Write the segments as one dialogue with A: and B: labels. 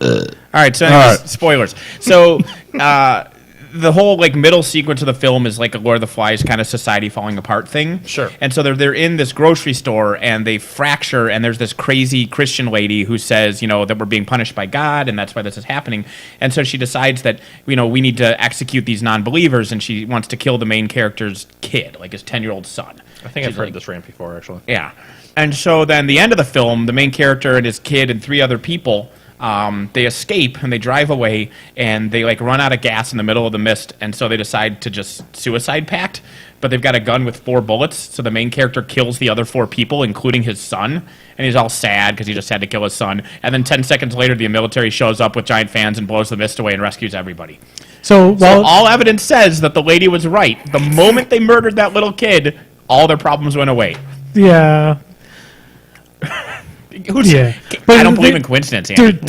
A: All right, so anyways, spoilers. So the whole middle sequence of the film is like a Lord of the Flies kind of society falling apart thing.
B: Sure.
A: And so they're in this grocery store and they fracture, and there's this crazy Christian lady who says, that we're being punished by God and that's why this is happening. And so she decides that, we need to execute these non-believers, and she wants to kill the main character's kid, his 10-year-old son.
B: I think I've heard this rant before, actually.
A: Yeah. And so then the end of the film, the main character and his kid and 3 other people, they escape and they drive away, and they run out of gas in the middle of the mist, and so they decide to just suicide pact. But they've got a gun with 4 bullets, so the main character kills the other 4 people, including his son, and he's all sad because he just had to kill his son. And then 10 seconds later, the military shows up with giant fans and blows the mist away and rescues everybody. So all evidence says that the lady was right. The moment they murdered that little kid, all their problems went away.
C: Yeah.
A: I don't believe in coincidence, Andy.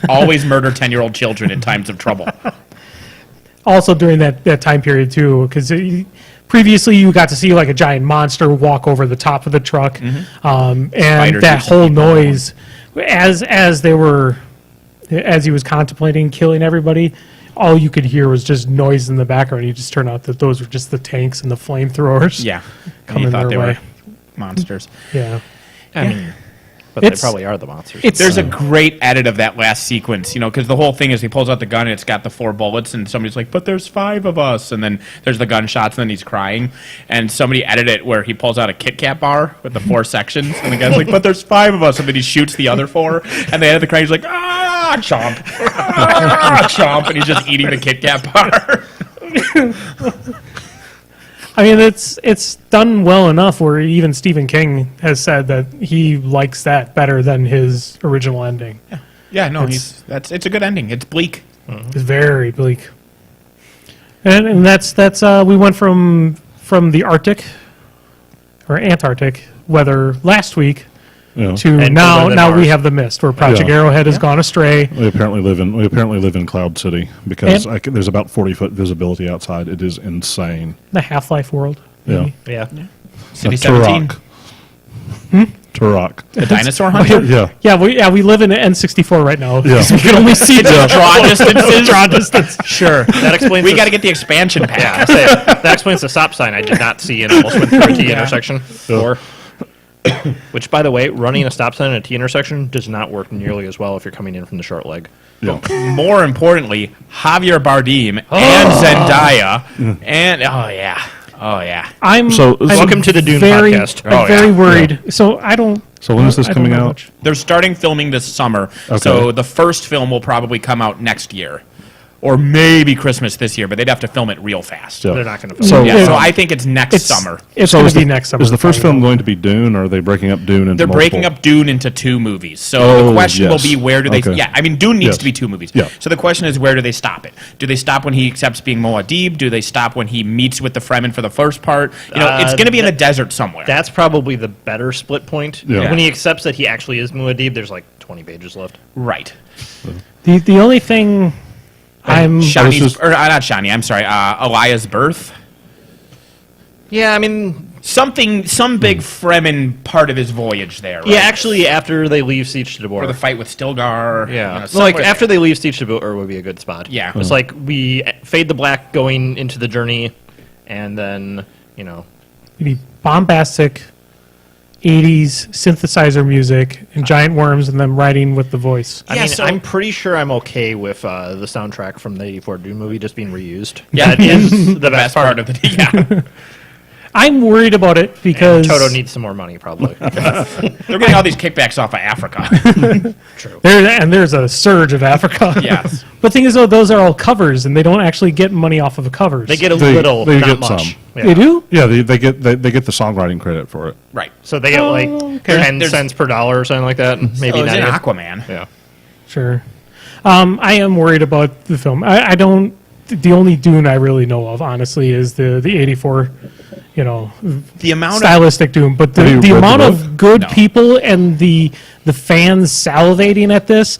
A: Always murder 10-year-old children in times of trouble.
C: Also during that time period, too, because previously you got to see a giant monster walk over the top of the truck, and Spiders that whole noise, as he was contemplating killing everybody, all you could hear was just noise in the background. You just turned out that those were just the tanks and the flamethrowers.
A: Yeah,
C: coming their way.
A: Were monsters.
C: Yeah.
B: I mean, but they probably are the monsters.
A: There's a great edit of that last sequence, because the whole thing is he pulls out the gun and it's got the 4 bullets, and somebody's like, but there's 5 of us, and then there's the gunshots, and then he's crying, and somebody edited it where he pulls out a Kit Kat bar with the 4 sections, and the guy's like, but there's 5 of us, and then he shoots the other 4, and they edit the crying, he's like, chomp, chomp, and he's just eating the Kit Kat bar.
C: I mean, it's done well enough where even Stephen King has said that he likes that better than his original ending.
A: Yeah, no, it's a good ending. It's bleak.
C: It's very bleak. And that's we went from the Arctic or Antarctic weather last week to now we have the mist where Project Arrowhead has gone astray.
D: We apparently live in Cloud City because there's about 40-foot visibility outside. It is insane.
C: The Half-Life world.
D: Yeah.
A: City 17.
D: Turok.
A: The dinosaur hunter?
C: We live in an N64 right now.
D: Yeah.
C: We can only see the
A: draw distance. Sure.
B: That explains
A: we got to get the expansion pack.
B: That explains the stop sign I did not see and almost went through a T intersection. Which, by the way, running a stop sign at a T intersection does not work nearly as well if you're coming in from the short leg.
D: Yeah.
A: More importantly, Javier Bardem and Zendaya and
C: I'm
B: welcome to the Dune podcast.
C: I'm very worried. So I don't.
D: So when is this coming out?
A: They're starting filming this summer. Okay. So the first film will probably come out next year. Or maybe Christmas this year, but they'd have to film it real fast.
D: Yeah.
B: They're not going to film it.
A: So I think it's next summer.
C: It's going to be next summer.
D: Is the first film going to be Dune, or are they breaking up Dune into
A: They're breaking up Dune into 2 movies. So the question will be, where do they... Okay. Yeah, I mean, Dune needs to be 2 movies.
D: Yeah.
A: So the question is, where do they stop it? Do they stop when he accepts being Muad'Dib? Do they stop when he meets with the Fremen for the first part? It's going to be in the desert somewhere.
B: That's probably the better split point.
D: Yeah.
B: When he accepts that he actually is Muad'Dib, there's 20 pages left.
A: Right.
C: The only thing...
A: not Shani. I'm sorry. Eliah's birth.
B: Yeah, I mean
A: some big Fremen part of his voyage there. Right?
B: Yeah, actually, after they leave Siege to Debor,
A: or the fight with Stilgar.
B: Yeah, after they leave Siege to Debor would be a good spot.
A: Yeah,
B: it's we fade the black going into the journey, and then
C: maybe bombastic 80s synthesizer music and giant worms and them riding with the voice.
B: I'm pretty sure I'm okay with the soundtrack from the 84 Dune movie just being reused.
A: Yeah, it is the best part of the... Yeah.
C: I'm worried about it because...
B: And Toto needs some more money, probably.
A: They're getting all these kickbacks off of Africa.
C: True. There's a surge of Africa.
A: Yes.
C: But the thing is, though, those are all covers, and they don't actually get money off of the covers.
B: They get little,
D: they
B: not
D: get
B: much.
D: Some.
B: Yeah.
C: They do?
D: Yeah, they get the songwriting credit for it.
A: Right.
B: So they get 10 cents per dollar or something like that. Maybe
A: not
B: even
A: Aquaman.
B: Yeah.
C: Sure. I am worried about the film. I don't... The only Dune I really know of, honestly, is the 84...
A: the amount
C: stylistic Doom, but the amount of good people and the fans salivating at this,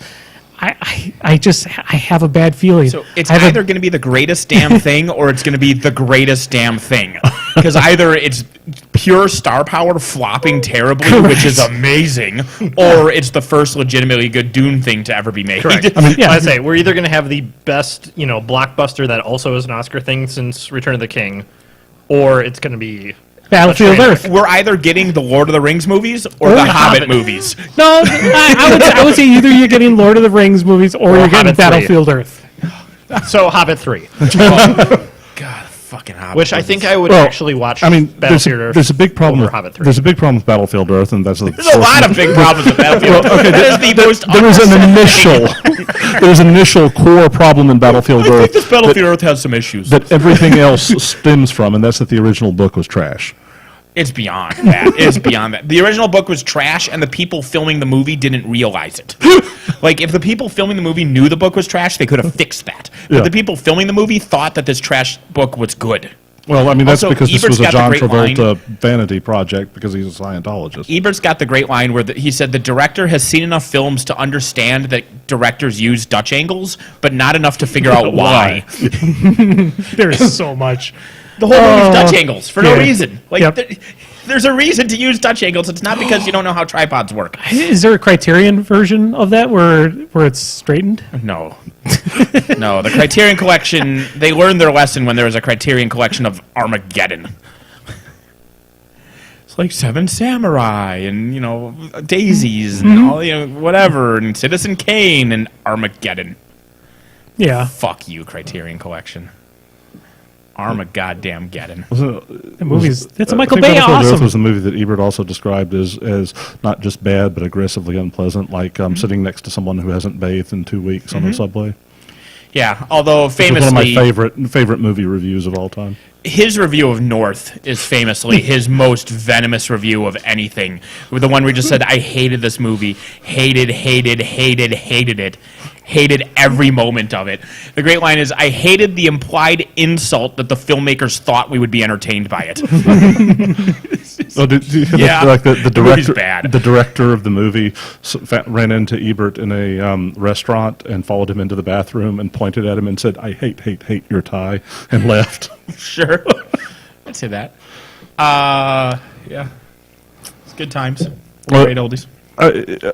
C: I have a bad feeling.
A: So it's
C: I have a-
A: either going to be the greatest damn thing or it's going to be the greatest damn thing. Because either it's pure star power flopping terribly, which is amazing, or it's the first legitimately good Dune thing to ever be made.
B: Correct.
C: I mean, yeah.
B: I say we're either going to have the best, blockbuster that also is an Oscar thing since Return of the King, or it's going to be
C: Battlefield
B: train
C: Earth.
A: We're either getting the Lord of the Rings movies or
C: Or
A: the
C: the
A: Hobbit
B: Hobbit.
A: movies.
C: No, I would say either you're getting Lord of the Rings movies or you're getting
B: Hobbit 3.
C: Battlefield Earth.
B: So Hobbit 3,
A: God, fucking Hobbit.
B: which I
A: movies.
B: think I would
D: Well,
B: actually watch.
D: I mean, there's
B: Battlefield Earth
D: a big problem
B: over
D: with
B: Hobbit 3.
D: there's a big problem with Battlefield Earth, and that's
A: There's a lot of big problems with Battlefield. That is the most
D: there was an
A: unprecedented-
D: there's an initial core problem in Battlefield
A: I think
D: Earth
A: this Battlefield Earth has some issues.
D: that everything else stems from, and that's that the original book was trash.
A: It's beyond that. It's beyond that. The original book was trash, and the people filming the movie didn't realize it. Like, if the people filming the movie knew the book was trash, they could have fixed that. But
D: Yeah.
A: the people filming the movie thought that this trash book was good.
D: Well, I mean, that's
A: Also,
D: because this
A: Ebert's
D: was a
A: got the
D: John
A: great
D: Travolta vanity project because he's a Scientologist.
A: Ebert's got the great line where he said the director has seen enough films to understand that directors use Dutch angles, but not enough to figure out why.
C: There's so much.
A: The whole movie's Dutch angles for no
C: yeah.
A: reason. Like,
C: Yep.
A: there's a reason to use Dutch angles. It's not because you don't know how tripods work.
C: Is there a Criterion version of that where it's straightened?
A: No. No, the Criterion Collection, they learned their lesson when there was a Criterion Collection of Armageddon. It's like Seven Samurai and, Daisies and all, whatever, and Citizen Kane and Armageddon.
C: Yeah,
A: Fuck you, Criterion Collection. Armageddon.
C: the movie's it's a
D: I
C: Michael
D: think
C: Bay
D: Battlefield Earth
C: awesome.
D: was the movie that Ebert also described as not just bad, but aggressively unpleasant, like sitting next to someone who hasn't bathed in 2 weeks on the subway.
A: Yeah, although
D: Which was
A: famously,
D: one of my favorite movie reviews of all time.
A: his review of North is famously his most venomous review of anything. The one where he just said, I hated this movie. Hated it. Hated every moment of it. The great line is, I hated the implied insult that the filmmakers thought we would be entertained by it.
D: Oh, did you
A: Yeah.
D: like the
A: movie's
D: director?
A: bad.
D: The director of the movie ran into Ebert in a restaurant and followed him into the bathroom and pointed at him and said, "I hate your tie," and left.
A: Sure. I'd say that. Yeah. It's good times.
D: Well,
A: Great oldies.
D: All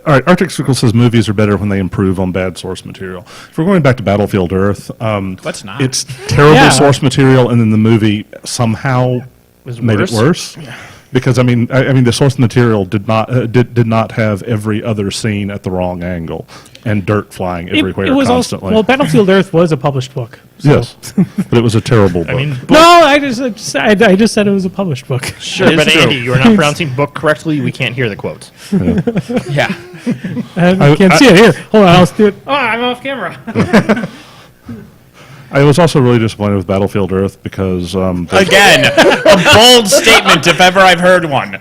D: right, Arctic Circle says movies are better when they improve on bad source material. If we're going back to Battlefield Earth,
A: Let's not.
D: it's terrible
C: Yeah.
D: source material, and then the movie somehow
B: Was
D: made
B: worse?
D: it worse. Because I mean, the source material did not have every other scene at the wrong angle and dirt flying everywhere
C: it was
D: constantly.
C: also Battlefield Earth was a published book. So.
D: Yes, but it was a terrible book.
B: I mean,
C: No, I just said it was a published book.
B: sure,
A: It
B: but
A: is true.
B: Andy, you are not pronouncing book correctly. We can't hear the quotes.
A: Yeah.
C: I can't see it here. Hold on, I'll do it. Oh, I'm off camera.
D: I was also really disappointed with Battlefield Earth because
A: Again, a bold statement if ever I've heard one.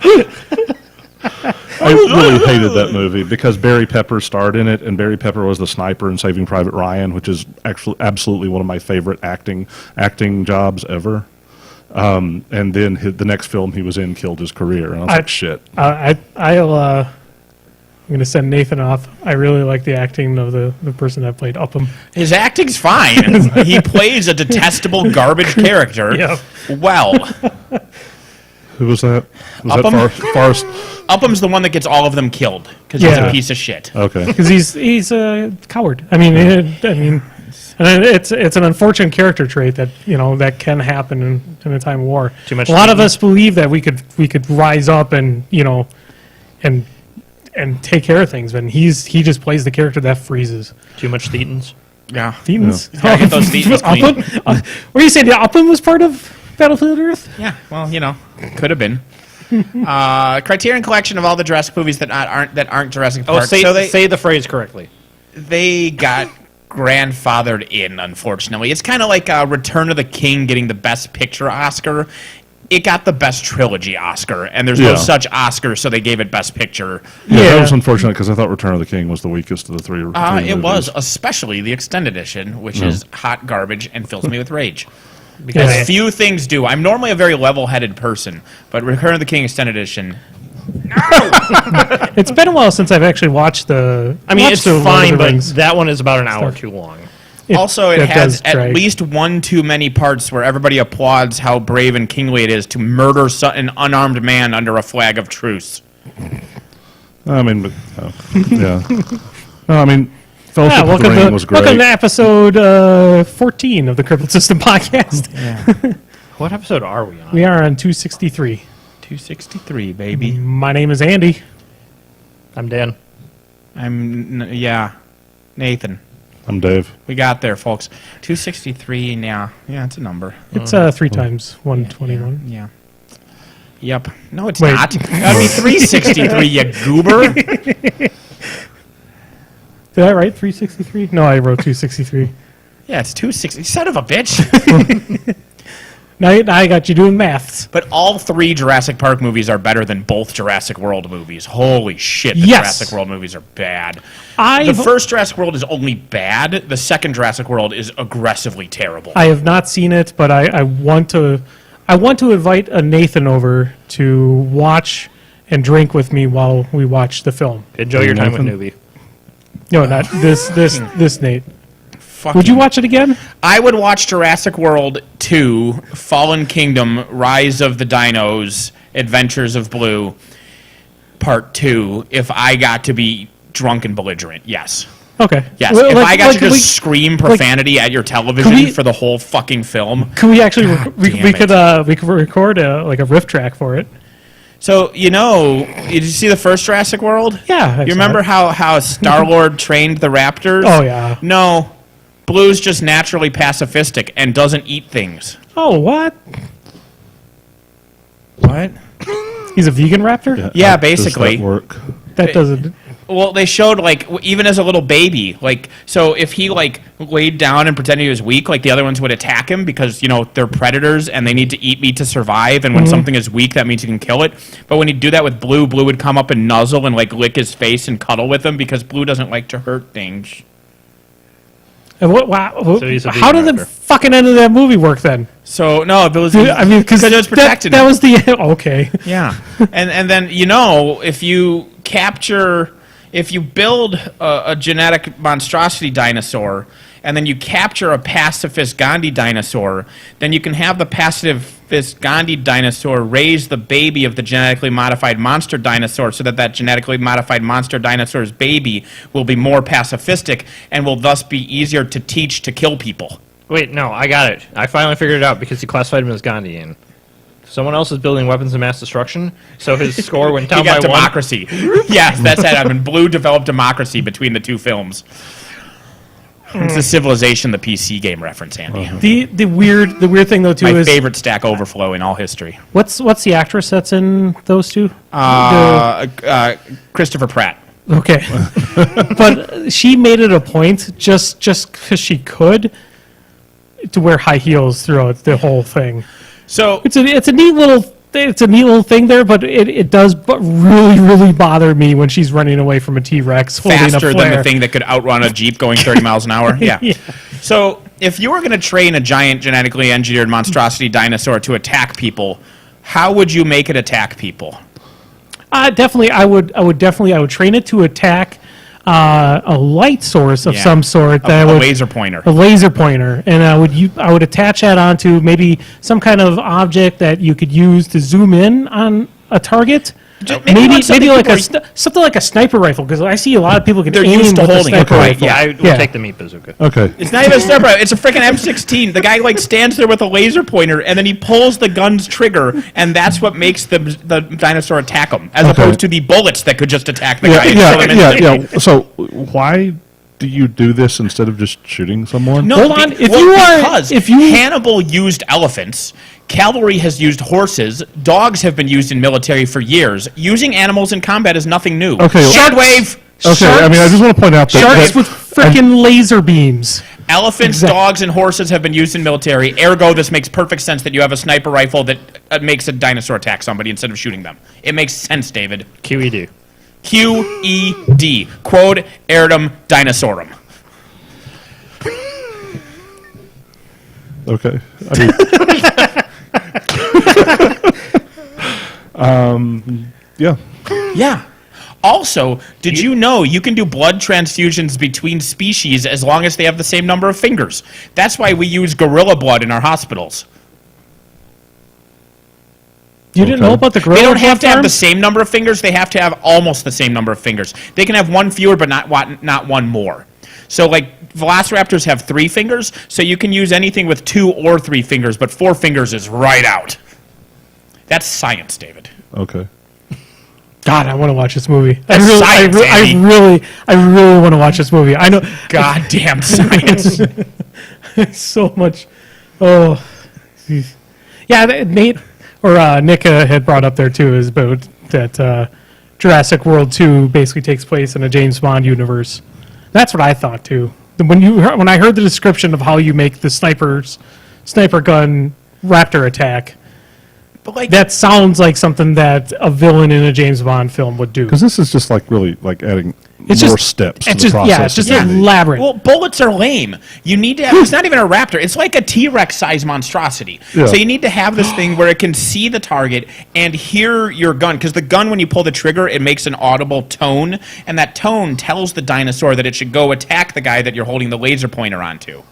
D: I really hated that movie because Barry Pepper starred in it, and Barry Pepper was the sniper in Saving Private Ryan, which is actually absolutely one of my favorite acting jobs ever. And then the next film he was in killed his career, and I was like, shit.
C: I'm going to send Nathan off. I really like the acting of the person that played Upham.
A: His acting's fine. He plays a detestable garbage character.
C: Yeah.
A: Well,
D: Who was that? Was
A: Upham?
D: that Forrest?
A: Upham's the one that gets all of them killed because he's
C: Yeah.
A: a piece of shit.
D: Okay.
C: Because he's a coward. I mean, and it's an unfortunate character trait that that can happen in a time of war.
B: Too much
C: A lot of
B: thinking.
C: us believe that we could rise up and and take care of things, but he just plays the character that freezes.
B: Too much Thetans.
A: Yeah.
C: Thetans.
A: Gotta get those Thetans clean.
C: Upham? Were you saying the Upham was part of Battlefield Earth?
A: Yeah, well, could have been. Criterion Collection of all the Jurassic movies that aren't Jurassic
B: Oh,
A: Park.
B: say
A: so they
B: the phrase correctly.
A: got grandfathered in, unfortunately. It's kind of like Return of the King getting the Best Picture Oscar. It got the Best Trilogy Oscar, and there's no
D: Yeah.
A: such Oscar, so they gave it Best Picture.
D: Yeah,
C: Yeah.
D: that was unfortunate because I thought Return of the King was the weakest of the three.
A: It
D: movies.
A: was, especially the extended edition, which is hot garbage and fills me with rage.
C: Yeah.
A: As few things do. I'm normally a very level-headed person, but Return of the King extended edition,
C: It's been a while since I've actually watched the.
B: I mean,
C: watched
B: it's
C: the Lord of
B: fine,
C: the
B: but
C: Rings.
B: that one is about an hour
C: Stuff.
B: too long.
A: Also, it
C: that
A: has
C: does
A: at
C: drag.
A: least one too many parts where everybody applauds how brave and kingly it is to murder an unarmed man under a flag of truce.
D: I mean, but, yeah. No, I mean, Fellowship of the Ring was great.
C: welcome to episode 14 of the Crippled System podcast.
B: What episode are we on?
C: We are on 263.
A: 263, baby.
C: My name is Andy.
B: I'm Dan.
A: Nathan.
D: I'm Dave.
A: We got there, folks. 263, yeah, it's a number.
C: It's 3 times 121.
A: Yeah. Yep. No, it's
C: Wait.
A: not. That'd be 363, you goober.
C: Did I write 363? No, I wrote 263.
A: Yeah, it's 260. Son of a bitch.
C: Now I got you doing maths.
A: But all 3 Jurassic Park movies are better than both Jurassic World movies. Holy shit, the
C: Yes.
A: Jurassic World movies are bad.
C: I
A: The first Jurassic World is only bad. The second Jurassic World is aggressively terrible.
C: have not seen it, but I want to invite a Nathan over to watch and drink with me while we watch the film.
B: Enjoy your time with
D: Nathan?
B: Newbie.
C: No, not this Nate.
A: Fucking-
C: Would you watch it again?
A: I would watch Jurassic World 2, Fallen Kingdom, Rise of the Dinos, Adventures of Blue, Part 2, if I got to be drunk and belligerent. Yes.
C: Okay.
A: Yes.
C: Well,
A: if I got to
C: could
A: just scream profanity at your television
C: we-
A: for the whole fucking film.
C: Could we actually we
A: damn
C: could record a riff track for it?
A: So, did you see the first Jurassic World?
C: Yeah, I
A: You
C: saw
A: remember
C: it.
A: how Star-Lord trained the raptors?
C: Oh, yeah.
A: No. Blue's just naturally pacifistic and doesn't eat things.
C: Oh, what?
A: What?
C: He's a vegan raptor?
A: Yeah,
D: How does
A: basically.
D: that work?
C: That doesn't.
A: Well, they showed, even as a little baby, so if he, laid down and pretended he was weak, the other ones would attack him because, they're predators and they need to eat meat to survive, and when something is weak, that means you can kill it. But when he'd do that with Blue, Blue would come up and nuzzle and, lick his face and cuddle with him because Blue doesn't like to hurt things.
C: And wow,
B: So he's a
C: how
B: vegan
C: did the
B: raptor.
C: fucking end of that movie work then?
A: So, no, because
C: I mean, because
A: it was protecting
C: that
A: him.
C: was the okay.
A: Yeah, and then if you build a genetic monstrosity dinosaur, and then you capture a pacifist Gandhi dinosaur, then you can have the pacifist Gandhi dinosaur raise the baby of the genetically modified monster dinosaur, so that genetically modified monster dinosaur's baby will be more pacifistic and will thus be easier to teach to kill people.
B: Wait, no, I got it. I finally figured it out because he classified him as Gandhian. Someone else is building weapons of mass destruction, so his score went
A: He
B: down by
A: got democracy. Yes, that's it. I mean, Blue developed democracy between the 2 films. It's the Civilization, the PC game reference, Andy.
C: The weird thing though too
A: My
C: is
A: favorite Stack Overflow in all history.
C: what's the actress that's in those two?
A: Christopher Pratt.
C: Okay, but she made it a point just because she could to wear high heels throughout the whole thing.
A: So
C: It's a neat little thing there, but it does really bother me when she's running away from a T-Rex holding a
A: faster
C: flare.
A: than the thing that could outrun a Jeep going 30 miles an hour. Yeah.
C: Yeah.
A: So if you were going to train a giant genetically engineered monstrosity dinosaur to attack people, how would you make it attack people?
C: Definitely, I would train it to attack a light source of
A: Yeah.
C: some sort.
A: A
C: That would
A: laser pointer.
C: a laser pointer, and I would attach that onto maybe some kind of object that you could use to zoom in on a target. Maybe like something like a sniper rifle, because I see a lot of people can
A: They're
C: aim
A: used to
C: with a
A: holding it,
C: sniper
A: right?
C: rifle.
B: Yeah, I would
C: Yeah.
B: take the meat bazooka.
D: Okay.
A: It's not even a sniper rifle. It's a freaking M16. The guy stands there with a laser pointer, and then he pulls the gun's trigger, and that's what makes the dinosaur attack him, as
D: Okay.
A: opposed to the bullets that could just attack the guy. and kill him instantly.
D: So why do you do this instead of just shooting someone?
A: No,
C: Hold on. If you
A: Hannibal used elephants, cavalry has used horses, dogs have been used in military for years. Using animals in combat is nothing new.
D: Okay,
A: Shockwave.
D: Okay, I mean, I just want to point out that
C: sharks with frickin' laser beams.
A: Elephants, dogs, and horses have been used in military. Ergo, this makes perfect sense that you have a sniper rifle that makes a dinosaur attack somebody instead of shooting them. It makes sense, David.
B: QED.
A: QED. Quod eridum dinosaurum.
D: Okay. I mean, yeah.
A: Yeah. Also, did you know you can do blood transfusions between species as long as they have the same number of fingers? That's why we use gorilla blood in our hospitals.
C: You didn't know about the gorilla?
A: They don't have to have the
C: farms?
A: same number of fingers. They have to have almost the same number of fingers. They can have one fewer, but not one more. So, like, velociraptors have 3 fingers, so you can use anything with 2 or 3 fingers, but 4 fingers is right out. That's science, David.
D: Okay.
C: God, I want to watch this movie.
A: That's science, Andy.
C: I really want to watch this movie. I know.
A: Goddamn science.
C: So much. Oh, geez. Yeah. Nate or Nick had brought up there too is about that Jurassic World 2 basically takes place in a James Bond universe. That's what I thought too. When I heard the description of how you make the sniper gun raptor attack.
A: But like,
C: That sounds like something that a villain in a James Bond film would do.
D: Because this is just like really like adding
C: It's
D: more
C: just-
D: steps to
C: It's
D: the
C: just
D: process.
C: yeah, it's just
D: of the movie.
C: elaborate.
A: well, bullets are lame. You need to have, it's not even a raptor. It's like a T-Rex size monstrosity.
D: Yeah.
A: So you need to have this thing where it can see the target and hear your gun. Because the gun, when you pull the trigger, it makes an audible tone. And that tone tells the dinosaur that it should go attack the guy that you're holding the laser pointer onto.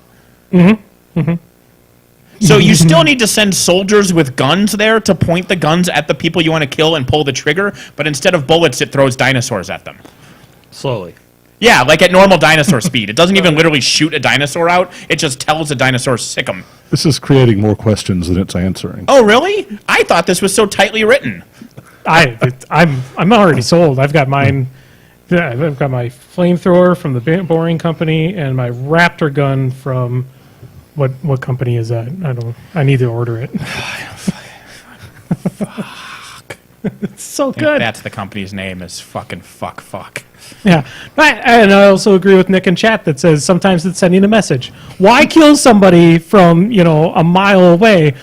A: So you still need to send soldiers with guns there to point the guns at the people you want to kill and pull the trigger. But instead of bullets, it throws dinosaurs at them.
B: Slowly.
A: Yeah, like at normal dinosaur speed. It doesn't even literally shoot a dinosaur out. It just tells a dinosaur sick 'em.
D: This is creating more questions than it's answering.
A: Oh, really? I thought this was so tightly written.
C: I'm already sold. I've got mine. Yeah, I've got my flamethrower from the Boring Company and my Raptor gun from what company is that? I need to order it. Fuck. It's so good.
A: That's the company's name is fucking fuck.
C: Yeah, and I also agree with Nick in chat that says sometimes it's sending a message. Why kill somebody from a mile away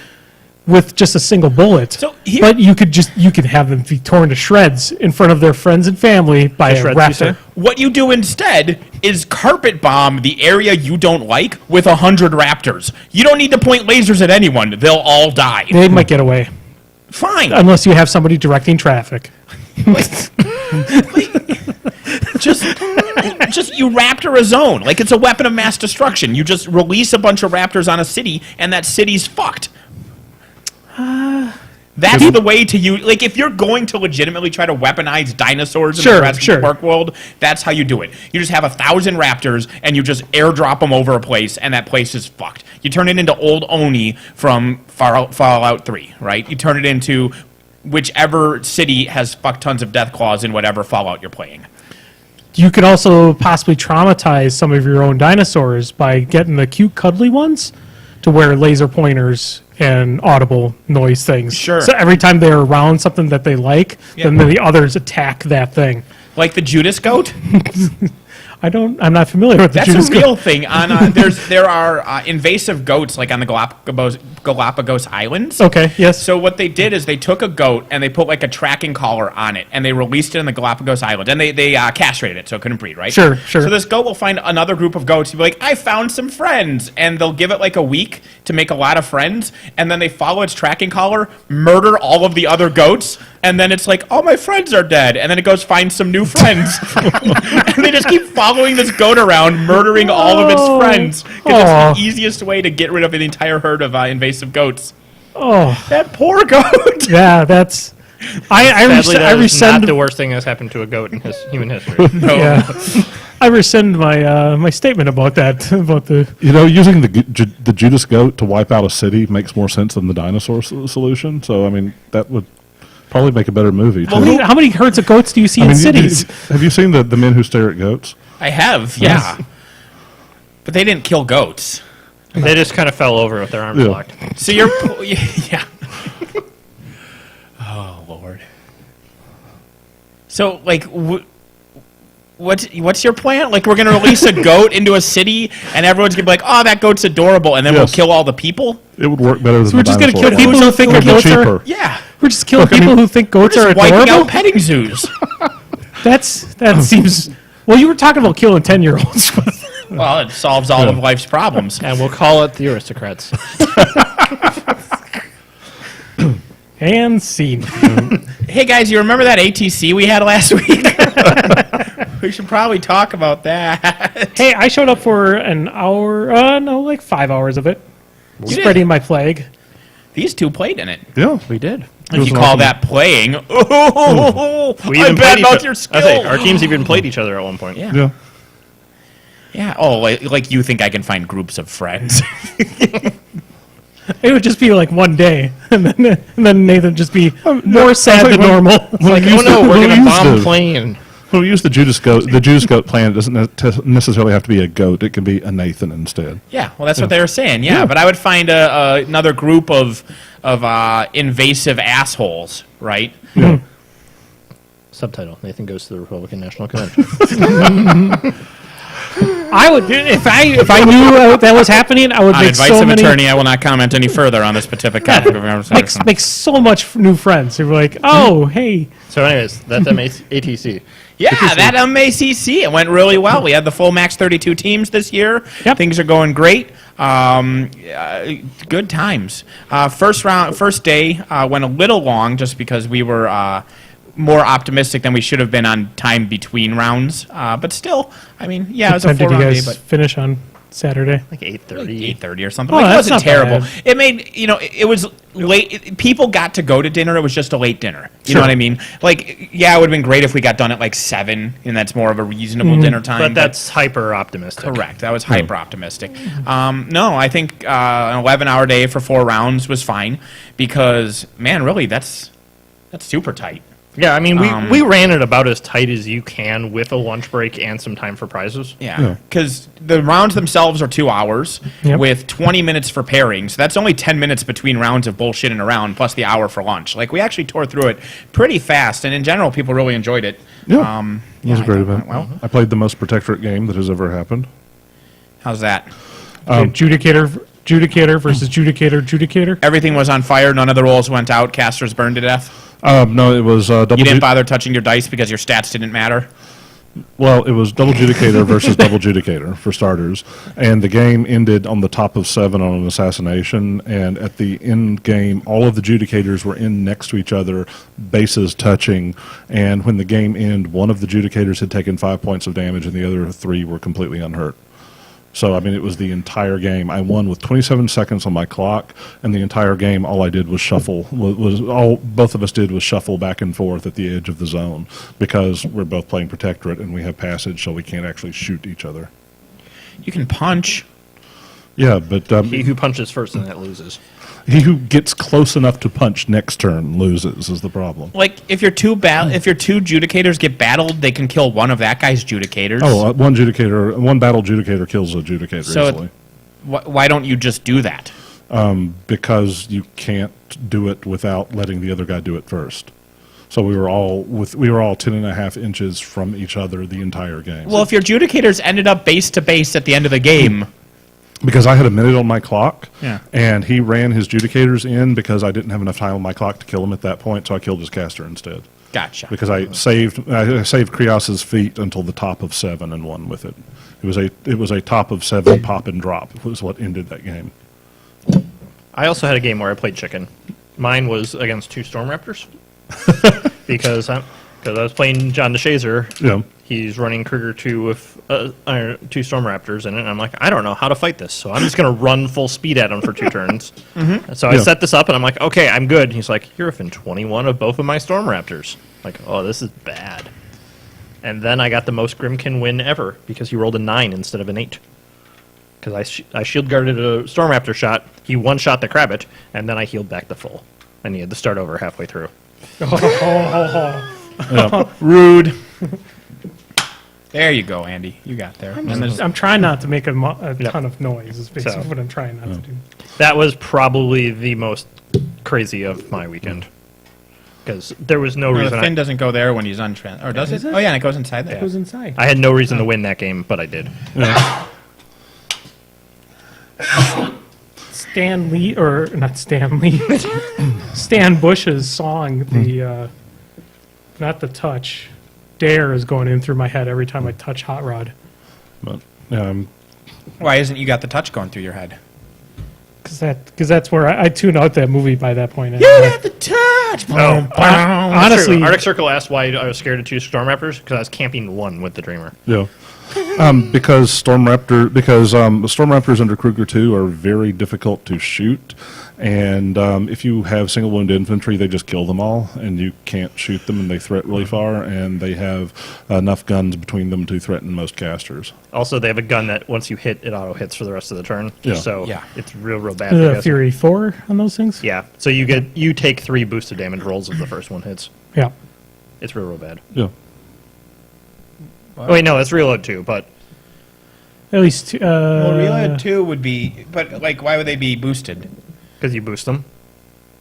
C: with just a single bullet?
A: So here-
C: but you could have them be torn to shreds in front of their friends and family by a
B: shreds, you say?
C: raptor.
A: What you do instead is carpet bomb the area you don't like with 100 raptors. You don't need to point lasers at anyone. They'll all die.
C: They might get away
A: Fine.
C: unless you have somebody directing traffic.
A: just you raptor a zone. Like it's a weapon of mass destruction. You just release a bunch of raptors on a city and that city's fucked. That's the way to use. Like, if you're going to legitimately try to weaponize dinosaurs in the Jurassic Park world, that's how you do it. You just have 1,000 raptors and you just airdrop them over a place, and that place is fucked. You turn it into Old Oni from Fallout 3, right? You turn it into whichever city has fuck tons of death claws in whatever Fallout you're playing.
C: You could also possibly traumatize some of your own dinosaurs by getting the cute, cuddly ones to wear laser pointers and audible noise things.
A: Sure.
C: So every time they're around something that they like, then the others attack that thing.
A: Like the Judas goat?
C: I'm not familiar with the
A: That's
C: Judas
A: a real thing. On there are invasive goats like on the Galapagos Islands.
C: Okay, yes.
A: So what they did is they took a goat and they put like a tracking collar on it and they released it in the Galapagos Islands and they castrated it so it couldn't breed, right?
C: Sure.
A: So this goat will find another group of goats and be like, I found some friends, and they'll give it like a week to make a lot of friends, and then they follow its tracking collar, murder all of the other goats, and then it's like, all my friends are dead, and then it goes find some new friends. And they just keep following this goat around, murdering all of its friends. Because it's the easiest way to get rid of an entire herd of invasive goats.
C: Oh,
A: That poor goat!
C: yeah, that's...
B: Sadly, that
C: I
B: is
C: rescind
B: not the worst thing that's happened to a goat in human history.
A: No.
C: Yeah. I rescind my my statement about that, about the...
D: Using the Judas goat to wipe out a city makes more sense than the dinosaur solution. So, I mean, that would probably make a better movie, too.
C: How many herds of goats do you see in cities?
D: Have you seen the Men Who Stare at Goats?
A: I have, yeah. But they didn't kill goats.
B: They just kind of fell over with their arms
D: Yeah.
B: locked.
A: So you're... yeah. Oh, Lord. So, like... What's your plan? Like, we're going to release a goat into a city, and everyone's going to be like, oh, that goat's adorable, and then we'll
D: Yes.
A: kill all the people?
D: It would work better than
C: So we're just going to kill
D: dinosaur
C: people
D: one.
C: who think
D: It would be
C: goats are...
D: cheaper.
A: Yeah.
C: We're just killing people who think goats are
A: Just wiping
C: adorable?
A: out petting zoos.
C: That seems... Well, you were talking about killing 10-year-olds.
A: Well, it solves all of life's problems.
B: And we'll call it the aristocrats.
C: And scene.
A: Hey guys, you remember that ATC we had last week? We should probably talk about that.
C: Hey, I showed up for an hour, no, like 5 hours of it. Spreading my flag.
A: These two played in it.
D: Yeah.
B: We did.
A: If you call that playing, oh,
B: We
A: I
B: even
A: bet
B: played
A: about
B: each
A: your
B: I
A: skill.
B: say, our teams even played each other at one point.
A: Yeah.
D: Yeah.
A: Yeah. Oh, like you think I can find groups of friends?
C: It would just be like one day, and then Nathan would just be more sad than normal. It's
B: Like, oh no, we're going to bomb plane.
D: When we use the Judas goat plan, it doesn't necessarily have to be a goat. It can be a Nathan instead.
A: Yeah. Well, that's what they were saying. Yeah, but I would find another group of invasive assholes, right?
D: Yeah.
B: Subtitle: Nathan goes to the Republican National Convention.
C: I would if I knew that was happening. I would
A: On
C: make
A: advice
C: so
A: of
C: many.
A: attorney, I will not comment any further on this specific topic of conversation.
C: Make so much new friends. They're like, oh, hey,
B: So, anyways, that's ATC.
A: Yeah, that MACC, it went really well. We had the full max 32 teams this year.
C: Yep.
A: Things are going great. Good times. First day went a little long just because we were more optimistic than we should have been on time between rounds. But still, I mean, yeah, it was a
C: when did you
A: 4-round day,
C: guys
A: but
C: finish on Saturday?
B: Like 8:30.
A: 8:30 or something.
C: Oh,
A: Like, it
C: that's
A: wasn't
C: not
A: terrible.
C: bad.
A: It made, it was late. People got to go to dinner. It was just a late dinner. You know what I mean? Like, yeah, it would have been great if we got done at like 7, and that's more of a reasonable dinner time.
B: But that's hyper optimistic.
A: correct. That was hyper optimistic. No, I think an 11-hour day for 4 rounds was fine because, man, really, that's super tight.
B: Yeah, I mean, we ran it about as tight as you can with a lunch break and some time for prizes.
A: Yeah, because the rounds themselves are 2 hours
C: Yep.
A: with 20 minutes for pairing. So that's only 10 minutes between rounds of bullshitting around plus the hour for lunch. Like, we actually tore through it pretty fast, and in general, people really enjoyed it.
D: Yeah. It was a
A: I
D: great
A: thought it
D: event.
A: went well.
D: I played the most Protectorate game that has ever happened.
A: How's that?
C: Judicator versus Judicator.
A: Everything was on fire. None of the rolls went out. Casters burned to death.
D: No, it was double.
A: You didn't bother touching your dice because your stats didn't matter.
D: Well, it was double Judicator versus double Judicator for starters, and the game ended on the top of 7 on an assassination. And at the end game, all of the Judicators were in next to each other, bases touching. And when the game ended, one of the Judicators had taken 5 points of damage, and the other 3 were completely unhurt. So, I mean, it was the entire game. I won with 27 seconds on my clock, and the entire game, all I did was shuffle. All both of us did was shuffle back and forth at the edge of the zone because we're both playing Protectorate and we have passage, so we can't actually shoot each other.
A: You can punch.
D: Yeah, but
B: He who punches first and that loses.
D: he who gets close enough to punch next turn loses is the problem.
A: Like, if your two Judicators get battled, they can kill one of that guy's Judicators.
D: Oh, one battle Judicator kills a Judicator
A: So
D: easily.
A: why don't you just do that?
D: Because you can't do it without letting the other guy do it first. So we were all 10.5 inches from each other the entire game.
A: Well, if your Judicators ended up base to base at the end of the game,
D: because I had a minute on my clock,
A: Yeah.
D: and he ran his Judicators in because I didn't have enough time on my clock to kill him at that point, so I killed his caster instead.
A: gotcha.
D: Because I saved Krios's feet until the top of 7 and won with it. It was a top of 7 pop and drop was what ended that game.
B: I also had a game where I played chicken. Mine was against 2 Storm Raptors. because I was playing John DeShazer.
D: Yeah.
B: He's running Krieger 2 with 2 Storm Raptors in it, and I'm like, I don't know how to fight this, so I'm just going to run full speed at him for 2 turns. So I
D: Yeah.
B: set this up, and I'm like, okay, I'm good. And he's like, you're within 21 of both of my Storm Raptors. Like, oh, this is bad. And then I got the most Grimkin win ever, because he rolled a 9 instead of an 8. Because I shield guarded a Storm Raptor shot, he one-shot the Krabbit, and then I healed back to full. And he had to start over halfway through.
A: Rude. There you go, Andy. You got there. And there's-
C: I'm trying not to make a ton of noise. Is basically
B: So-
C: what I'm trying not to do.
B: That was probably the most crazy of my weekend. Because there was no
A: No,
B: reason.
A: the fin doesn't go there when he's untrans. Or does it? Oh, yeah, and it goes inside there.
C: It goes inside.
B: I had no reason to win that game, but I did.
C: Stan Lee, or not Stan Lee, Stan Bush's song, the not the touch, Dare is going in through my head every time I touch Hot Rod.
D: But
A: Why isn't you got the touch going through your head?
C: Because that's where I tune out that movie by that point.
A: You
C: Anyway.
A: got the touch. Watch.
B: Oh,
C: honestly,
B: true. Arctic Circle asked why I was scared to choose Storm Raptors because I was camping 1 with the Dreamer.
D: Yeah. Because Storm Raptors under Kruger 2 are very difficult to shoot, and if you have single wound infantry, they just kill them all, and you can't shoot them, and they threat really far, and they have enough guns between them to threaten most casters.
B: Also, they have a gun that once you hit, it auto hits for the rest of the turn.
D: Yeah.
B: So
A: Yeah.
B: it's real bad.
C: the
B: because-
C: Fury 4 on those things.
B: Yeah. So you take 3 boosted damage rolls if the first one hits.
C: Yeah.
B: It's real bad.
D: Yeah.
B: Oh, wait, no, it's reload too, but
C: At least.
A: Well, Reload 2 would be, but like, why would they be boosted?
B: because you boost them.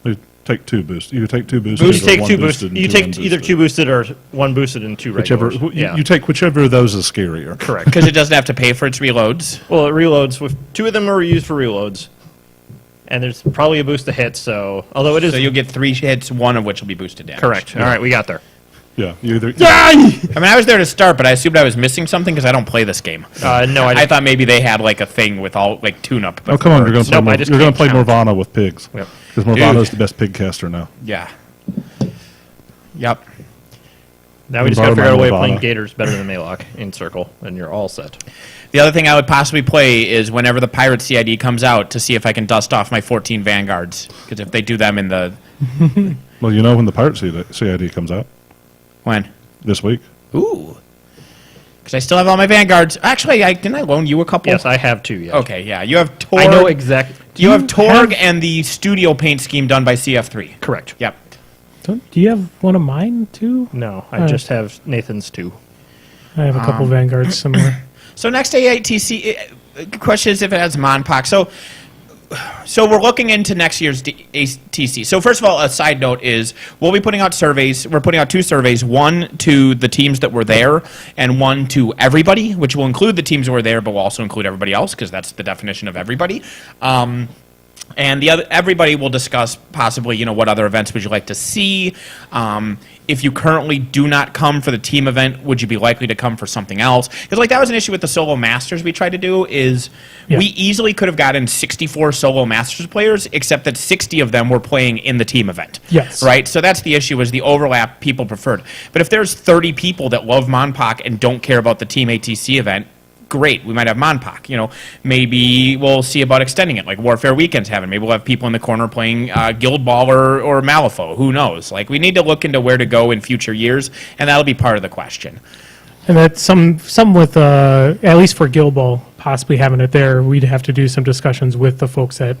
D: You take 2 boosts. You take 2 boosted.
B: You
D: or
B: take
D: 1
B: 2
D: boosted
B: boosted.
D: and
B: You
D: 2
B: take
D: unboosted.
B: either 2 boosted or 1 boosted and 2
D: Whichever.
B: regulars. Yeah.
D: You take whichever of those is scarier.
B: Correct.
A: Because it doesn't have to pay for its reloads.
B: Well, it reloads with 2 of them are used for reloads, and there's probably a boost to hit. So although it is
A: So you'll get 3 hits, 1 of which will be boosted damage.
B: correct. All right, we got there.
D: Yeah. You either.
A: I mean, I was there to start, but I assumed I was missing something because I don't play this game.
B: No, I
A: I
B: didn't.
A: thought maybe they had like a thing with all like tune-up.
D: Oh, come on! You're going to play.
B: Nope, I just
D: You're going to
B: can't
D: play
B: count.
D: Morvana with pigs.
B: Yep.
D: Because Morvana is the best pig caster now.
A: Yeah. Yep.
B: Now we just
D: Borrow
B: got to figure out a
D: my
B: way of playing
D: Nirvana.
B: Gators better than Maylock in Circle, and you're all set.
A: The other thing I would possibly play is whenever the Pirate CID comes out to see if I can dust off my 14 Vanguards. Because if they do them in the...
D: Well, you know when the Pirate CID comes out
A: When?
D: this week.
A: Ooh. Because I still have all my Vanguards. Actually, didn't I loan you a couple?
B: Yes, I have 2. Yeah.
A: Okay, yeah. You have Torg.
B: I know exactly.
A: You have Torg and the studio paint scheme done by CF3.
B: Correct.
A: Yep.
C: Do you have one of mine too?
B: No, I just have Nathan's 2.
C: I have a couple Vanguards similar.
A: So next AITC, question is if it has Monpoc. So we're looking into next year's ATC. So first of all, a side note is we'll be putting out surveys. We're putting out 2 surveys, one to the teams that were there and one to everybody, which will include the teams that were there, but will also include everybody else because that's the definition of everybody. And everybody will discuss possibly, what other events would you like to see? If you currently do not come for the team event, would you be likely to come for something else? Because that was an issue with the solo masters we tried to do. We easily could have gotten 64 solo masters players, except that 60 of them were playing in the team event.
C: Yes.
A: Right. So that's the issue: is the overlap people preferred. But if there's 30 people that love Monpoc and don't care about the team ATC event, great, we might have Monpoc. Maybe we'll see about extending it, like Warfare Weekend's having. Maybe we'll have people in the corner playing Guild Ball or Malifaux. Who knows? We need to look into where to go in future years, and that'll be part of the question.
C: And that some with at least for Guild Ball possibly having it there, we'd have to do some discussions with the folks that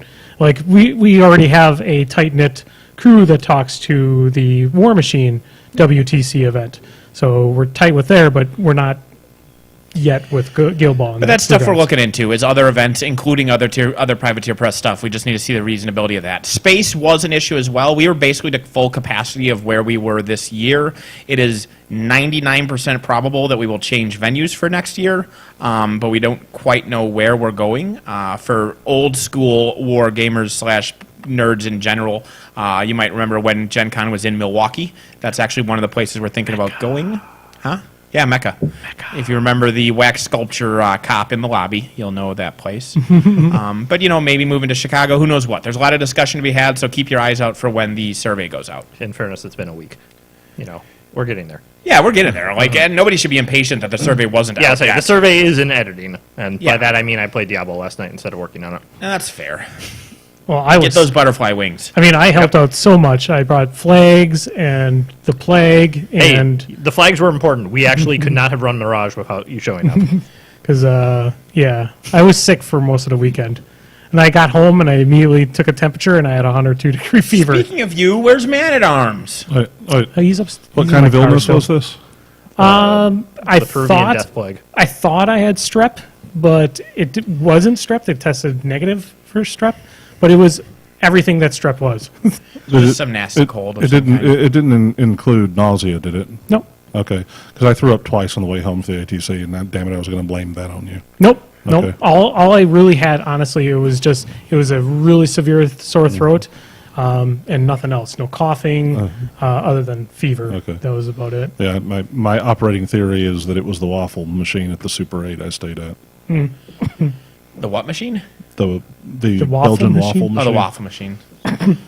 C: we already have a tight knit crew that talks to the War Machine WTC event. So we're tight with there, but we're not yet with Guild Ball.
A: But that's stuff we're looking into is other events, including other private tier press stuff. We just need to see the reasonability of that. Space was an issue as well. We were basically to full capacity of where we were this year. It is 99% probable that we will change venues for next year, but we don't quite know where we're going. For old school war gamers / nerds in general, you might remember when Gen Con was in Milwaukee. That's actually one of the places we're thinking about going. Huh? Yeah, Mecca. If you remember the wax sculpture cop in the lobby, you'll know that place. But, maybe moving to Chicago, who knows what. There's a lot of discussion to be had, so keep your eyes out for when the survey goes out.
B: In fairness, it's been a week. We're getting there.
A: Yeah, we're getting there. And nobody should be impatient that the survey wasn't
B: Yeah,
A: out
B: so
A: yet.
B: the survey is in editing, and
A: Yeah.
B: by that I mean I played Diablo last night instead of working on it.
A: And that's fair.
C: Well, I
A: Get
C: was.
A: those butterfly wings.
C: I mean, I helped out so much. I brought flags and the plague, and
B: Hey, the flags were important. We actually could not have run Mirage without you showing up.
C: because I was sick for most of the weekend, and I got home and I immediately took a temperature and I had a 102-degree fever.
A: Speaking of you, where's Man-at-Arms?
C: He's up.
D: What
C: he's
D: kind
C: in
D: of
C: my car
D: illness
C: still.
D: was this?
C: I
B: The Peruvian death
C: thought
B: plague.
C: I had strep, but it wasn't strep. They tested negative for strep, but it was everything that strep was.
A: Just some nasty cold of
D: It
A: some
D: didn't.
A: kind.
D: It didn't include nausea, did it?
C: Nope.
D: Okay, because I threw up twice on the way home for the ATC, and damn it, I was going to blame that on you.
C: Nope.
D: Okay.
C: Nope. All I really had, honestly, it was a really severe sore throat, and nothing else. No coughing, other than fever.
D: Okay.
C: That was about it.
D: Yeah, my operating theory is that it was the waffle machine at the Super 8 I stayed at.
A: The what machine?
D: The
C: waffle
D: Belgian
C: machine?
D: waffle
A: Oh,
D: machine.
A: the waffle machine.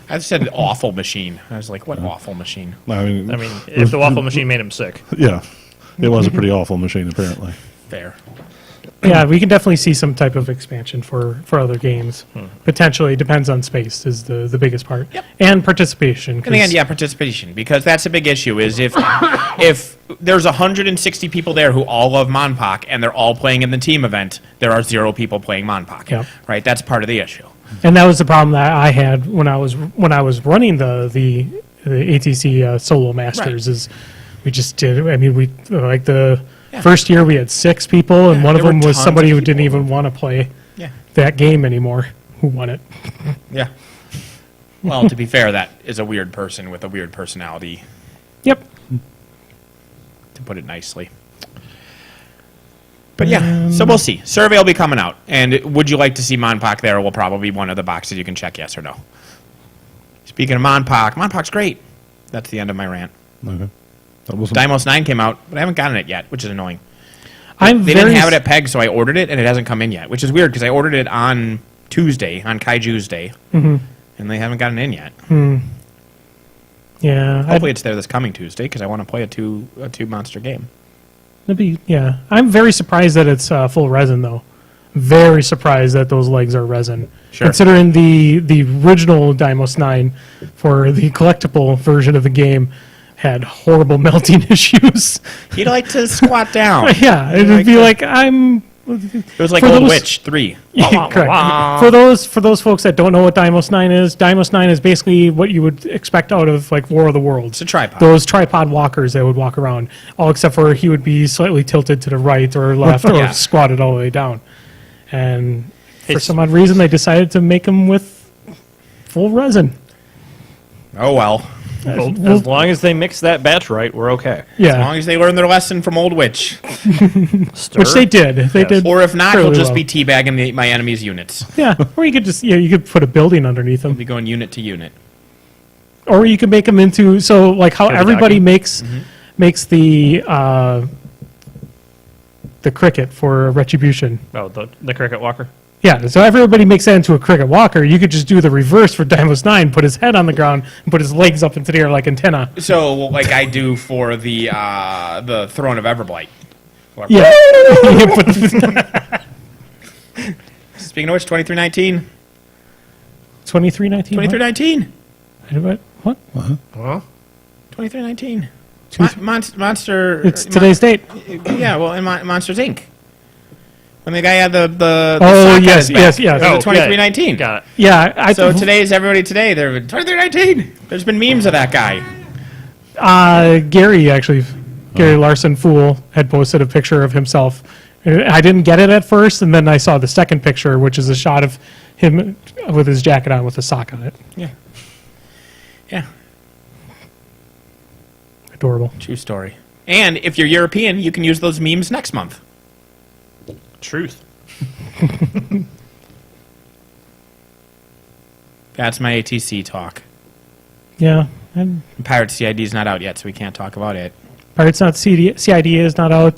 A: I said awful machine. I was like, what awful machine?
D: I mean,
B: if the waffle machine made him sick.
D: yeah, it was a pretty awful machine apparently.
A: Fair.
C: Yeah, we can definitely see some type of expansion for other games. Potentially, depends on space is the biggest part.
A: Yep.
C: And participation.
A: And again, yeah, participation, because that's a big issue. Is if there's 160 people there who all love Monpok and they're all playing in the team event, there are 0 people playing Monpok.
C: Yep.
A: Right, that's part of the issue.
C: And that was the problem that I had when I was running the ATC Solo Masters.
A: Right.
C: Is we just did. I mean, we like the
A: Yeah.
C: first year we had 6 people, and
A: Yeah,
C: one of
A: there were
C: them was
A: tons
C: somebody
A: of
C: who didn't
A: people.
C: even want to play
A: Yeah.
C: that game anymore. Who won it?
A: Yeah. Well, to be fair, that is a weird person with a weird personality,
C: Yep.
A: to put it nicely. But yeah, so we'll see. Survey will be coming out. And would you like to see Monpok there? Will probably be one of the boxes you can check yes or no. Speaking of Monpok's great. That's the end of my rant.
D: Okay. That wasn't.
A: Dimos 9 came out, but I haven't gotten it yet, which is annoying.
C: I'm
A: They
C: very
A: didn't have it at PEG, so I ordered it, and it hasn't come in yet, which is weird because I ordered it on Tuesday, on Kaiju's Day, and they haven't gotten it in yet.
C: yeah.
A: Hopefully it's there this coming Tuesday because I want to play a two monster game.
C: Yeah. I'm very surprised that it's full resin though. Very surprised that those legs are resin.
A: Sure.
C: Considering the original Dimos 9 for the collectible version of the game had horrible melting issues.
A: He'd like to squat down.
C: Yeah, it'd be like I'm.
A: It was like
C: For
A: Old
C: those-
A: Witch 3.
C: Correct. For those folks that don't know what Dimos 9 is basically what you would expect out of like War of the Worlds.
A: It's a tripod.
C: Those tripod walkers that would walk around, all except for he would be slightly tilted to the right or left or
A: Yeah.
C: squatted all the way down. And for
B: It's-
C: some odd reason, they decided to make them with full resin.
A: Oh well.
B: As long as they mix that batch right, we're okay.
A: As
C: Yeah,
A: long as they learn their lesson from Old Witch.
B: Stir.
C: which they did. They did.
A: Or if not,
C: fairly
A: he'll just
C: well.
A: be teabagging my enemy's units.
C: Yeah, or you could just you could put a building underneath them.
A: Be going unit to unit.
C: Or you can make them into like how
B: Heavy
C: everybody
B: docking.
C: makes the cricket for Retribution.
B: Oh, the cricket walker.
C: Yeah, so everybody makes that into a cricket walker. You could just do the reverse for Dimos 9, put his head on the ground and put his legs up into the air like antenna.
A: So, like I do for the Throne of Everblight.
C: Yeah.
A: Speaking of which, 2319.
C: 2319.
A: 2319.
C: What?
B: Well,
A: 2319. Monster.
C: It's today's date.
A: Yeah, well, in Monsters Inc. When the guy had the
C: Oh,
A: sock on
C: yes,
A: his back.
C: yes, yes.
A: It was
C: Oh,
A: a 2319.
B: got it.
C: Yeah,
A: So today's everybody today. They're 2319. There's been memes of that guy.
C: Gary Larson Fool had posted a picture of himself. I didn't get it at first, and then I saw the second picture, which is a shot of him with his jacket on with a sock on it.
A: Yeah. Yeah.
C: Adorable.
A: True story. And if you're European, you can use those memes next month.
B: Truth.
A: That's my ATC talk.
C: Yeah. And
A: Pirate CID is not out yet, so we can't talk about it.
C: Pirates Not CID is not out.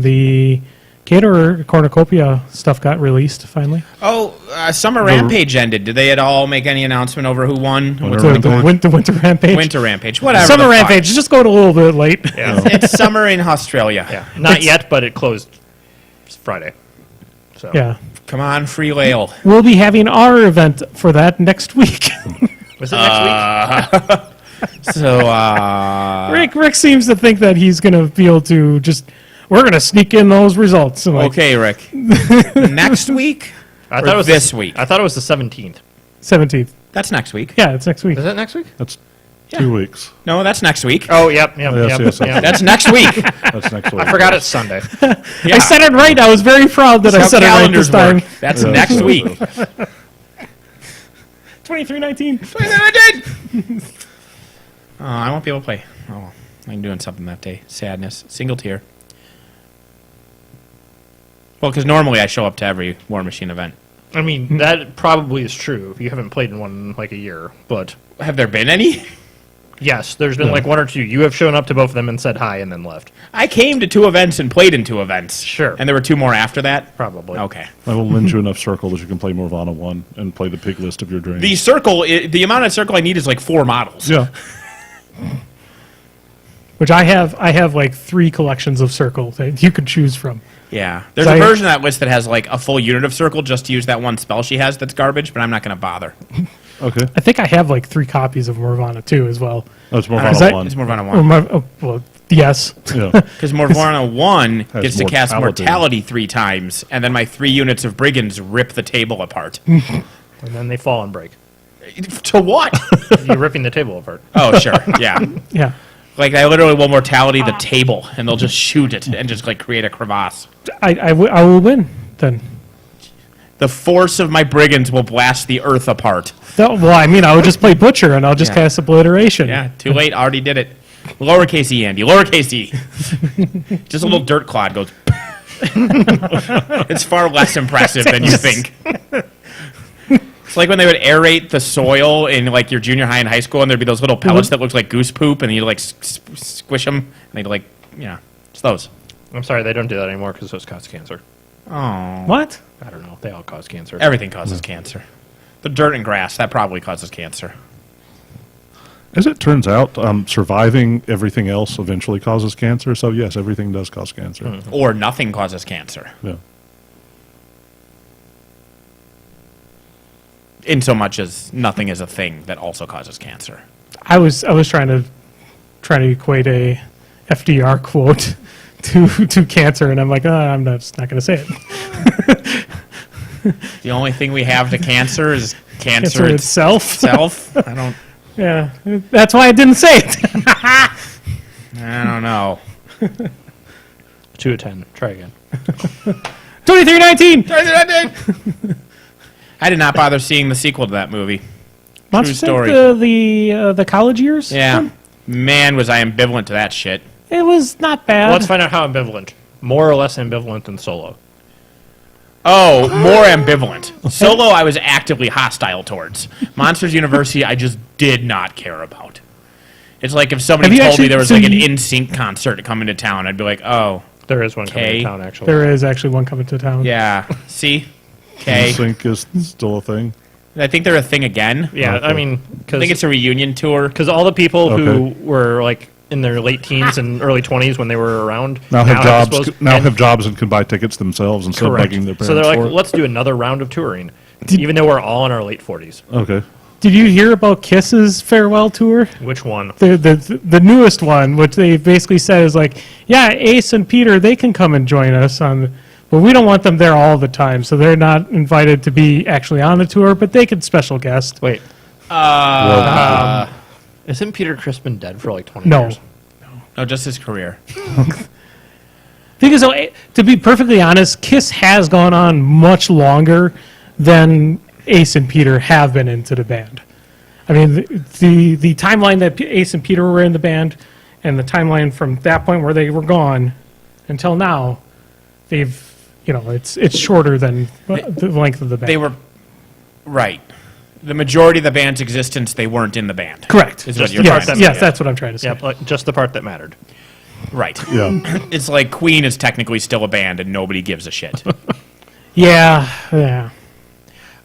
C: The Gator Cornucopia stuff got released finally.
A: Oh, Summer Rampage ended. Did they at all make any announcement over who won? What's
D: Winter
A: it going?
C: The Winter Rampage.
A: Winter Rampage. Whatever.
C: Summer
A: the fuck.
C: Rampage is just going a little bit late.
B: Yeah.
A: It's summer in Australia.
B: Yeah. Not yet, but it closed Friday. So
C: Yeah.
A: Come on, Free Whale.
C: We'll be having our event for that next week.
B: Was it next week?
A: So,
C: Rick seems to think that he's going to be able to we're going to sneak in those results. I'm like,
A: okay, Rick. Next week?
B: I
A: Or
B: thought it was
A: this week?
B: I thought it was the 17th.
C: 17th.
A: That's next week.
C: Yeah, it's next week.
B: Is that next week?
D: That's
A: Yeah.
D: 2 weeks.
A: No, that's next week.
B: Oh, yep.
D: Yes.
A: That's next week.
D: That's next week.
B: I forgot it's Sunday.
A: Yeah.
C: I said it right. I was very proud that I
A: How
C: said it right this
A: calendars
C: time.
A: work. That's
D: Yeah,
A: next
D: so-
A: week.
C: 2319.
A: Oh, I won't be able to play. Oh, I'm doing something that day. Sadness. Single tier. Well, because normally I show up to every War Machine event.
B: I mean, that probably is true if you haven't played in one in like a year. But
A: Have there been any?
B: Yes, there's been like one or two. You have shown up to both of them and said hi and then left.
A: I came to 2 events and played in 2 events.
B: Sure.
A: And there were 2 more after that?
B: Probably.
A: Okay.
D: I will lend you enough circle that you can play Morvana 1 and play the pig list of your dreams.
A: The circle, the amount of circle I need is like 4 models.
D: Yeah.
C: Which I have like 3 collections of circle that you could choose from.
A: Yeah. There's
C: So
A: a version of that list that has like a full unit of circle just to use that one spell she has that's garbage, but I'm not going to bother.
D: Okay.
C: I think I have like 3 copies of Morvana too as well.
D: Oh, it's
C: Is
D: Morvana
C: that-
D: 1.
A: It's Morvana
C: Or
A: 1.
C: well, yes.
D: Yeah.
A: Because Morvana 1 gets to cast
D: mortality.
A: mortality 3 times, and then my 3 units of brigands rip the table apart.
B: And then they fall and break.
A: To what?
B: You're ripping the table apart.
A: Oh, sure. Yeah.
C: Yeah.
A: Like, I literally will mortality the table, and they'll just shoot it and just, like, create a crevasse.
C: I will win then.
A: The force of my brigands will blast the earth apart.
C: Well, I mean, I would just play Butcher and I'll just
A: Yeah.
C: cast Obliteration.
A: Yeah, too late. Already did it. Lowercase e, Andy. Lowercase e. Just a little dirt clod goes. It's far less impressive than you think. It's like when they would aerate the soil in like your junior high and high school, and there'd be those little pellets that looked like goose poop, and you'd like squish them, and they'd like, it's those.
B: I'm sorry, they don't do that anymore because those cause cancer.
A: Oh,
C: What?
B: I don't know. They all cause cancer.
A: everything causes cancer. The dirt and grass that probably causes cancer.
D: As it turns out, surviving everything else eventually causes cancer. So, yes, everything does cause cancer.
A: Or nothing causes cancer.
D: Yeah.
A: In so much as nothing is a thing that also causes cancer.
C: I was trying to equate a FDR quote to cancer, and I'm like, I'm just not going to say it.
A: The only thing we have to cancer is cancer,
C: Cancer itself.
A: itself. I don't.
C: Yeah, that's why I didn't say it.
A: I don't know.
B: 2 of 10. Try again.
C: 2319.
A: I did not bother seeing the sequel to that movie.
C: Monster
A: story.
C: The college years.
A: Yeah, man, was I ambivalent to that shit.
C: It was not bad.
B: Let's find out how ambivalent. More or less ambivalent than Solo.
A: Oh, more ambivalent. Solo, I was actively hostile towards. Monsters University, I just did not care about. It's like if somebody
C: Have you
A: told me
C: actually-
A: there was
C: so
A: like an
C: you-
A: NSYNC concert coming to town, I'd be like, oh,
B: There is one coming
A: Okay.
B: to town, actually.
C: There is actually one coming to town.
A: yeah. See? Okay.
D: Sync is still a thing.
A: I think they're a thing again.
B: Yeah,
D: Okay.
B: I mean,
A: I think it's a reunion tour.
B: because all the people who
D: Okay.
B: were like in their late teens and early 20s when they were around
D: Now have jobs.
B: disposed-
D: Now
B: and-
D: have jobs and can buy tickets themselves instead
B: correct.
D: of begging their parents
B: So they're like,
D: for it.
B: let's do another round of touring, even though we're all in our late 40s.
D: Okay.
C: Did you hear about Kiss's farewell tour?
B: Which one?
C: The newest one, which they basically said is like, yeah, Ace and Peter, they can come and join us on, but we don't want them there all the time, so they're not invited to be actually on the tour, but they could special guest.
B: Wait,
D: Well,
B: isn't Peter Criss been dead for like 20
C: No.
B: years?
A: No, just his career.
C: Because to be perfectly honest, Kiss has gone on much longer than Ace and Peter have been into the band. I mean, the timeline that Ace and Peter were in the band, and the timeline from that point where they were gone until now, it's shorter than the length of the band.
A: They were right. The majority of the band's existence, they weren't in the band.
C: correct.
A: Is what
B: Just
A: you're
B: the
A: trying
B: part
A: to
B: that-
A: say.
C: Yes, that's what I'm trying to say.
B: Yeah, like just the part that mattered.
A: Right.
D: yeah.
A: It's like Queen is technically still a band and nobody gives a shit.
C: Yeah, yeah.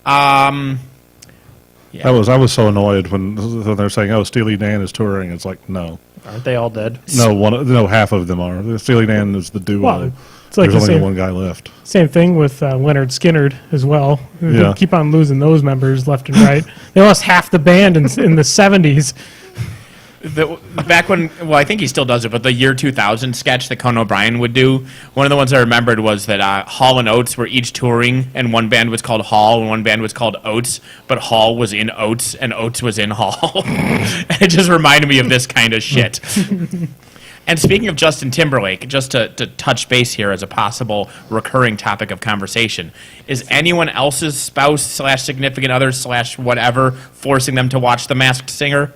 A: Yeah.
D: I was so annoyed when they're saying, "Oh, Steely Dan is touring." It's like, no,
B: Aren't they all dead?
D: no, half of them are. Steely Dan is the duo.
C: Well, it's like
D: There's
C: the
D: only
C: same,
D: one guy left.
C: same thing with Leonard Skinner as well. They
D: Yeah.
C: keep on losing those members left and right. They lost half the band in the 70s.
A: Back when, well, I think he still does it, but the year 2000 sketch that Conan O'Brien would do, one of the ones I remembered was that Hall and Oates were each touring, and one band was called Hall and one band was called Oates, but Hall was in Oates and Oates was in Hall. And it just reminded me of this kind of shit. And speaking of Justin Timberlake, just to touch base here as a possible recurring topic of conversation, is anyone else's spouse / significant other / whatever forcing them to watch The Masked Singer?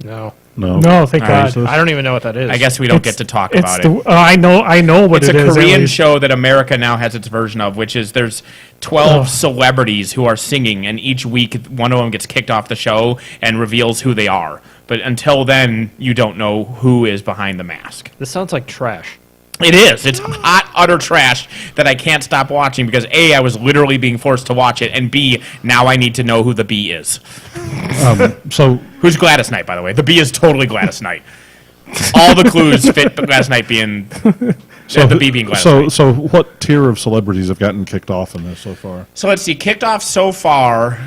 B: No.
D: No,
C: No, thank
A: All right.
C: God.
B: I don't even know what that is.
A: I guess we don't get to talk
C: It's
A: about
C: the,
A: it.
C: I know what
A: It's
C: it
A: a
C: is. at
A: Korean
C: least.
A: show that America now has its version of, which is there's 12 celebrities who are singing, and each week one of them gets kicked off the show and reveals who they are. But until then, you don't know who is behind the mask.
B: This sounds like trash.
A: It is. It's hot, utter trash that I can't stop watching because A, I was literally being forced to watch it, and B, now I need to know who the bee is.
D: So
A: Who's Gladys Knight, by the way? The bee is totally Gladys Knight. All the clues fit Gladys Knight being... the bee being Gladys Knight.
D: So what tier of celebrities have gotten kicked off in this so far?
A: So let's see, kicked off so far.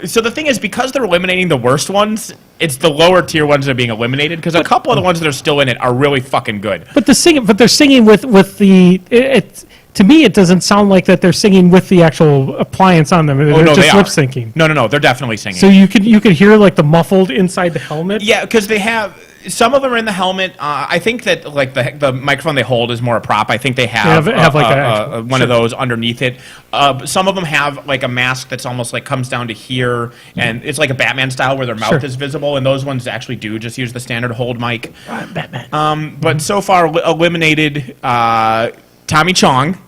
A: So the thing is, because they're eliminating the worst ones, it's the lower tier ones that are being eliminated. Because a couple of the ones that are still in it are really fucking good.
C: But they're singing with the. To me, it doesn't sound like that they're singing with the actual appliance on them. They're
A: no,
C: just
A: they are.
C: lip syncing.
A: No, they're definitely singing.
C: So you could hear like the muffled inside the helmet.
A: Yeah, because they have some of them are in the helmet. I think that like the microphone they hold is more a prop. I think they have
C: like
A: one of those underneath it. Some of them have like a mask that's almost like comes down to here, and it's like a Batman style where their mouth is visible. And those ones actually do just use the standard hold mic.
C: Batman.
A: But so far eliminated Tommy Chong.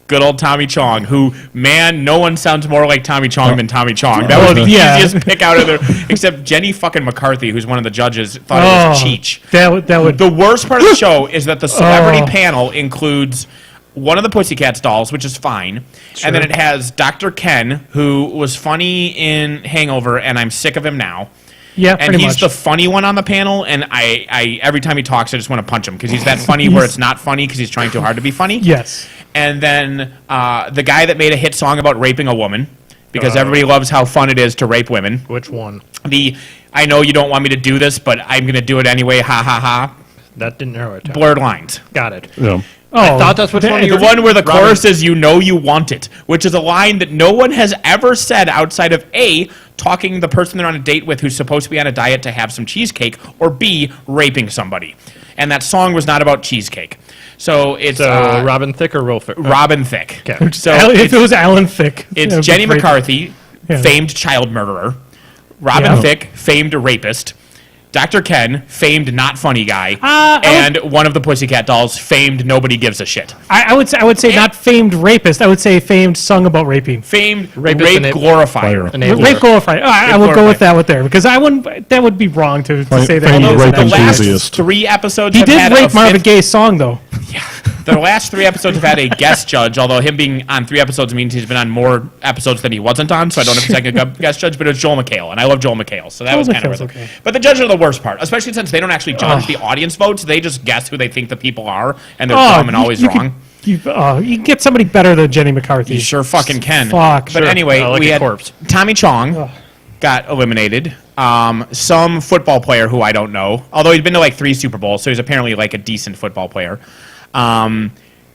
A: Good old Tommy Chong, who, man, no one sounds more like Tommy Chong than Tommy Chong. That was the easiest pick out of there, except Jenny fucking McCarthy, who's one of the judges, thought it was Cheech.
C: That would.
A: The worst part of the show is that the celebrity panel includes one of the Pussycats dolls, which is fine, and then it has Dr. Ken, who was funny in Hangover, and I'm sick of him now.
C: Yeah,
A: and he's the funny one on the panel, and I every time he talks, I just want to punch him because he's that funny where it's not funny because he's trying too hard to be funny.
C: Yes.
A: And then the guy that made a hit song about raping a woman, because everybody loves how fun it is to rape women.
B: Which one?
A: I know you don't want me to do this, but I'm going to do it anyway, ha ha ha.
B: That didn't narrow it down.
A: Blurred Lines.
B: Got it.
D: Yeah.
B: I thought that's which one you
A: The one where the chorus is, you know you want it, which is a line that no one has ever said outside of A, talking the person they're on a date with who's supposed to be on a diet to have some cheesecake, or B, raping somebody. And that song was not about cheesecake. So it's
B: Robin Thicke or Will Ferrell?
A: Robin Thicke.
B: Okay.
A: So
C: if it was Alan Thicke.
A: it's Jenny McCarthy, famed child murderer. Robin Thicke, famed rapist. Dr. Ken, famed not funny guy, and one of the Pussycat Dolls, famed nobody gives a shit.
C: I would say not famed rapist. I would say famed sung about raping.
A: Famed
B: Rapist
A: rape glorifier.
C: Rape glorifier. I would go with that with there because I wouldn't. That would be wrong to say that.
D: Famed rape
A: The last
D: enthusiast.
A: 3 episodes
C: He
A: have
C: did
A: had
C: rape
A: a
C: Marvin
A: fifth-
C: Gaye's song though.
A: The last 3 episodes have had a guest judge, although him being on 3 episodes means he's been on more episodes than he wasn't on, so I don't have a second guest judge, but it was Joel McHale, and I love Joel McHale, so that was kind of
C: McHale's okay.
A: But the judges are the worst part, especially since they don't actually judge the audience votes, they just guess who they think the people are, and they're dumb and always wrong.
C: You can get somebody better than Jenny McCarthy.
A: You sure fucking can.
C: Fuck.
A: But anyway,
B: like
A: we
B: a
A: had
B: corpse.
A: Tommy Chong got eliminated. Some football player who I don't know, although he's been to like 3 Super Bowls, so he's apparently like a decent football player.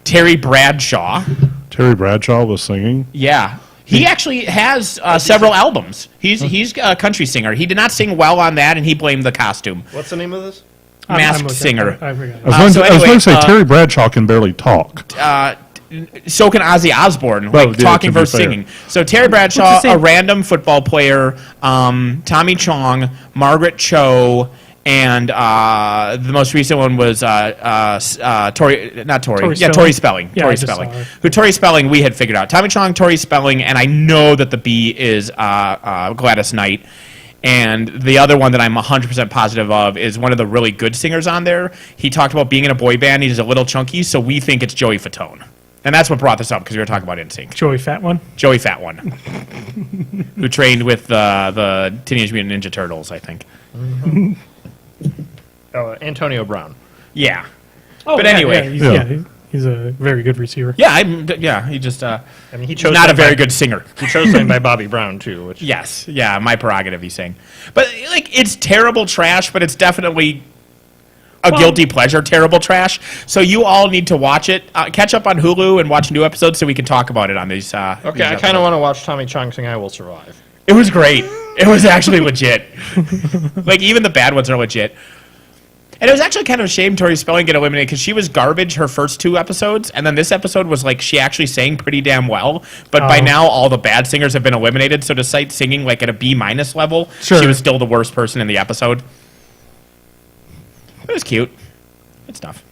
A: Terry Bradshaw.
D: Terry Bradshaw was singing.
A: Yeah. He actually has several albums. He's a country singer. He did not sing well on that, and he blamed the costume.
B: What's the name of this?
A: Masked Singer.
C: I forgot.
D: I was going to say
A: anyway,
D: Terry Bradshaw can barely talk.
A: So can Ozzy Osbourne,
D: Well,
A: like
D: yeah,
A: talking
D: to be
A: versus
D: fair.
A: singing. So Terry Bradshaw,
C: What's the
A: a
C: same-
A: random football player, Tommy Chong, Margaret Cho, and the most recent one was Tori Spelling.
C: Yeah,
A: Tori
C: I just
A: Spelling.
C: saw her.
A: Who Tori Spelling we had figured out. Tommy Chong, Tori Spelling, and I know that the B is Gladys Knight. And the other one that I'm 100% positive of is one of the really good singers on there. He talked about being in a boy band. He's a little chunky, so we think it's Joey Fatone. And that's what brought this up, because we were talking about NSYNC.
C: Joey Fat One.
A: Joey Fat One. Who trained with the Teenage Mutant Ninja Turtles, I think.
B: Antonio Brown.
A: Yeah.
C: Oh,
A: But anyway.
C: he's a very good receiver.
A: Yeah, he just
B: I mean, he chose
A: not a
B: something
A: very
B: by-
A: good singer.
B: He chose something by Bobby Brown too, which
A: Yes, yeah, my prerogative, he's saying. But, like, it's terrible trash, but it's definitely a guilty pleasure terrible trash. So you all need to watch it. Catch up on Hulu and watch new episodes so we can talk about it on these
B: Okay, I kind of want to watch Tommy Chong sing "I Will Survive."
A: It was great. It was actually legit. Like, even the bad ones are legit. And it was actually kind of a shame Tori Spelling get eliminated because she was garbage her first 2 episodes, and then this episode was like she actually sang pretty damn well. But by now, all the bad singers have been eliminated, so to cite singing like at a B- level,
C: Sure.
A: she was still the worst person in the episode. It was cute. Good stuff.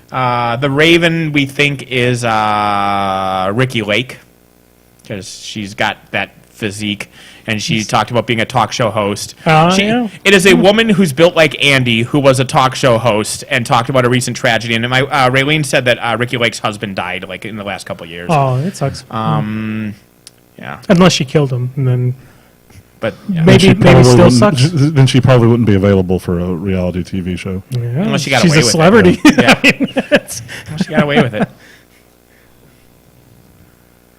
A: The Raven, we think, is Ricky Lake, because she's got that physique, and she talked about being a talk show host.
C: Yeah.
A: It is a woman who's built like Andy, who was a talk show host, and talked about a recent tragedy. And Raylene said that Ricky Lake's husband died like in the last couple of years.
C: Oh, it sucks.
A: Yeah,
C: Unless she killed him, and then
A: but yeah.
C: maybe
D: Probably
C: still
D: wouldn't-
C: sucks.
D: Then she probably wouldn't be available for a reality TV show.
C: Yeah.
A: Unless she got
C: She's
A: away
C: a
A: with it.
C: celebrity.
A: Yeah. She got away with it.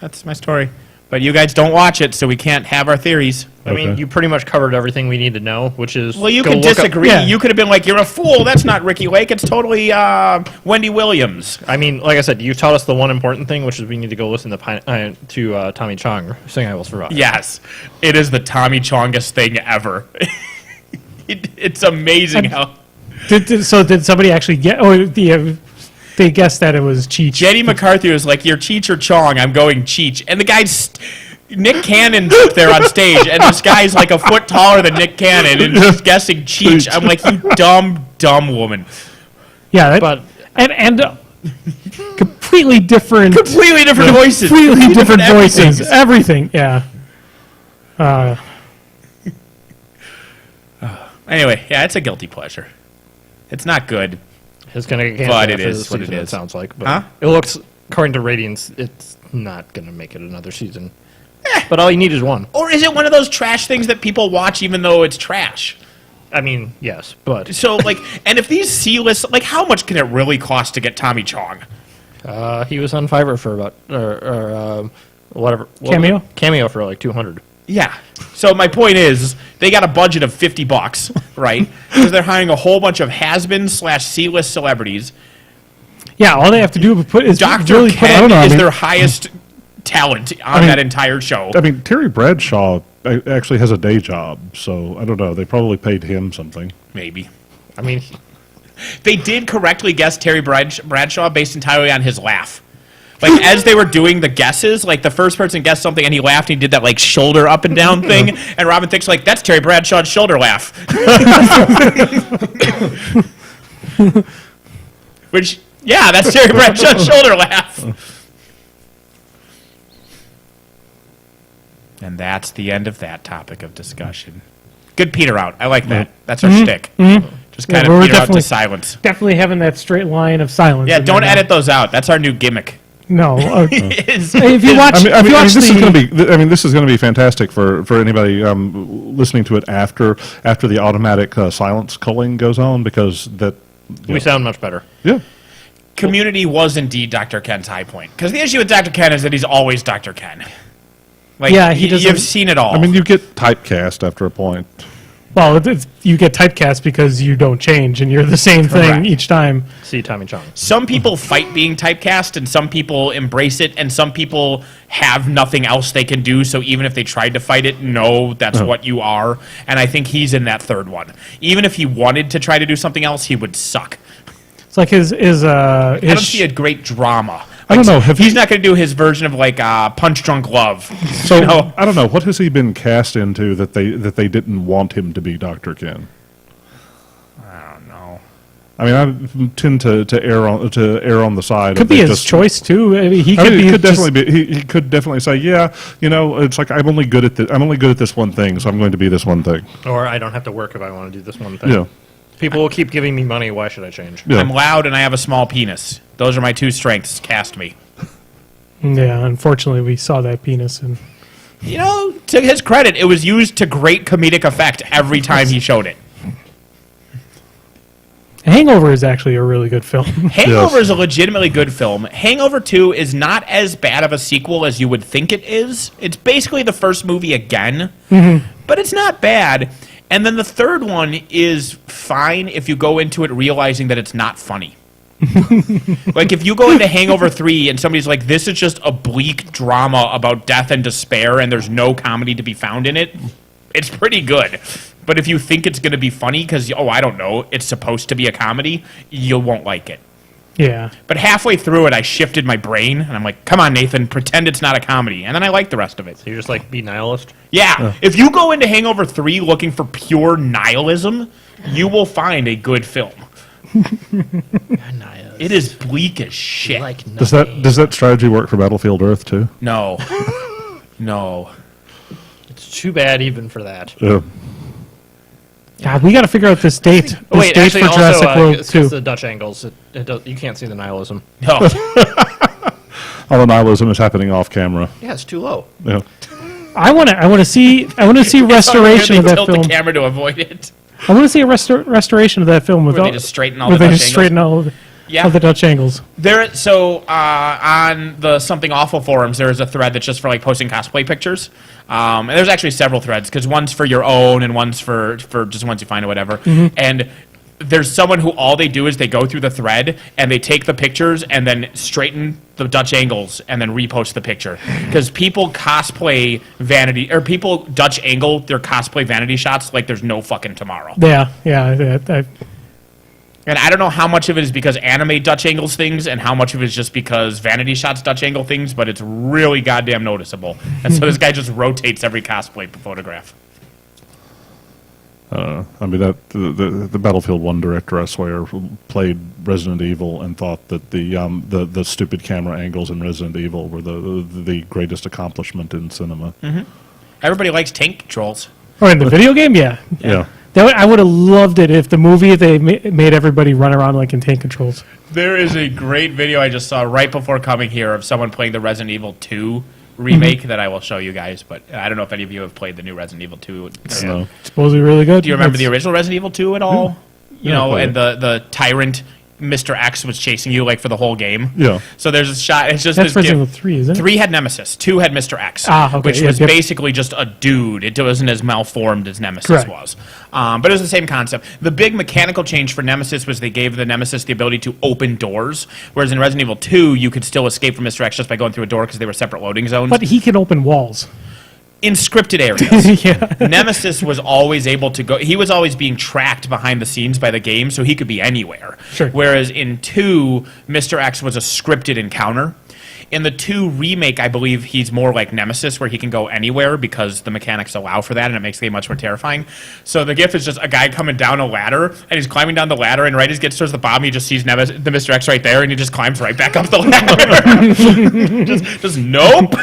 A: That's my story. But you guys don't watch it, so we can't have our theories.
B: I mean,
D: Okay.
B: you pretty much covered everything we need to know, which is
A: Well, you
B: go
A: can
B: look up-
A: disagree.
C: Yeah.
A: You could have been like, "You're a fool. That's not Ricky Lake. It's totally Wendy Williams."
B: I mean, like I said, you taught us the one important thing, which is we need to go listen to Tommy Chong sing "I Will Survive."
A: Yes, it is the Tommy Chongest thing ever. It's amazing how
C: Did somebody actually get? Oh, they guessed that it was Cheech.
A: Jenny McCarthy was like, "You're Cheech or Chong? I'm going Cheech." And the guy's Nick Cannon's up there on stage, and this guy's like a foot taller than Nick Cannon, and he's guessing Cheech. I'm like, "You dumb woman."
C: Yeah,
B: But
C: and completely different,
A: Completely different voices.
C: completely different
A: everything.
C: voices. Everything. Yeah.
A: Anyway, yeah, it's a guilty pleasure. It's not good.
B: it's going to get
A: But
B: canceled
A: it
B: after
A: is
B: this
A: what it
B: season,
A: is.
B: sounds like. But
A: Huh?
B: it looks, according to ratings, it's not going to make it another season. But all you need is one.
A: Or is it one of those trash things that people watch even though it's trash?
B: I mean, yes, but
A: So, like, and if these C-list, like, how much can it really cost to get Tommy Chong?
B: he was on Fiverr for about whatever
C: Cameo?
B: Cameo for like 200.
A: Yeah. So my point is, they got a budget of $50, right? Because they're hiring a whole bunch of has-beens / C-list celebrities.
C: Yeah. All they have to do is
A: Dr.
C: really put
A: Ken
C: out.
A: is their highest talent on that entire show.
D: I mean, Terry Bradshaw actually has a day job, so I don't know. They probably paid him something.
A: Maybe.
B: I mean,
A: They did correctly guess Terry Bradshaw based entirely on his laugh. Like, as they were doing the guesses, like, the first person guessed something and he laughed and he did that, like, shoulder up and down thing. And Robin Thicke's like, that's Terry Bradshaw's shoulder laugh. Which, yeah, that's Terry Bradshaw's shoulder laugh. And that's the end of that topic of discussion. Good peter out. I like that. That's our shtick. Just kind
C: we're
A: of peter out to
C: definitely-
A: silence.
C: Definitely having that straight line of silence.
A: Yeah,
C: in
A: don't
C: there.
A: edit those out. That's our new gimmick.
C: No.
A: Is-
C: If you watch,
D: I
C: if
D: mean,
C: you watch
D: this is
C: the-
D: going to be. I mean, this is going to be fantastic for anybody listening to it after the automatic silence culling goes on, because that.
B: we sound much better.
D: Yeah.
A: Community was indeed Dr. Ken's high point. Because the issue with Dr. Ken is that he's always Dr. Ken. Like,
C: Yeah, he doesn't-
A: you've seen it all.
D: I mean, you get typecast after a point.
C: Well, you get typecast because you don't change and you're the same
A: Correct.
C: thing each time.
B: See Tommy Chong.
A: some people fight being typecast, and some people embrace it, and some people have nothing else they can do, so even if they tried to fight it, no, that's what you are. And I think he's in that third one. Even if he wanted to try to do something else, he would suck.
C: It's like his
A: I don't see a great drama.
D: I don't know. Have
A: He's
D: you-
A: not going to do his version of, like, Punch Drunk Love.
D: So
A: You know?
D: I don't know, what has he been cast into that they didn't want him to be Dr. Ken?
A: I don't know.
D: I mean, I tend to err on the side.
C: could
D: of
C: be
D: they
C: his
D: just-
C: choice too. I mean, he
D: I
C: could
D: mean,
C: be
D: it could
C: just-
D: definitely be. He could definitely say, "Yeah, it's like I'm only good at this one thing, so I'm going to be this one thing."
B: Or I don't have to work if I want to do this one thing.
D: Yeah,
B: People will keep giving me money. Why should I change?
D: yeah.
A: I'm loud and I have a small penis. Those are my two strengths. Cast me.
C: Yeah, unfortunately, we saw that penis and
A: You know, to his credit, it was used to great comedic effect every time he showed it.
C: Hangover is actually a really good film.
A: Hangover is a legitimately good film. Hangover 2 is not as bad of a sequel as you would think it is. It's basically the first movie again, but it's not bad. And then the third one is fine if you go into it realizing that it's not funny. Like, if you go into Hangover 3 and somebody's like, this is just a bleak drama about death and despair and there's no comedy to be found in it, it's pretty good. But if you think it's going to be funny because, I don't know, it's supposed to be a comedy, you won't like it.
C: Yeah.
A: But halfway through it, I shifted my brain, and I'm like, come on, Nathan, pretend it's not a comedy. And then I like the rest of it.
B: So you're just like, be nihilist?
A: Yeah, if you go into Hangover 3 looking for pure nihilism, you will find a good film. It is bleak as shit.
D: Does that strategy work for Battlefield Earth too?
A: No. No.
B: It's too bad even for that.
C: God, we got to figure out this date.
B: Oh, wait,
C: date
B: actually,
C: for
B: also,
C: Jurassic World
B: it's
C: 2.
B: the Dutch angles. You can't see the nihilism.
A: No.
D: All the nihilism is happening off camera.
B: Yeah, it's too low.
D: Yeah.
C: I want to see restoration of
A: They
C: that
A: tilt
C: film.
A: the camera to avoid it.
C: I want to see a restoration of that film
A: Where
C: without
A: they just straighten all
C: where
A: the
C: they
A: Dutch
C: just straighten all of
A: Yeah.
C: of the Dutch angles.
A: On the Something Awful forums, there is a thread that's just for like posting cosplay pictures. And there's actually several threads because one's for your own and one's for just ones you find or whatever. And there's someone who all they do is they go through the thread and they take the pictures and then straighten the Dutch angles and then repost the picture because people cosplay vanity or people Dutch angle their cosplay vanity shots like there's no fucking tomorrow.
C: Yeah.
A: And I don't know how much of it is because anime Dutch angles things and how much of it is just because vanity shots Dutch angle things, but it's really goddamn noticeable. And so this guy just rotates every cosplay photograph.
D: I mean, that the Battlefield 1 director, I swear, played Resident Evil and thought that the stupid camera angles in Resident Evil were the greatest accomplishment in cinema.
A: Everybody likes tank controls.
C: Oh, in the video game, yeah.
D: Yeah.
C: I would have loved it if the movie they made everybody run around like in tank controls.
A: There is a great video I just saw right before coming here of someone playing the Resident Evil 2 remake that I will show you guys, but I don't know if any of you have played the new Resident Evil 2.
D: No.
C: Supposedly really good.
A: Do you remember the original Resident Evil 2 at all? You
D: Yeah,
A: know,
D: I
A: and the tyrant Mr. X was chasing you like for the whole game.
D: Yeah.
A: So there's a shot. It's just
C: That's
A: this
C: Resident Evil 3, isn't it?
A: 3 had Nemesis. 2 had Mr. X.
C: Ah, okay,
A: Which
C: yeah,
A: was
C: yep.
A: basically just a dude. It wasn't as malformed as Nemesis
C: Correct.
A: was. But it was the same concept. The big mechanical change for Nemesis was they gave the Nemesis the ability to open doors, whereas in Resident Evil 2, you could still escape from Mr. X just by going through a door because they were separate loading zones.
C: But he can open walls.
A: In scripted areas.
C: Yeah.
A: Nemesis was always able to go. He was always being tracked behind the scenes by the game, so he could be anywhere.
C: Sure.
A: Whereas in 2, Mr. X was a scripted encounter. In the 2 remake, I believe he's more like Nemesis, where he can go anywhere because the mechanics allow for that, and it makes the game much more terrifying. So the GIF is just a guy coming down a ladder, and he's climbing down the ladder, and right as he gets towards the bottom, he just sees the Mr. X right there, and he just climbs right back up the ladder. just nope.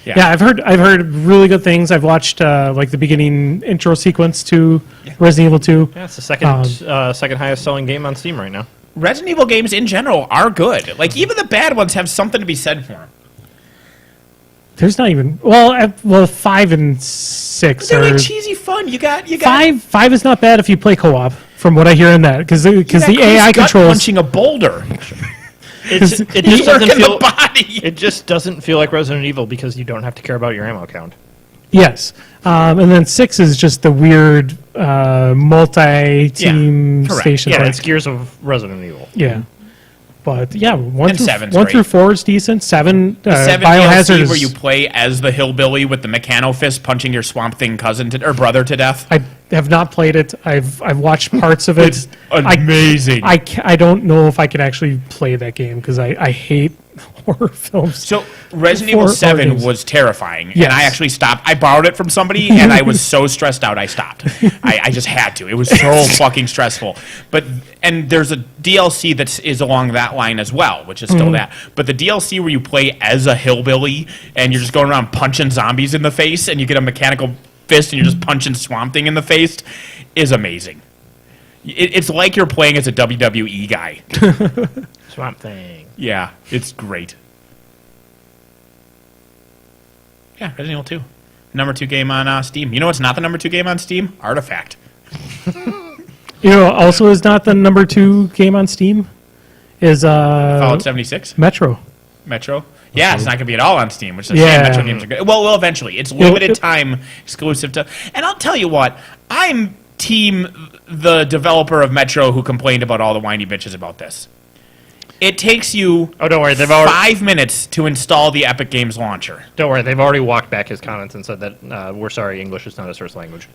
C: Yeah, I've heard really good things. I've watched like the beginning intro sequence to Resident Evil 2.
B: Yeah, it's the second highest selling game on Steam right now.
A: Resident Evil games in general are good. Like, even the bad ones have something to be said for them.
C: There's not even 5 and 6
A: They're
C: are
A: like cheesy fun. You got
C: five is not bad if you play co-op. From what I hear in that, because the AI controls
A: punching a boulder.
B: It
C: He's
B: just
A: You
B: doesn't
A: work in
B: feel.
A: the body.
B: It just doesn't feel like Resident Evil because you don't have to care about your ammo count.
C: yes, and then 6 is just the weird multi-team
A: correct.
C: station.
B: Yeah,
C: thing.
B: it's Gears of Resident Evil.
C: Yeah. But yeah, one
A: And
C: through
A: 7's
C: one
A: great.
C: through 4 is decent. 7,
A: Seven
C: Biohazard
A: DLC
C: is,
A: where you play as the hillbilly with the mechano fist punching your Swamp Thing cousin or brother to death.
C: I have not played it. I've watched parts of it.
A: It's amazing.
C: I don't know if I could actually play that game because I hate horror films.
A: So Resident Evil
C: Four
A: 7
C: games.
A: was terrifying,
C: Yes.
A: and I actually stopped. I borrowed it from somebody, and I was so stressed out I stopped. I just had to. It was so fucking stressful. And there's a DLC that is along that line as well, which is still that. But the DLC where you play as a hillbilly, and you're just going around punching zombies in the face, and you get a mechanical fist, and you're just punching Swamp Thing in the face, is amazing. It's like you're playing as a WWE guy.
B: Swamp Thing.
A: Yeah, it's great. Yeah, Resident Evil 2. Number 2 game on Steam. You know what's not the number 2 game on Steam? Artifact.
C: You know, also is not the number 2 game on Steam. Is
A: Fallout 76?
C: Metro.
A: Metro? Yeah, it's not going to be at all on Steam, which is a
C: Yeah.
A: shame. Metro games are good. Well, eventually. It's limited time exclusive to... And I'll tell you what, I'm team the developer of Metro who complained about all the whiny bitches about this. It takes you
B: Oh, don't worry. They've already
A: 5 minutes to install the Epic Games launcher.
B: don't worry. They've already walked back his comments and said that we're sorry, English is not his first language.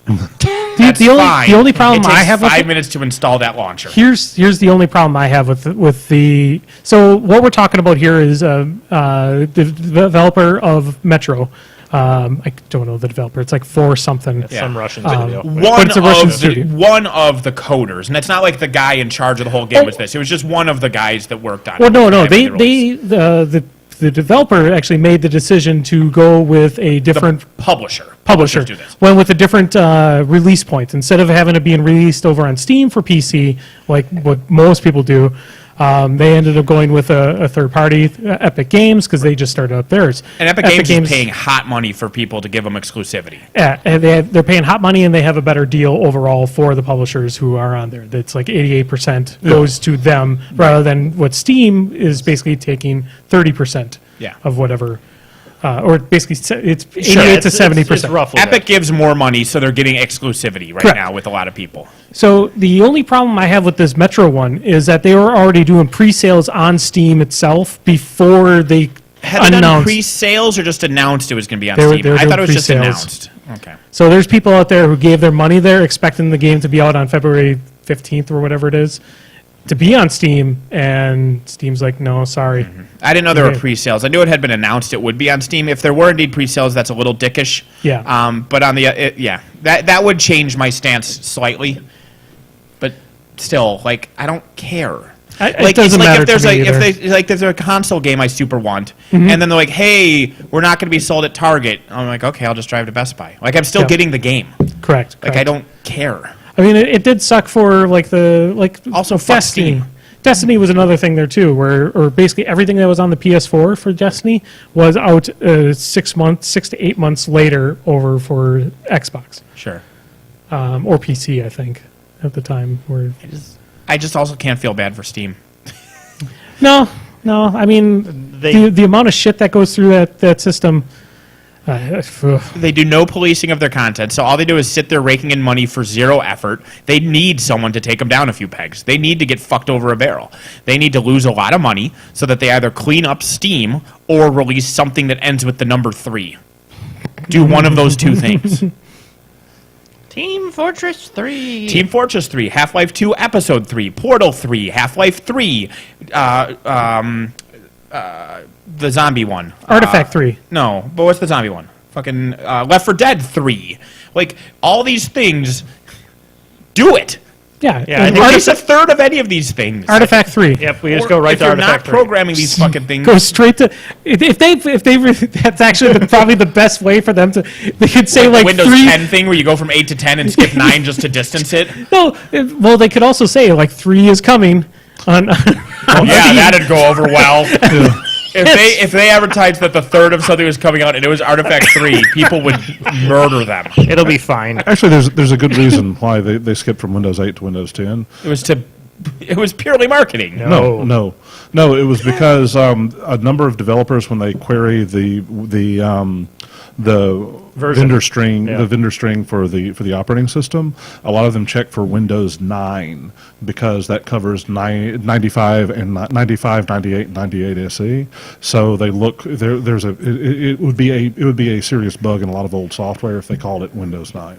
A: That's
C: the
A: fine.
C: only problem
A: it takes
C: I have with
A: 5
C: it-
A: minutes to install that launcher.
C: Here's the only problem I have with the. So what we're talking about here is the developer of Metro. I don't know the developer. It's like 4 something.
B: It's some Russian studio.
A: One
C: it's a Russian
A: of,
C: studio.
A: one of the coders, and it's not like the guy in charge of the whole game
C: Oh.
A: was this. It was just one of the guys that worked on
C: Well,
A: it.
C: no.
A: After
C: They
A: the release.
C: the the developer actually made the decision to go with a different
A: Publisher.
C: publisher.
A: Do this.
C: Went with a different release point. Instead of having it being released over on Steam for PC, like what most people do, they ended up going with a third party, Epic Games, because they just started up theirs.
A: And Epic Games is paying hot money for people to give them exclusivity.
C: Yeah, and they're paying hot money, and they have a better deal overall for the publishers who are on there. That's like 88% goes to them, rather than what Steam is basically taking 30%
A: Yeah.
C: of whatever. Or basically, it's 88 to
B: It's
C: 70%.
B: roughly
A: Epic gives more money, so they're getting exclusivity right
C: Correct.
A: now with a lot of people.
C: So the only problem I have with this Metro one is that they were already doing pre-sales on Steam itself before they
A: Have they done
C: announced.
A: pre-sales or just announced it was going to be on
C: They were-
A: Steam?
C: they were
A: I thought it
C: doing
A: was just
C: pre-sales.
A: announced. Okay.
C: So there's people out there who gave their money there expecting the game to be out on February 15th or whatever it is, to be on Steam, and Steam's like, no, sorry.
A: I didn't know there were
C: Okay.
A: pre-sales. I knew it had been announced it would be on Steam. If there were indeed pre-sales, that's a little dickish.
C: Yeah.
A: But on the that would change my stance slightly. But still, like, I don't care.
C: It doesn't matter
A: if there's
C: to me either.
A: if there's a console game I super want, and then they're like, hey, we're not going to be sold at Target. I'm like, okay, I'll just drive to Best Buy. Like, I'm still
C: Yeah.
A: getting the game.
C: Correct.
A: Like, I don't care.
C: I mean, it did suck for
A: Also, fuck
C: Destiny.
A: Steam.
C: Destiny was another thing there too, or basically everything that was on the PS4 for Destiny was out 6 to 8 months later over for Xbox
A: Sure.
C: or PC, I think, at the time.
A: I just also can't feel bad for Steam.
C: No. I mean,
B: They-
C: the amount of shit that goes through that system.
A: They do no policing of their content, so all they do is sit there raking in money for zero effort. They need someone to take them down a few pegs. They need to get fucked over a barrel. They need to lose a lot of money so that they either clean up Steam or release something that ends with the number 3. Do one of those two things.
B: Team Fortress 3.
A: Team Fortress 3, Half-Life 2 Episode 3, Portal 3, Half-Life 3, the zombie one.
C: Artifact 3.
A: No, but what's the zombie one? Fucking Left 4 Dead 3. Like, all these things, do it.
C: Yeah.
B: Yeah, I
C: and
B: think
A: Release a third of any of these things.
C: Artifact 3.
B: Yep, we just
A: Or
B: go right
A: if
B: to
A: you're
B: Artifact
A: not
B: 3.
A: programming these fucking things.
C: Go straight to if they that's actually probably the best way for them to. They could say
A: the
C: like
A: Windows
C: 3.
A: 10 thing where you go from 8 to 10 and skip 9 just to distance it.
C: No, well they could also say like 3 is coming on.
A: Yeah, that'd go over well. If they advertised that the third of something was coming out and it was Artifact 3, people would murder them.
B: It'll be fine.
D: Actually, there's a good reason why they skipped from Windows 8 to Windows 10.
A: It was purely marketing.
D: No. It was because a number of developers, when they query the
B: Version.
D: vendor string,
B: Yeah.
D: the vendor string for the operating system, a lot of them check for Windows 9 because that covers 95 and 95, 98, and 98 SE. So they look there. It would be a serious bug in a lot of old software if they called it Windows 9.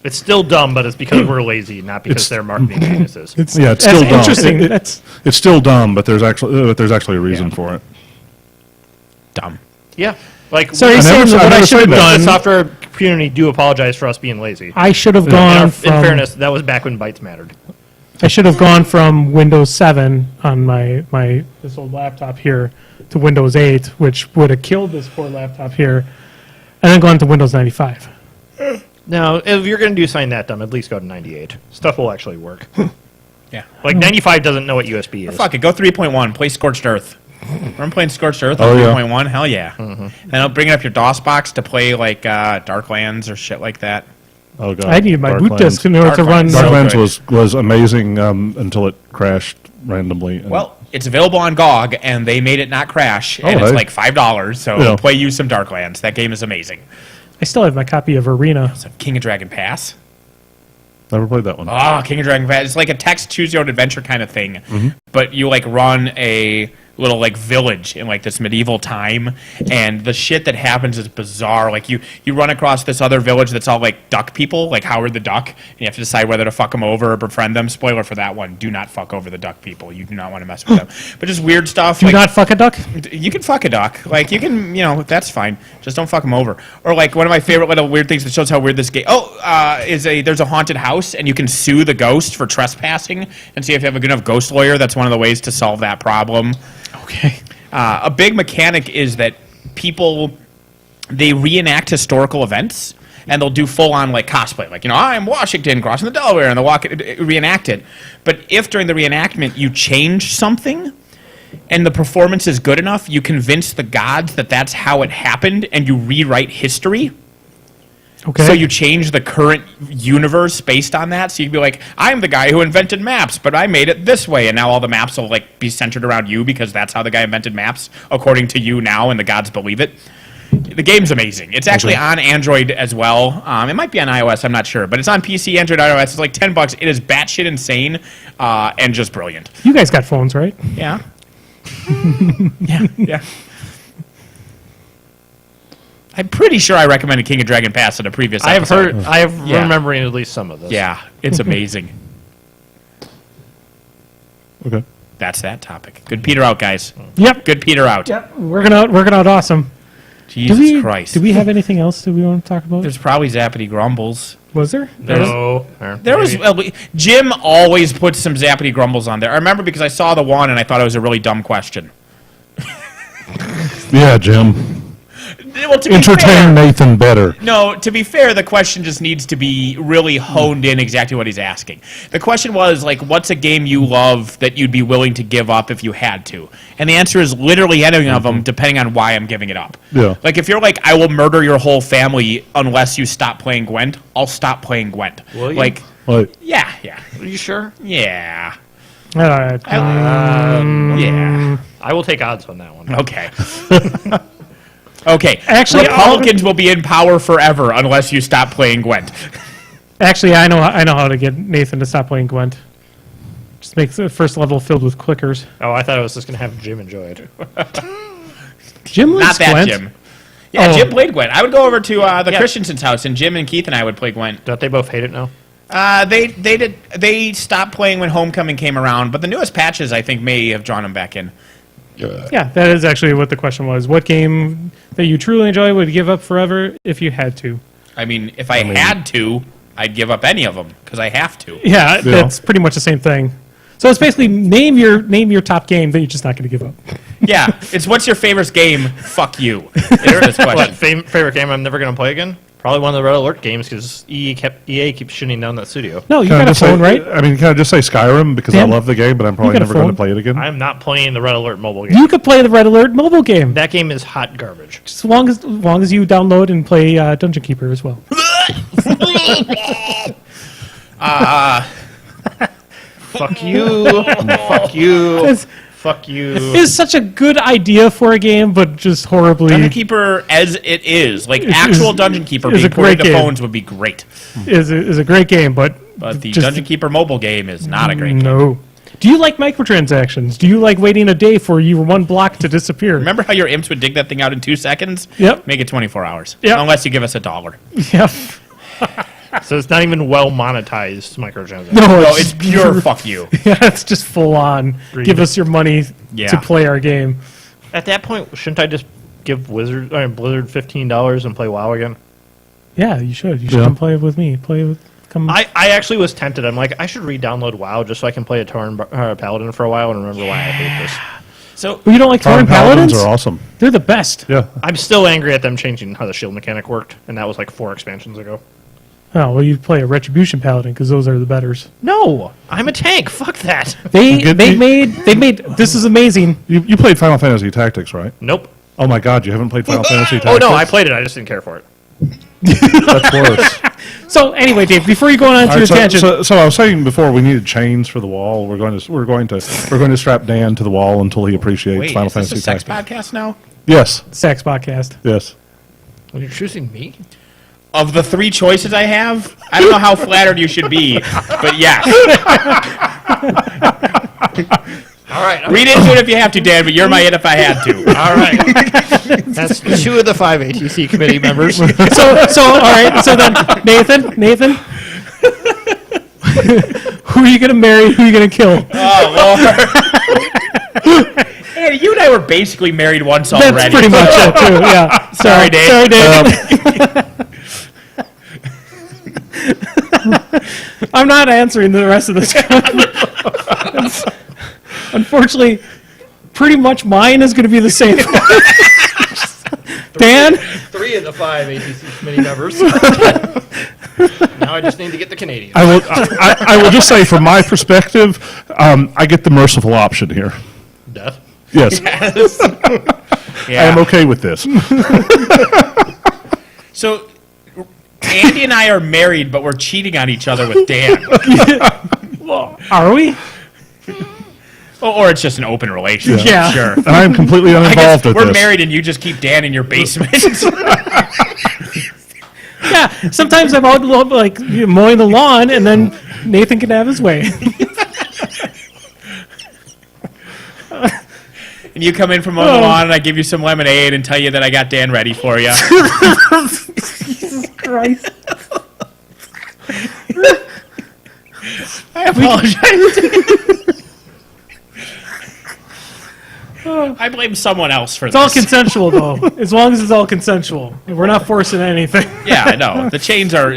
B: It's still dumb, but it's because we're lazy, not because they're marketing geniuses.
D: It's
C: That's
D: still dumb.
C: interesting. That's
D: It's still dumb, but there's actually a reason for it.
A: Dumb.
B: Yeah. Like,
C: so. You're
D: I
C: saying
D: never-
C: that
D: I
C: what I
D: never
C: should have
D: said that.
B: the
C: done.
B: software community do apologize for us being lazy.
C: I should have
B: In
C: gone
B: in
C: from.
B: fairness, that was back when bytes mattered.
C: I should have gone from Windows 7 on my this old laptop here to Windows 8, which would have killed this poor laptop here, and then gone to Windows 95.
B: Now, if you're going to do something that dumb, at least go to 98. Stuff will actually work.
A: Yeah.
B: Like, 95 doesn't know what USB is.
A: Fuck it, go 3.1, play Scorched Earth. Remember playing Scorched Earth
D: Oh,
A: on
D: yeah.
A: 3.1? Hell yeah. Then I'll bring it up your DOS box to play, like, Darklands or shit like that.
D: Oh god!
C: I needed my boot
D: Darklands.
C: disk in order to run.
A: Darklands.
D: Darklands
A: good.
D: was amazing until it crashed randomly. and-
A: Well, it's available on GOG, and they made it not crash, and
D: Oh,
A: it's
D: hey.
A: like $5, so
D: Yeah.
A: play you some Darklands. That game is amazing.
C: I still have my copy of Arena.
A: So King of Dragon Pass.
D: never played that one.
A: Oh, King of Dragon Pass. It's like a text choose your own adventure kind of thing, but you like run a little like village in like this medieval time, and the shit that happens is bizarre. Like you run across this other village that's all like duck people, like Howard the Duck, and you have to decide whether to fuck them over or befriend them. Spoiler for that one: do not fuck over the duck people. You do not want to mess with them. But just weird stuff.
C: Do
A: like,
C: not fuck a duck.
A: you can fuck a duck. Like, you can, that's fine. Just don't fuck them over. Or, like, one of my favorite little weird things that shows how weird this game... there's a haunted house, and you can sue the ghost for trespassing and see if you have a good enough ghost lawyer. That's one of the ways to solve that problem.
C: Okay.
A: a big mechanic is that people, they reenact historical events, and they'll do full-on like cosplay, like, I'm Washington crossing the Delaware, and they'll reenact it. But if during the reenactment you change something, and the performance is good enough, you convince the gods that that's how it happened, and you rewrite history.
C: Okay.
A: So you change the current universe based on that. So you'd be like, I'm the guy who invented maps, but I made it this way, and now all the maps will like be centered around you because that's how the guy invented maps, according to you now, and the gods believe it. The game's amazing. It's actually on Android as well. It might be on iOS, I'm not sure, but it's on PC, Android, iOS. It's like $10. It is batshit insane and just brilliant.
C: You guys got phones, right?
A: Yeah. Yeah. I'm pretty sure I recommended King of Dragon Pass in a previous
B: I have
A: episode.
B: heard. I have
A: Yeah.
B: remembering at least some of this.
A: Yeah, it's amazing.
D: Okay.
A: That's that topic. Good Peter out, guys.
C: Yep.
A: Good Peter out.
C: Yep. Working out awesome.
A: Jesus Christ.
C: Do we have anything else that we want to talk about?
A: There's probably Zappity Grumbles.
C: Was there?
B: No.
A: There was Jim always puts some Zappity Grumbles on there. I remember because I saw the one and I thought it was a really dumb question.
D: Yeah, Jim.
A: Well, to be
D: Entertain
A: fair,
D: Nathan better.
A: no, to be fair, the question just needs to be really honed in exactly what he's asking. The question was, like, what's a game you love that you'd be willing to give up if you had to? And the answer is literally any of them, depending on why I'm giving it up.
D: Yeah.
A: Like, if you're like, I will murder your whole family unless you stop playing Gwent, I'll stop playing Gwent.
B: Will you?
A: Like,
D: Like,
A: yeah.
B: Are you sure?
A: Yeah.
C: All right.
A: Yeah.
B: I will take odds on that one.
A: Okay. Okay.
C: Actually,
A: Republicans will be in power forever unless you stop playing Gwent.
C: Actually, I know how to get Nathan to stop playing Gwent. Just make the first level filled with clickers.
B: Oh, I thought I was just gonna have Jim enjoy it.
C: Jim
A: Not
C: likes
A: that
C: Gwent.
A: Jim. Yeah,
C: Oh.
A: Jim played Gwent. I would go over to the
B: Yeah.
A: Christensen's house, and Jim and Keith and I would play Gwent.
B: Don't they both hate it now?
A: They stopped playing when Homecoming came around, but the newest patches I think may have drawn them back in.
C: Yeah, that is actually what the question was. What game that you truly enjoy would you give up forever if you had to?
A: I mean, if I had to, I'd give up any of them because I have to.
C: Yeah, that's pretty much the same thing. So it's basically name your top game that you're just not going to give up.
A: Yeah, it's what's your favorite game? Fuck you. Is this
B: What
A: question?
B: favorite game I'm never gonna play again? Probably one of the Red Alert games because EA keeps shutting down that studio.
C: No, you
D: can I
C: got a
D: just
C: phone,
D: say,
C: right?
D: I mean, can I just say Skyrim because I
C: Dan,
D: love the game, but I'm probably
C: got a
D: never going to
C: phone?
D: play it again.
B: I'm not playing the Red Alert mobile game.
C: You could play the Red Alert mobile game.
B: That game is hot garbage.
C: Just as long as you download and play Dungeon Keeper as well.
B: Fuck you. Fuck you.
C: It's,
B: Fuck you.
C: it's such a good idea for a game, but just horribly
A: Dungeon Keeper as it is, like
C: Is-
A: actual Dungeon Keeper
C: is
A: being
C: a great
A: ported to
C: game.
A: phones would be great.
C: is a great game, but
A: But the
C: just-
A: Dungeon Keeper mobile game is not a great game.
C: No. Do you like microtransactions? Do you like waiting a day for your one block to disappear?
A: Remember how your imps would dig that thing out in 2 seconds?
C: Yep.
A: Make it 24 hours.
C: Yep.
A: Unless you give us $1.
C: Yep.
B: So it's not even well monetized microtransactions.
C: No,
A: No, it's pure fuck you.
C: Yeah, it's just full on.
B: Greed.
C: Give us your money
A: Yeah.
C: to play our game.
B: At that point, shouldn't I just give Blizzard $15 and play WoW again?
C: Yeah, you should. You should
D: Yeah.
C: come play with me. Come.
B: I actually was tempted. I'm like, I should re-download WoW just so I can play a Tauren Paladin for a while and remember why I hate this.
A: So
C: Oh, you don't like Tauren
D: Tauren Paladins
C: Paladins?
D: are awesome.
C: They're the best.
D: Yeah.
B: I'm still angry at them changing how the shield mechanic worked, and that was like 4 expansions ago.
C: Oh, well, you play a Retribution Paladin because those are the betters.
B: No, I'm a tank. Fuck that.
C: They
D: Good-
C: made this is amazing.
D: You played Final Fantasy Tactics, right?
B: Nope.
D: Oh my God, you haven't played Final Fantasy
B: Oh
D: Tactics?
B: no, I played it. I just didn't care for it.
D: That's worse.
C: So anyway, Dave, before you go on to
D: All
C: your
D: right,
C: tangent,
D: so I was saying before we needed chains for the wall. We're going to strap Dan to the wall until he appreciates
A: wait,
D: Final
A: is this
D: Fantasy
A: a sex
D: Tactics.
A: podcast now?
D: Yes,
C: Sex Podcast.
D: yes.
B: When you're choosing me,
A: Of the 3 choices I have, I don't know how flattered you should be, but yes.
B: all right,
A: Read into it if you have to, Dan, but you're my it if I had to.
B: all right. That's 2 of the 5 ATC committee members.
C: So all right. So then, Nathan, who are you gonna marry? Who are you gonna kill?
A: Hey, you and I were basically married once already.
C: That's pretty much it too. Yeah.
A: Sorry, Dave.
C: Sorry, Dave. I'm not answering the rest of this. Unfortunately, pretty much mine is going to be the same. Dan?
B: 3 of the 5 ATC committee members. Now I just need to get the Canadians.
D: I will just say, from my perspective, I get the merciful option here.
B: Death.
D: Yes,
A: Yeah.
D: I am okay with this.
A: So, Andy and I are married, but we're cheating on each other with Dan.
C: Are we?
A: Or it's just an open relationship.
C: Yeah.
A: Sure.
D: And I am completely
A: I
D: uninvolved
A: guess
D: with
A: we're
D: this.
A: married and you just keep Dan in your basement.
C: Yeah. Sometimes I'm out like mowing the lawn, and then Nathan can have his way.
A: And you come in from mowing the lawn and I give you some lemonade and tell you that I got Dan ready for you.
C: Jesus Christ.
A: I apologize. I blame someone else for
C: It's all
A: this.
C: consensual, though. As long as it's all consensual. We're not forcing anything.
A: Yeah, I know. The chains are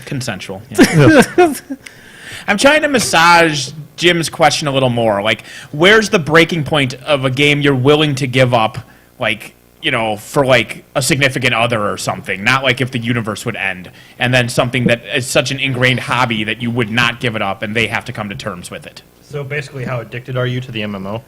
A: consensual. Yeah. I'm trying to massage Jim's question a little more. Like, where's the breaking point of a game you're willing to give up, like, for like a significant other or something? Not like if the universe would end, and then something that is such an ingrained hobby that you would not give it up, and they have to come to terms with it.
B: So basically, how addicted are you to the MMO?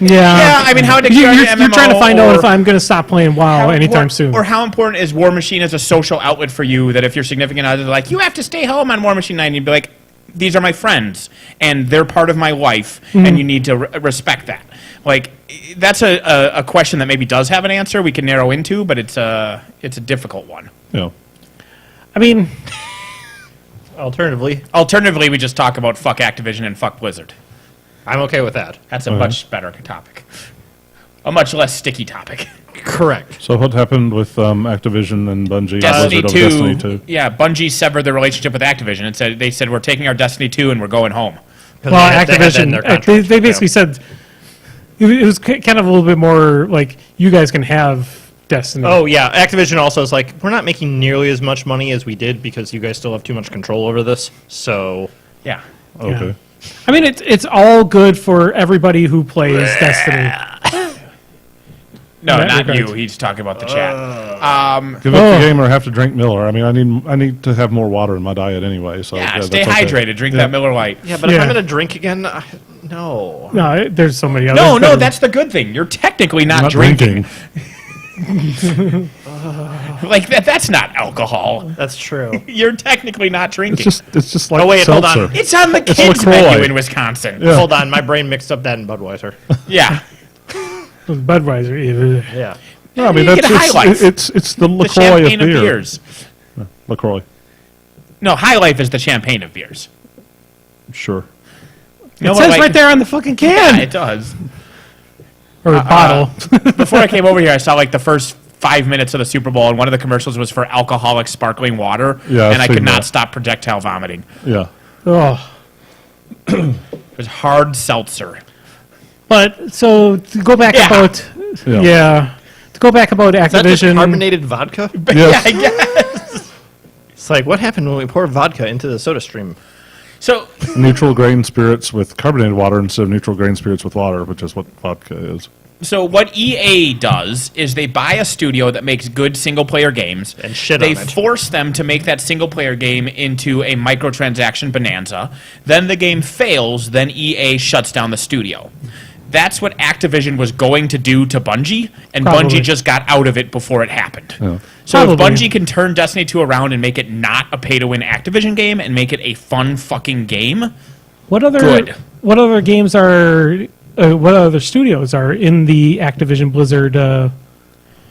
A: Yeah, I mean, how addicted are you to
C: You're trying to
A: MMO,
C: find out
A: or
C: if I'm going to stop playing WoW
A: how
C: anytime
A: import-
C: soon.
A: Or how important is War Machine as a social outlet for you? That if your significant other is like, you have to stay home on War Machine 9, you'd be like, these are my friends, and they're part of my life, and you need to respect that. Like, that's a question that maybe does have an answer we can narrow into, but it's a difficult one.
D: Yeah.
C: I mean,
A: Alternatively, we just talk about fuck Activision and fuck Blizzard.
B: I'm okay with that.
A: That's a much better topic. A much less sticky topic.
B: Correct.
D: So what happened with Activision and Bungie?
A: Destiny
D: Blizzard
A: 2,
D: over Destiny 2?
A: yeah, Bungie severed their relationship with Activision and they said we're taking our Destiny 2 and we're going home.
C: well, Activision, they basically said it was kind of a little bit more like, you guys can have Destiny.
B: Oh, yeah. Activision also is like, we're not making nearly as much money as we did because you guys still have too much control over this. So,
A: Yeah.
D: Okay.
C: Yeah. I mean, it's all good for everybody who plays Destiny.
A: No,
C: In that
A: not
C: regards.
A: you. He's talking about the chat.
D: Give up the game or have to drink Miller. I mean, I need to have more water in my diet anyway. So
A: Yeah,
D: that's
A: stay
D: okay.
A: hydrated. Drink that Miller Lite.
B: yeah, but if
C: Yeah.
B: I'm going to drink again, no.
C: No, there's so many others.
A: No,
C: that are-
A: that's the good thing. You're technically not,
D: Not
A: drinking.
D: drinking.
A: Like that's not alcohol.
B: That's true.
A: You're technically not drinking.
D: It's just like
B: Oh, wait, hold on.
D: seltzer.
A: It's on the
D: It's
A: kids
D: LaCroix.
A: menu in Wisconsin.
D: Yeah.
B: Hold on, my brain mixed up that and Budweiser.
A: Yeah.
C: Budweiser.
B: Yeah.
D: No, I mean
A: You
D: that's
A: get High Life.
D: it's the
A: The
D: LaCroix
A: champagne
D: of
A: of
D: beer.
A: beers.
D: LaCroix,
A: No, High Life is the champagne of beers.
D: sure.
A: You know
C: It
A: what,
C: says
A: like-
C: right there on the fucking
A: Yeah,
C: can.
A: it does.
C: Or bottle.
A: Before I came over here, I saw like the first 5 minutes of the Super Bowl, and one of the commercials was for alcoholic sparkling water,
D: Yeah, I've
A: and I
D: seen
A: could not
D: that.
A: stop projectile vomiting.
D: Yeah.
C: Oh.
A: It was hard seltzer.
C: But, so, to go back
A: Yeah.
C: about...
D: Yeah.
C: Yeah. To go back about
B: Is that just
C: Activision...
B: carbonated vodka?
D: Yes.
A: Yeah, I guess.
B: It's like, what happened when we pour vodka into the soda stream?
A: So,
D: Neutral grain spirits with carbonated water instead of neutral grain spirits with water, which is what vodka is.
A: so what EA does is they buy a studio that makes good single-player games.
B: And shit
A: They
B: on it.
A: force them to make that single-player game into a microtransaction bonanza. Then the game fails. Then EA shuts down the studio. That's what Activision was going to do to Bungie, and
C: Probably.
A: Bungie just got out of it before it happened.
D: Yeah.
A: So if
C: Probably.
A: Bungie can turn Destiny 2 around and make it not a pay-to-win Activision game and make it a fun fucking game,
C: What other
A: Good.
C: What other games are? What other studios are in the Activision Blizzard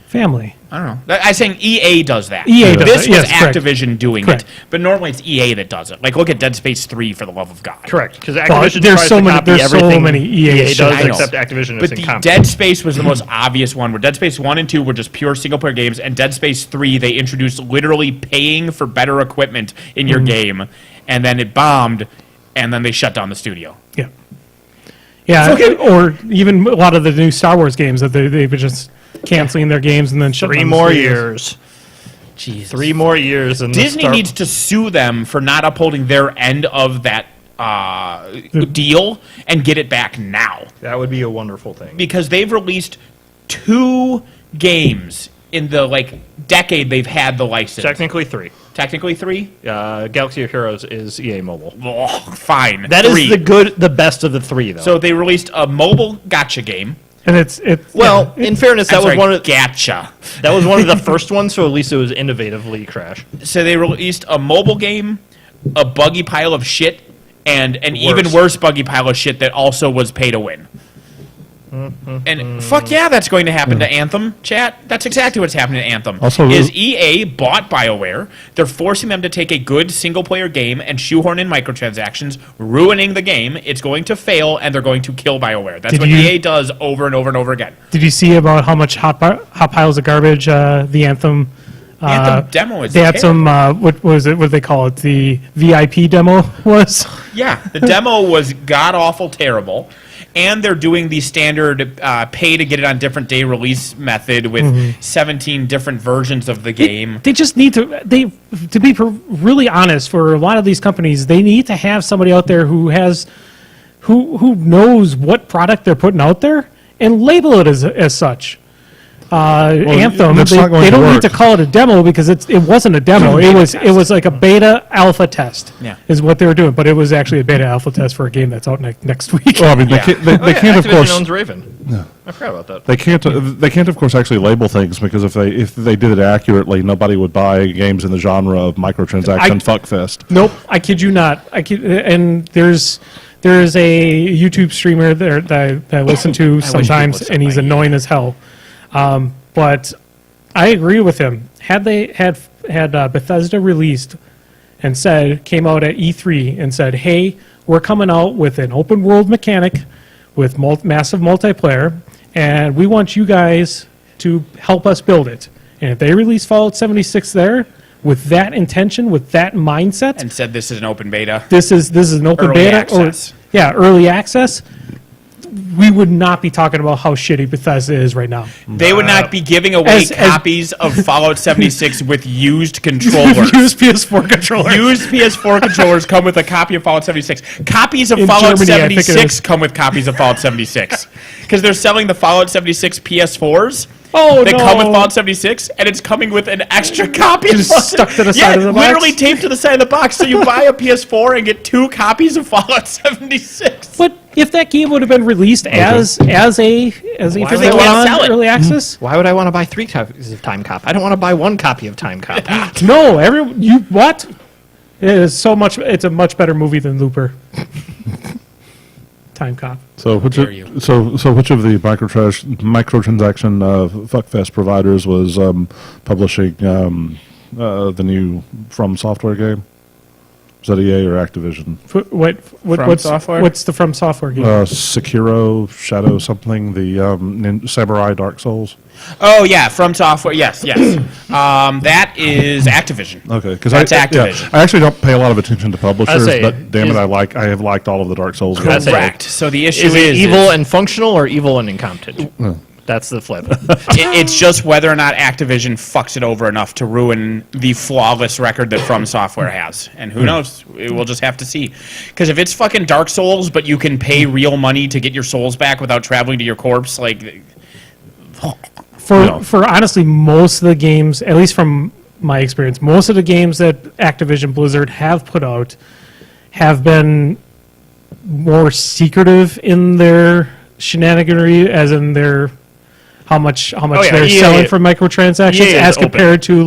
C: family?
A: I don't know. I'm saying EA does that.
C: EA does
A: This
C: it,
A: was
C: yes, correct.
A: Activision doing
C: Correct.
A: it, but normally it's EA that does it. Like look at Dead Space 3 for the love of God.
B: Correct, because
C: Well,
B: Activision
C: there's
B: tries
C: so
B: to
C: many-
B: copy
C: there's so
B: everything
C: many EA
B: does,
A: I know.
B: except Activision
A: But
B: is
A: the
B: incompetent.
A: Dead Space was the most obvious one, where Dead Space 1 and 2 were just pure single-player games, and Dead Space 3, they introduced literally paying for better equipment in your game, and then it bombed, and then they shut down the studio.
C: Yeah. Yeah,
A: Okay.
C: or even a lot of the new Star Wars games that they've been just canceling their games and then shutting
B: 3
C: down the
B: more
C: studios.
B: years.
A: Jesus.
B: 3 more years. And
A: Disney needs to sue them for not upholding their end of that deal and get it back now.
B: That would be a wonderful thing.
A: Because they've released 2 games in the decade they've had the license.
B: Technically 3.
A: Technically 3?
B: Galaxy of Heroes is EA Mobile.
A: Oh, fine.
B: That
A: 3.
B: is the best of the 3, though.
A: So they released a mobile gotcha game.
C: And it's
B: well, in fairness, that was one of
A: gotcha.
B: That was one of the first ones, so at least it was innovatively Crash.
A: So they released a mobile game, a buggy pile of shit, and an
B: Worse.
A: even worse buggy pile of shit that also was pay to win. And fuck yeah, that's going to happen to Anthem, chat. That's exactly what's happening to Anthem.
D: Also,
A: is EA bought BioWare. They're forcing them to take a good single-player game and shoehorn in microtransactions, ruining the game. It's going to fail, and they're going to kill BioWare. That's what EA does over and over and over again.
C: Did you see about how much hot piles of garbage the Anthem...
A: Anthem demo is
C: They had
A: terrible.
C: some, what was it, what do they call it, the VIP demo was?
A: Yeah, the demo was god-awful terrible. And they're doing the standard pay to get it on different day release method with 17 different versions of the game.
C: They just need to, to be really honest, for a lot of these companies, they need to have somebody out there who knows what product they're putting out there and label it as such. Anthem,
D: that's not going
C: they
D: to
C: don't need
D: work.
C: to call it a demo because it wasn't a demo. It was like a beta alpha test.
A: Yeah.
C: Is what they were doing, but it was actually a beta alpha test for a game that's out next week.
D: Well, I mean,
A: Yeah.
D: they can't, of
B: Activision
D: course.
B: owns Raven. I forgot about that.
D: They can't, of course, actually label things because if they did it accurately, nobody would buy games in the genre of microtransaction fuckfest.
C: Nope, I kid you not. And there's a YouTube streamer there that I listen to sometimes,
A: would
C: and he's
A: listen.
C: annoying as hell. But I agree with him. Had Bethesda released and came out at E3 and said, "Hey, we're coming out with an open world mechanic with massive multiplayer, and we want you guys to help us build it." And if they release Fallout 76 there with that intention, with that mindset,
A: And said this is an open beta.
C: this is an open
A: Early
C: beta
A: access.
C: early access, we would not be talking about how shitty Bethesda is right now.
A: They would not be giving away
C: as-
A: copies of Fallout 76 with used controllers.
C: Use PS4 controller.
A: Used PS4 controllers come with a copy of Fallout 76. Copies of
C: In
A: Fallout
C: Germany, I think it
A: 76
C: is.
A: come with copies of Fallout 76. Because they're selling the Fallout 76 PS4s.
C: Oh,
A: They
C: no.
A: come with Fallout 76, and it's coming with an extra copy.
C: Just stuck to the side of the box?
A: literally taped to the side of the box. So you buy a PS4 and get 2 copies of Fallout 76.
C: But if that game would have been released as a
B: Because
A: they
C: vanilla
A: can't sell it.
C: early access,
B: Why would I want to buy 3 copies of Time Cop? I don't want to buy 1 copy of Time Cop.
C: no, you what? It is so much. It's a much better movie than Looper. Time Cop.
D: So which
A: dare you.
D: of the microtransaction fuckfest providers was publishing the new From Software game? Is that EA or Activision?
C: What's the From Software game?
D: Sekiro, Shadow something, the Samurai Dark Souls.
A: Oh, yeah, From Software. Yes. That is Activision.
D: Okay, because
A: That's Activision.
D: I actually don't pay a lot of attention to publishers,
B: say,
D: but damn it, I have liked all of the Dark Souls games.
B: That's it.
A: Correct. So the issue
B: Is it
A: is
B: evil and functional or evil and incompetent? That's the flip.
A: it's just whether or not Activision fucks it over enough to ruin the flawless record that From Software has. And who knows? We'll just have to see. Because if it's fucking Dark Souls, but you can pay real money to get your souls back without traveling to your corpse,
C: For honestly, most of the games, at least from my experience, most of the games that Activision Blizzard have put out have been more secretive in their shenaniganery, as in their how much
B: yeah,
C: they're
B: EA
C: selling for microtransactions,
B: EA is
C: as
B: open.
C: compared to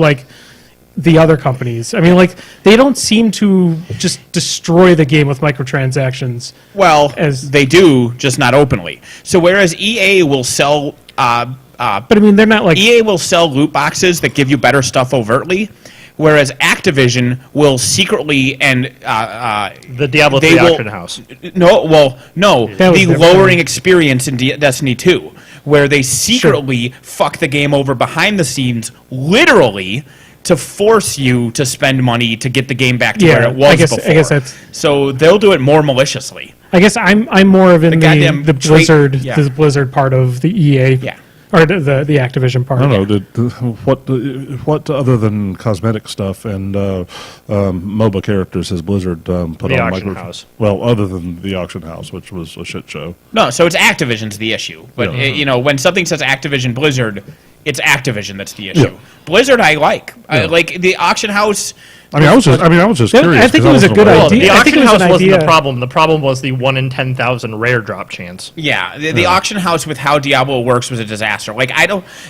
C: the other companies. I mean, they don't seem to just destroy the game with microtransactions.
A: well,
C: As-
A: they do, just not openly. So whereas EA will sell...
C: But I mean, they're not like
A: EA will sell loot boxes that give you better stuff overtly, whereas Activision will secretly and
B: The Diablo
A: they
B: 3
A: will-
B: auction house.
A: no,
C: That was
A: the
C: their
A: lowering
C: plan.
A: experience in Destiny 2, where they secretly fuck the game over behind the scenes, literally, to force you to spend money to get the game back to
C: Yeah,
A: where it was
C: I guess
A: before.
C: that's-
A: So they'll do it more maliciously.
C: I guess I'm more of in
A: goddamn
C: the
A: trait-
C: Blizzard
A: yeah.
C: the Blizzard part of the EA.
A: Yeah.
C: or the Activision part.
D: I don't know. What other than cosmetic stuff and MOBA characters has Blizzard put
B: The
D: on
B: auction house.
D: Well, other than the auction house, which was a shit show.
A: No, so it's Activision's the issue. But, when something says Activision Blizzard, it's Activision that's the issue.
D: Yeah.
A: Blizzard I like. Like the auction house...
D: I was just
C: Yeah,
D: curious.
C: I think
D: 'cause
C: it was a
D: wasn't
C: good
D: aware.
B: Well,
C: idea.
B: the
C: I think
B: auction
C: it was
B: house
C: an
B: wasn't the
C: idea.
B: problem. The problem was the 1 in 10,000 rare drop chance.
A: Yeah, the auction house with how Diablo works was a disaster. Like,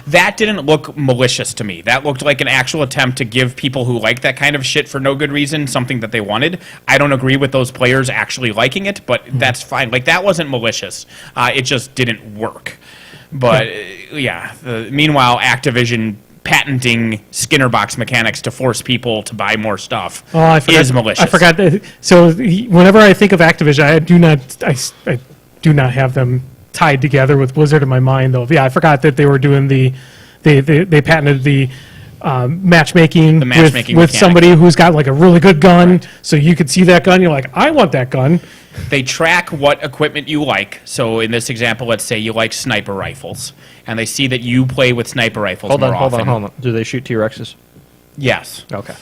A: that didn't look malicious to me. That looked like an actual attempt to give people who like that kind of shit for no good reason something that they wanted. I don't agree with those players actually liking it, but that's fine. Like, that wasn't malicious. It just didn't work. But, meanwhile, Activision patenting Skinner box mechanics to force people to buy more stuff is malicious.
C: I forgot that. So whenever I think of Activision, I do not have them tied together with Blizzard in my mind, though. Yeah, I forgot that they were doing they patented the matchmaking,
A: matchmaking
C: with
A: mechanic.
C: somebody who's got like a really good gun, so you could see that gun, you're like, I want that gun.
A: They track what equipment you like. So in this example, let's say you like sniper rifles, and they see that you play with sniper rifles
B: Hold
A: more
B: on.
A: often.
B: Do they shoot T-Rexes?
A: Yes.
B: Okay.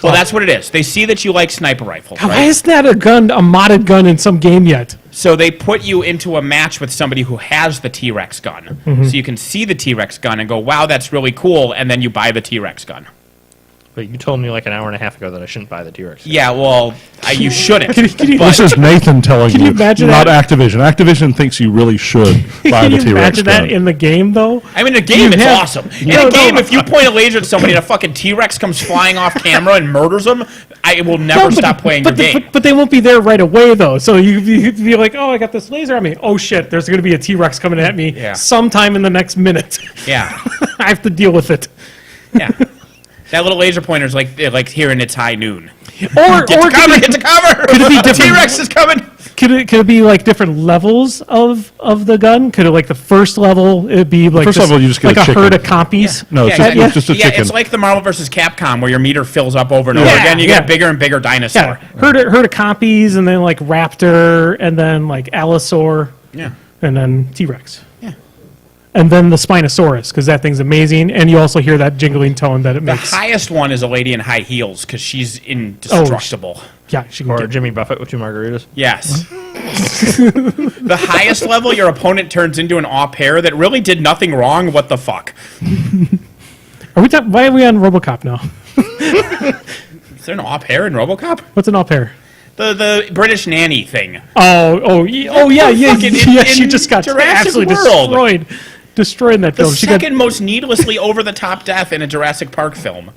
A: Well, that's what it is. They see that you like sniper rifles,
C: Why
A: right?
C: isn't that a modded gun in some game yet?
A: So they put you into a match with somebody who has the T-Rex gun. So you can see the T-Rex gun and go, wow, that's really cool, and then you buy the T-Rex gun.
B: But you told me like an hour and a half ago that I shouldn't buy the T-Rex.
A: Yeah, well, you shouldn't.
C: Can you-
A: but-
D: This is Nathan telling
C: Can you imagine
D: not
C: that?
D: Activision. Activision thinks you really should buy
C: Can
D: the
C: you
D: T-Rex
C: imagine that
D: gun.
C: in the game, though?
A: I mean, in a game, it's
C: have-
A: awesome. In
C: No,
A: a game,
C: no.
A: if you point a laser at somebody and a fucking T-Rex comes flying off camera and murders them, I will never
C: No,
A: stop playing your game.
C: But they won't be there right away, though. So you'd be like, oh, I got this laser on me. Oh, shit, there's going to be a T-Rex coming at me
A: Yeah.
C: sometime in the next minute.
A: Yeah.
C: I have to deal with it.
A: Yeah. That little laser pointer's like here in its high noon.
C: Or
A: Get to cover! Get to cover!
C: could it be different-
A: T-Rex is coming!
C: could it be like different levels of the gun? Could it like the first level it'd be like
D: first level, you just get
C: like
D: a
C: a
D: chicken.
C: herd of compies?
D: No, it's
A: Yeah,
D: just, it's just a
A: yeah,
D: chicken.
A: it's like the Marvel vs. Capcom where your meter fills up over and over
C: Yeah,
A: again. You get
C: yeah.
A: a bigger and bigger dinosaur.
C: Yeah, herd of compies, and then like raptor, and then like allosaur,
A: Yeah.
C: and then T-Rex.
A: Yeah.
C: And then the Spinosaurus, because that thing's amazing, and you also hear that jingling tone that it
A: The
C: makes.
A: highest one is a lady in high heels because she's indestructible.
C: Yeah, she can
B: Or
C: get,
B: Jimmy Buffett with 2 margaritas.
A: Yes. The highest level, your opponent turns into an au pair that really did nothing wrong. What the fuck?
C: why are we on RoboCop now?
A: Is there an au pair in RoboCop?
C: What's an au pair?
A: The British nanny thing.
C: Oh, yeah.
A: Fucking
C: She
A: in
C: just got
A: Jurassic
C: absolutely
A: World.
C: destroyed in that
A: The
C: film. She
A: second most needlessly over the top death in a Jurassic Park film.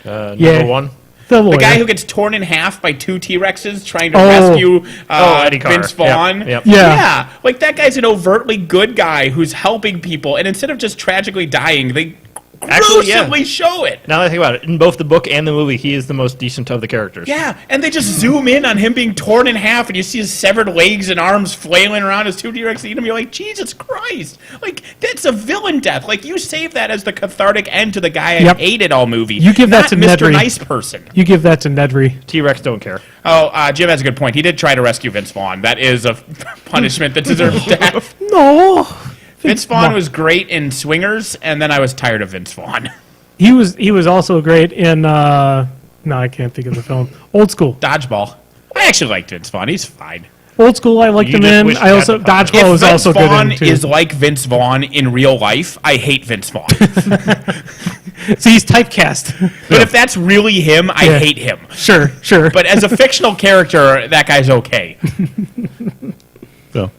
C: Yeah.
B: Number 1.
C: the
A: The guy
C: lawyer.
A: who gets torn in half by 2 T-Rexes trying to
C: Oh.
A: rescue
B: Eddie Carr.
A: Vince Vaughn.
B: Yep.
C: Yeah.
A: Like that guy's an overtly good guy who's helping people, and instead of just tragically dying, they
B: Actually, yeah.
A: gruesomely show it.
B: Now that I think about it, in both the book and the movie, he is the most decent of the characters.
A: Yeah, and they just zoom in on him being torn in half, and you see his severed legs and arms flailing around as 2 T-Rex eat him. You're like, Jesus Christ! Like that's a villain death. Like you save that as the cathartic end to the guy I
C: Yep.
A: hated all movie.
C: You give that
A: not
C: to
A: Mr.
C: Nedry.
A: Nice Person.
C: You give that to Nedry.
B: T-Rex don't care.
A: Oh, Jim has a good point. He did try to rescue Vince Vaughn. That is a punishment that deserves death.
C: No.
A: Vince Vaughn was great in Swingers, and then I was tired of Vince Vaughn.
C: He was also great in no, I can't think of the film. Old School.
A: Dodgeball. I actually liked Vince Vaughn. He's fine.
C: Old School I liked
B: You
C: him
B: just
C: in.
B: wish
C: I
B: you
C: also
B: had the power.
C: Dodgeball was
A: If
C: also
A: Vince Vaughn
C: good in too.
A: is like Vince Vaughn in real life, I hate Vince Vaughn.
C: See, he's typecast.
A: But if that's really him, I
C: Yeah.
A: hate him.
C: Sure.
A: But as a fictional character, that guy's okay.
D: So,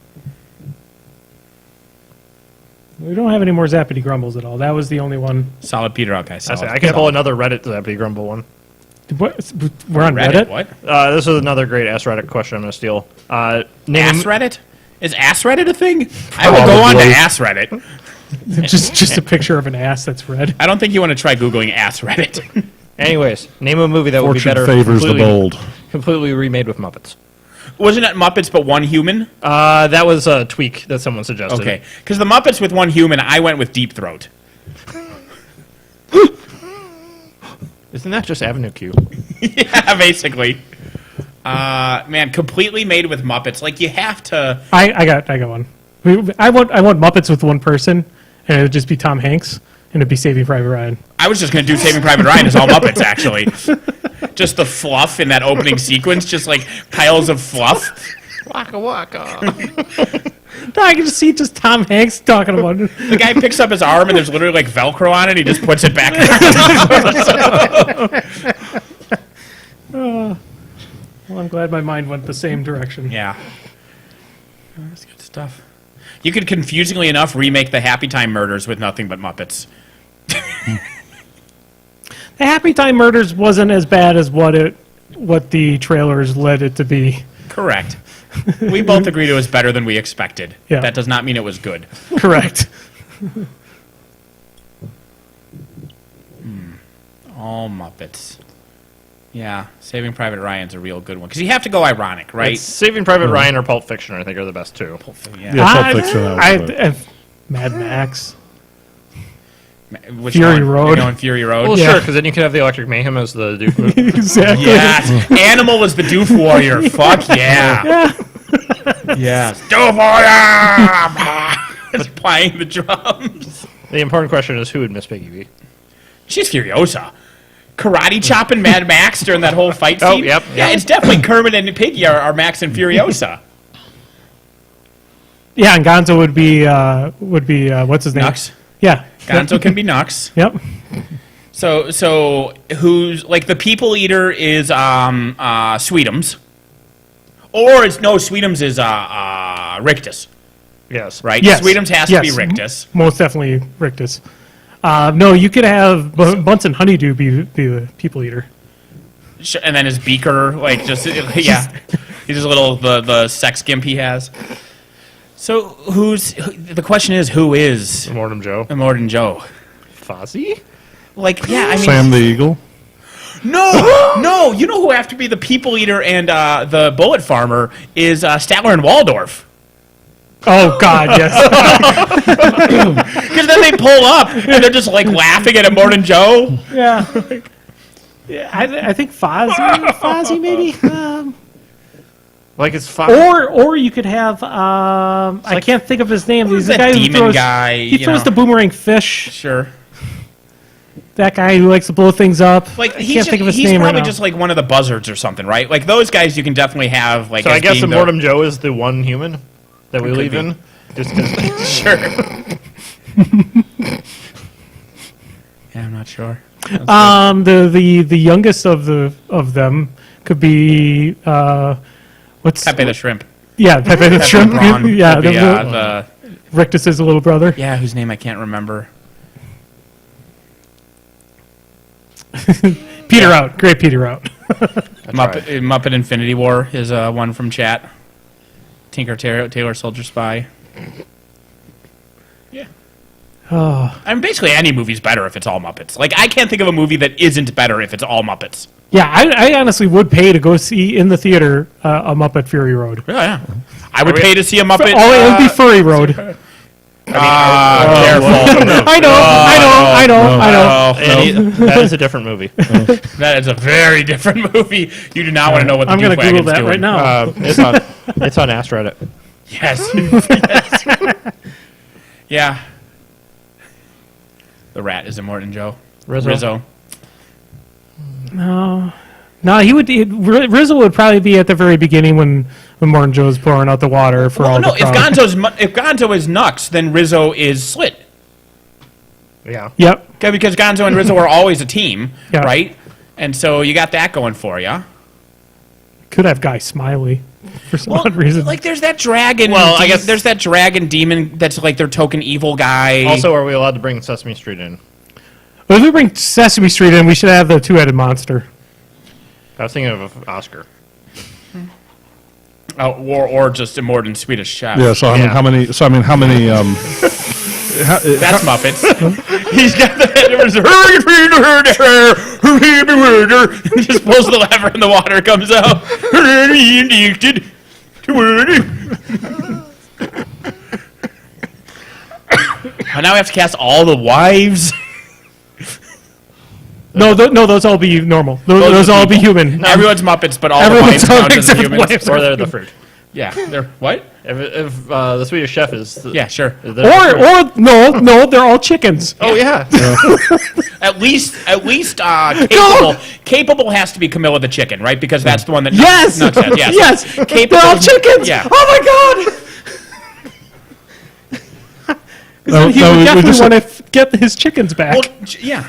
C: We don't have any more Zappity Grumbles at all. That was the only one.
A: Solid Peter out guy. Solid.
B: I can pull another Reddit Zappy Grumble one.
C: What, we're on Reddit.
A: What?
B: This is another great Ask Reddit question I'm going to steal. Name
A: Ass Reddit? Is Ass Reddit a thing? I will go on to
D: Probably.
A: Ass Reddit.
C: just a picture of an ass that's red.
A: I don't think you want to try Googling Ass Reddit.
B: Anyways, name a movie that would be
D: fortune
B: better
D: favors the
B: completely,
D: bold.
B: completely remade with Muppets.
A: Wasn't it Muppets but one human?
B: That was a tweak that someone suggested.
A: Okay. Because the Muppets with one human, I went with Deep Throat.
B: Isn't that just Avenue Q?
A: Yeah, basically. Man, completely made with Muppets. Like, you have to...
C: I got one. I want Muppets with one person, and it'd just be Tom Hanks, and it'd be Saving Private Ryan.
A: I was just going to do Saving Private Ryan as all Muppets, actually. Just the fluff in that opening sequence, just like piles of fluff.
B: Waka waka.
C: No, I can just see just Tom Hanks talking about it.
A: The guy picks up his arm and there's literally like Velcro on it. He just puts it back.
C: Well, I'm glad my mind went the same direction.
A: Yeah. Oh, that's good stuff. You could confusingly enough remake the Happy Time Murders with nothing but Muppets.
C: The Happy Time Murders wasn't as bad as what the trailers led it to be.
A: Correct. We both agreed it was better than we expected.
C: Yeah.
A: That does not mean it was good.
C: Correct.
A: All Muppets. Yeah, Saving Private Ryan's a real good one. Because you have to go ironic, right?
B: It's Saving Private Ryan or Pulp Fiction, I think, are the best two.
A: Yeah.
D: Yeah, Pulp Fiction.
C: Mad Max.
A: Which
C: Fury
A: one?
C: Road.
A: You're going Fury Road?
B: Well,
C: Yeah.
B: sure, because then you could have the Electric Mayhem as the Duke.
C: Exactly.
A: Yes. Animal was the Doof Warrior. Fuck yeah. Yes. Doof Warrior! Just playing the drums.
B: The important question is who would Miss Piggy be?
A: She's Furiosa. Karate chopping Mad Max during that whole fight
B: Oh,
A: scene.
B: yep,
A: Yeah,
B: yep.
A: it's definitely Kermit and Piggy are Max and Furiosa.
C: Yeah, and Gonzo would be what's his name?
A: Nux.
C: Yeah.
A: Gonzo can be Nux.
C: Yep.
A: So who's like the people eater is Sweetums, or it's no Sweetums is Rictus,
B: Yes.
A: right?
C: Yes.
A: Sweetums has
C: Yes.
A: to be Rictus.
C: Most definitely Rictus. No, you could have Bunsen Honeydew be the people eater.
A: And then his beaker, like just yeah, he's just a little the sex gimp he has. So the question is who is
B: Mortem Joe.
A: Immortan Joe?
B: Fozzie?
A: Like yeah, I mean
D: Sam the Eagle.
A: no, you know who have to be the people eater and the bullet farmer is Statler and Waldorf.
C: Oh God, yes.
A: Because then they pull up and they're just like laughing at Immortan Joe.
C: Yeah. Yeah, I think Fozzie maybe.
B: Like it's Fozzie.
C: Or you could have I can't think of his name.
A: Who's
C: He's the
A: that
C: guy who
A: demon
C: throws,
A: guy,
C: He
A: you
C: throws
A: know?
C: the boomerang fish.
A: Sure.
C: That guy who likes to blow things up.
A: Like
C: I can't think of his
A: he's
C: name right
A: probably
C: now.
A: just like one of the buzzards or something, right? Like those guys you can definitely have like
B: So
A: as
B: I guess
A: being the-
B: Immortan Joe is the one human that we
A: Could
B: leave
A: be.
B: in. Just 'cause-
A: Sure. Yeah, I'm not sure.
C: The youngest of them could be what's
A: Pepe the Shrimp.
C: yeah Pepe the Shrimp.
A: Braun
C: Yeah,
A: would be,
C: the Rictus's little brother.
A: yeah, whose name I can't remember.
C: Peter out, great Peter out.
A: Muppet Infinity War is one from chat. Tinker Tailor Soldier Spy. Yeah.
C: Oh.
A: I mean, basically any movie's better if it's all Muppets. Like, I can't think of a movie that isn't better if it's all Muppets.
C: Yeah, I honestly would pay to go see in the theater a Muppet Fury Road.
A: Yeah. I would pay to see a Muppet.
C: Oh, it would be Furry Road.
A: Careful.
C: I know.
B: And that is a different movie.
A: That is a very different movie. You do not want to know what the
C: I'm going to Google
A: Doofwagon's
C: that
A: doing.
C: right now.
B: It's on Ask Reddit.
A: Yes. Yes. Yeah. The rat is Immortan Joe. Rizzo.
C: No, he would. Rizzo would probably be at the very beginning when Morton Joe's pouring out the water for all
A: No,
C: the crowd.
A: if Gonzo is Nux, then Rizzo is Slit.
B: Yeah.
C: Yep.
A: Okay, because Gonzo and Rizzo are always a team,
C: Yeah.
A: right? And so you got that going for you.
C: Could have Guy Smiley for some odd reason.
A: Like there's that dragon.
B: Well, I guess-
A: there's that dragon demon that's like their token evil guy.
B: Also, are we allowed to bring Sesame Street in?
C: But if we bring Sesame Street in, we should have the two-headed monster.
B: I was thinking of Oscar.
A: or just Immortan Swedish Chef.
D: Yeah. So I mean,
B: Yeah.
D: how many?
A: That's Muppets. He's got the he just pulls the lever and the water comes out. And now we have to cast all the wives.
C: No, those all be normal. Those all be human.
A: Everyone's Muppets, but all
C: Everyone's
A: the wives count as
C: except for
A: humans.
C: wives.
B: Or they're the fruit.
A: Yeah, they're what?
B: If the Swedish Chef is,
A: Yeah, sure.
C: Or no, they're all chickens.
B: oh yeah,
A: At least capable has to be Camilla the chicken, right? Because that's the one that
C: Yes,
A: nuts head. Yes,
C: yes,
A: Capable,
C: they're all chickens.
A: Yeah.
C: Oh my god. He would definitely want to get his chickens back.
A: Well, yeah.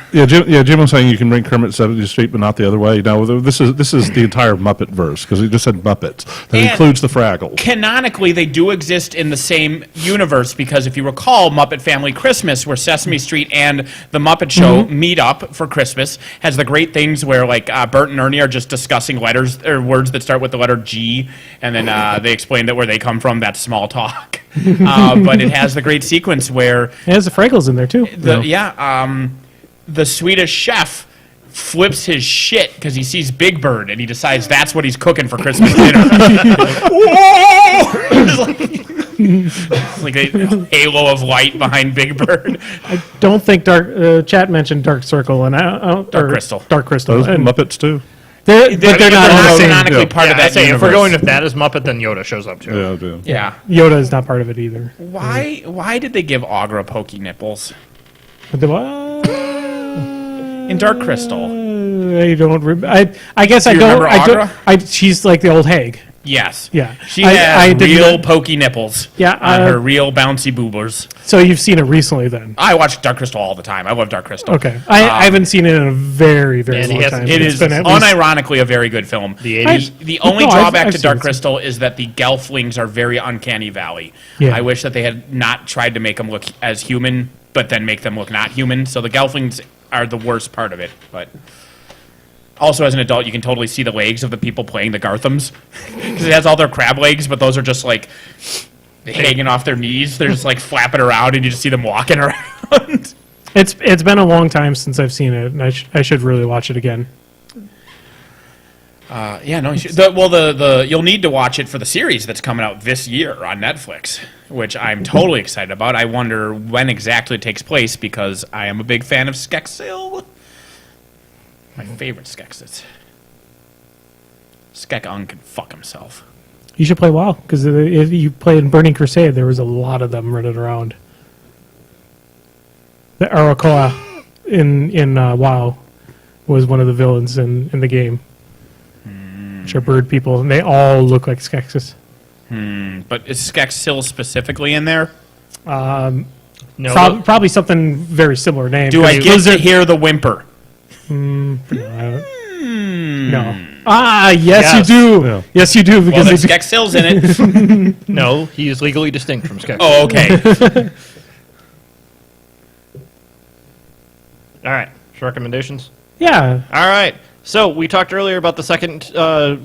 D: Jim was saying you can bring Kermit 70th Street, but not the other way. No, this is the entire Muppet verse because he just said Muppets. That
A: And
D: includes the Fraggles.
A: Canonically, they do exist in the same universe because if you recall, Muppet Family Christmas, where Sesame Street and the Muppet Show meet up for Christmas, has the great things where like Bert and Ernie are just discussing letters or words that start with the letter G, and then they explain that where they come from, that's small talk. But it has the great sequence where
C: It has the Fraggles in there too.
A: the Swedish Chef flips his shit because he sees Big Bird and he decides that's what he's cooking for Christmas dinner. It's like a halo of light behind Big Bird.
C: Don't think Chat mentioned Dark Circle and
A: Dark Crystal.
C: Dark Crystal.
D: Those
C: And
D: Muppets too.
C: they're not in the same.
A: canonically part
B: yeah,
A: of that
B: I'd say
A: universe.
B: if we're going with that as Muppet, then Yoda shows up too.
D: Yeah, yeah.
A: Yeah.
C: Yoda is not part of it either.
A: Why did they give Agra pokey nipples
C: But what?
A: in Dark Crystal?
C: I don't. I guess I
A: you
C: don't.
A: remember
C: I don't.
A: Agra?
C: She's like the old hag.
A: Yes.
C: Yeah.
A: She
C: I
A: has
C: didn't
A: real
C: know-
A: pokey nipples.
C: Yeah,
A: On her real bouncy boobers.
C: So you've seen it recently then?
A: I watch Dark Crystal all the time. I love Dark Crystal.
C: Okay. I haven't seen it in a very, very
B: And he
C: long
B: hasn't-
C: time.
A: It
C: It's
A: is
C: been at least-
A: unironically a very good film.
B: The 80s.
A: The only
C: No, I've
A: drawback to
C: seen
A: Dark
C: it.
A: Crystal is that the Gelflings are very uncanny valley.
C: Yeah.
A: I wish that they had not tried to make them look as human, but then make them look not human. So the Gelflings are the worst part of it. But also, as an adult, you can totally see the legs of the people playing the Garthams because it has all their crab legs, but those are just like hanging off their knees. They're just like flapping around, and you just see them walking around.
C: It's been a long time since I've seen it, and I should really watch it again.
A: Yeah, no. You should. You'll need to watch it for the series that's coming out this year on Netflix, which I'm totally excited about. I wonder when exactly it takes place because I am a big fan of Skeksil. My favorite Skeksis. Skek-Ung can fuck himself.
C: You should play WoW because if you played in Burning Crusade, there was a lot of them running around. The Arakoa in WoW was one of the villains in the game. Which are bird people, and they all look like Skeksis.
A: But is Skeksil specifically in there?
B: No,
C: Probably something very similar name.
A: Do I
C: 'cause
A: get to
C: Lizard-
A: hear the whimper?
C: No. Yes,
B: Yes.
C: you do.
D: Yeah.
C: Yes, you do
A: Well,
C: because
A: then
C: they do.
A: Skeksil's in it.
B: no, he is legally distinct from Skeksis.
A: Oh, okay.
B: All right, so recommendations.
C: Yeah.
B: All right. So we talked earlier about the second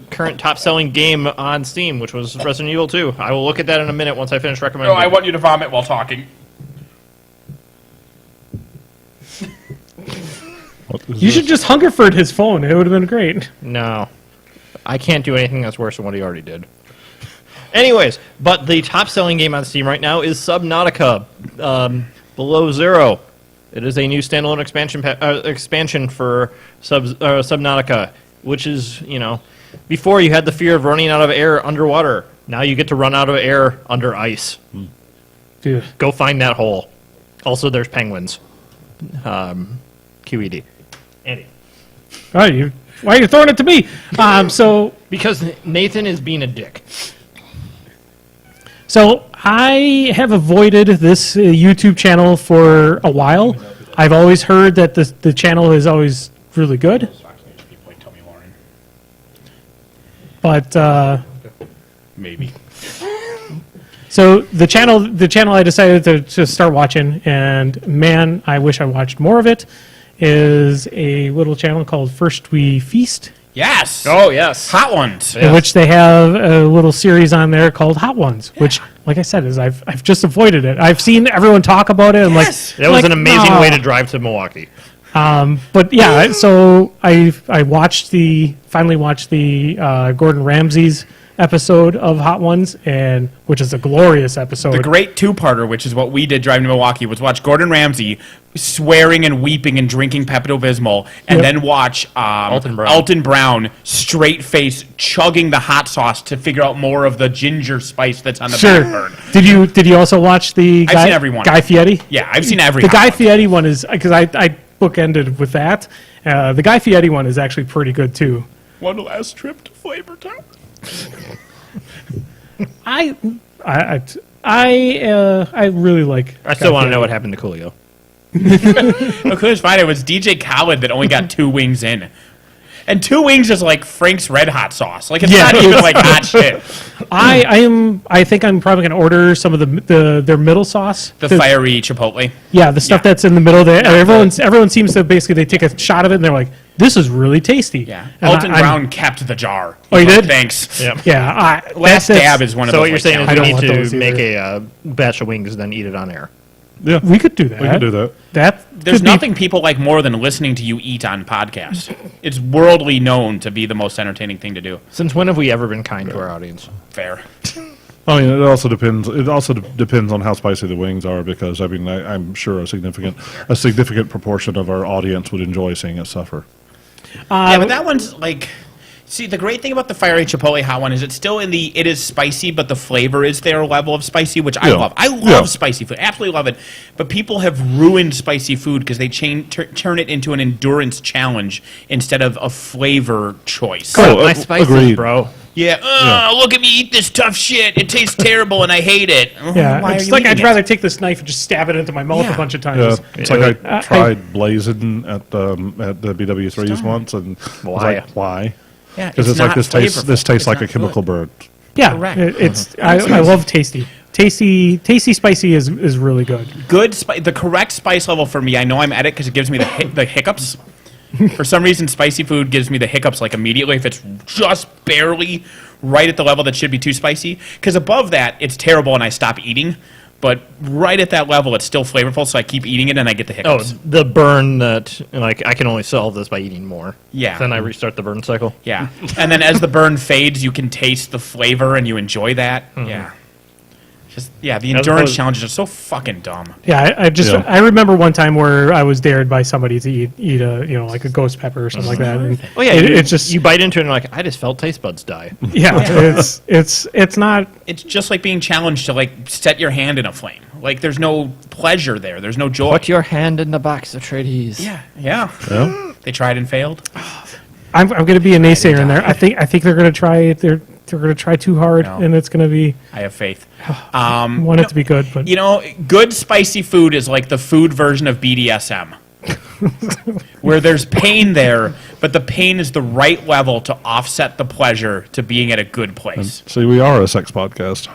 B: current top-selling game on Steam, which was Resident Evil 2. I will look at that in a minute once I finish recommending.
A: No, I want you to vomit while talking.
C: You should just Hungerford his phone. It would have been great.
B: No, I can't do anything that's worse than what he already did. Anyways, but the top-selling game on Steam right now is Subnautica Below Zero. It is a new standalone expansion for Subnautica, which is, before you had the fear of running out of air underwater. Now you get to run out of air under ice.
C: Dude.
B: Go find that hole. Also, there's penguins. QED. Andy.
C: Oh, why are you throwing it to me?
B: Because Nathan is being a dick.
C: So I have avoided this YouTube channel for a while. I've always heard that the channel is always really good, but
A: Maybe.
C: so the channel I decided to start watching, and man, I wish I watched more of it. Is a little channel called First We Feast,
A: Yes.
B: Oh, yes.
A: Hot ones.
C: in which they have a little series on there called Hot Ones, which, like I said, is I've just avoided it. I've seen everyone talk about it. I'm
A: Yes.
B: That was an amazing
C: "Nah."
B: way to drive to Milwaukee.
C: But yeah, so I finally watched the Gordon Ramsay's episode of Hot Ones, and which is a glorious episode.
A: The great two-parter, which is what we did driving to Milwaukee, was watch Gordon Ramsay swearing and weeping and drinking Pepto-Bismol, and then watch Alton Brown straight face chugging the hot sauce to figure out more of the ginger spice that's on the back burn.
C: Did you also watch the
A: I've seen every one.
C: Guy Fieri?
A: Yeah, I've seen every
C: The
A: Hot
C: Guy
A: One.
C: Fieri one is, because I bookended with that. The Guy Fieri one is actually pretty good too.
A: One last trip to Flavor Town.
C: I really like.
B: I still want to know what happened to Coolio.
A: Okay, it's fine. It was DJ Khaled that only got 2 wings in. And 2 wings is like Frank's Red Hot sauce. Like, it's not even like hot shit.
C: I think I'm probably gonna order some of their middle sauce.
A: The fiery Chipotle.
C: Yeah, the stuff that's in the middle there. Everyone seems to basically they take a shot of it and they're like, "This is really tasty."
A: Yeah.
C: And
A: Alton Brown kept the jar.
C: Oh, he
A: He's like,
C: did?
A: Thanks.
B: Yeah.
C: Yeah,
A: Last dab is one of
B: So
A: those.
B: what you're saying is
C: I
B: we
C: don't
B: need
C: want those
B: to make
C: either.
B: a batch of wings and then eat it on air.
D: Yeah,
C: we could do that.
D: we can do that.
A: There's
C: could be-
A: nothing people like more than listening to you eat on podcasts. It's worldly known to be the most entertaining thing to do.
B: Since when have we ever been kind to our audience?
A: Fair.
D: I mean, it also depends. It also depends on how spicy the wings are, because I mean, I'm sure a significant proportion of our audience would enjoy seeing us suffer.
A: Yeah, but that one's like... See, the great thing about the fiery Chipotle hot one is it's still it is spicy, but the flavor is their level of spicy, which I love. I love spicy food. Absolutely love it. But people have ruined spicy food because they turn it into an endurance challenge instead of a flavor choice.
D: Oh,
B: My spices,
D: agreed.
B: bro.
A: Yeah, look at me eat this tough shit. It tastes terrible and I hate it.
C: Yeah,
A: Why are
C: it's
A: you
C: like
A: eating
C: I'd
A: it?
C: rather take this knife and just stab it into my mouth
A: Yeah.
C: a bunch of
D: Yeah,
C: times.
D: it's like I tried blazing at the BW3s once, and I was
B: Why?
D: like, why?
A: Yeah,
D: Because it's like
A: not
D: this tastes
A: flavorful.
D: like a
A: It's not
D: chemical
A: good.
D: burn.
C: Yeah,
A: Correct.
C: I love tasty spicy is really good.
A: Good the correct spice level for me. I know I'm at it because it gives me the hiccups. For some reason, spicy food gives me the hiccups like immediately if it's just barely right at the level that should be too spicy. Because above that, it's terrible and I stop eating. But right at that level, it's still flavorful, so I keep eating it and I get the
B: Oh,
A: hiccups.
B: the burn that, like, I can only solve this by eating more.
A: Yeah.
B: Then I restart the burn cycle.
A: Yeah. And then as the burn fades, you can taste the flavor and you enjoy that. Yeah. The endurance
B: opposed-
A: challenges are so fucking dumb.
C: Yeah,
D: Yeah.
C: I remember one time where I was dared by somebody to eat a like a ghost pepper or something like that. And
B: Oh, yeah.
C: it's just
B: you bite into it and you're like, I just felt taste buds die.
C: it's not.
A: It's just like being challenged to like set your hand in a flame. Like there's no pleasure there. There's no joy.
B: Put your hand in the box of Atreides.
A: Yeah.
D: Yeah.
A: They tried and failed.
C: I'm going to be a naysayer in there. I think they're going to try. They're going to try too hard,
A: No.
C: and it's going to be.
A: I have faith.
C: I want it to be good, but
A: You know, good spicy food is like the food version of BDSM. Where there's pain there, but the pain is the right level to offset the pleasure to being at a good place.
D: See, we are a sex podcast.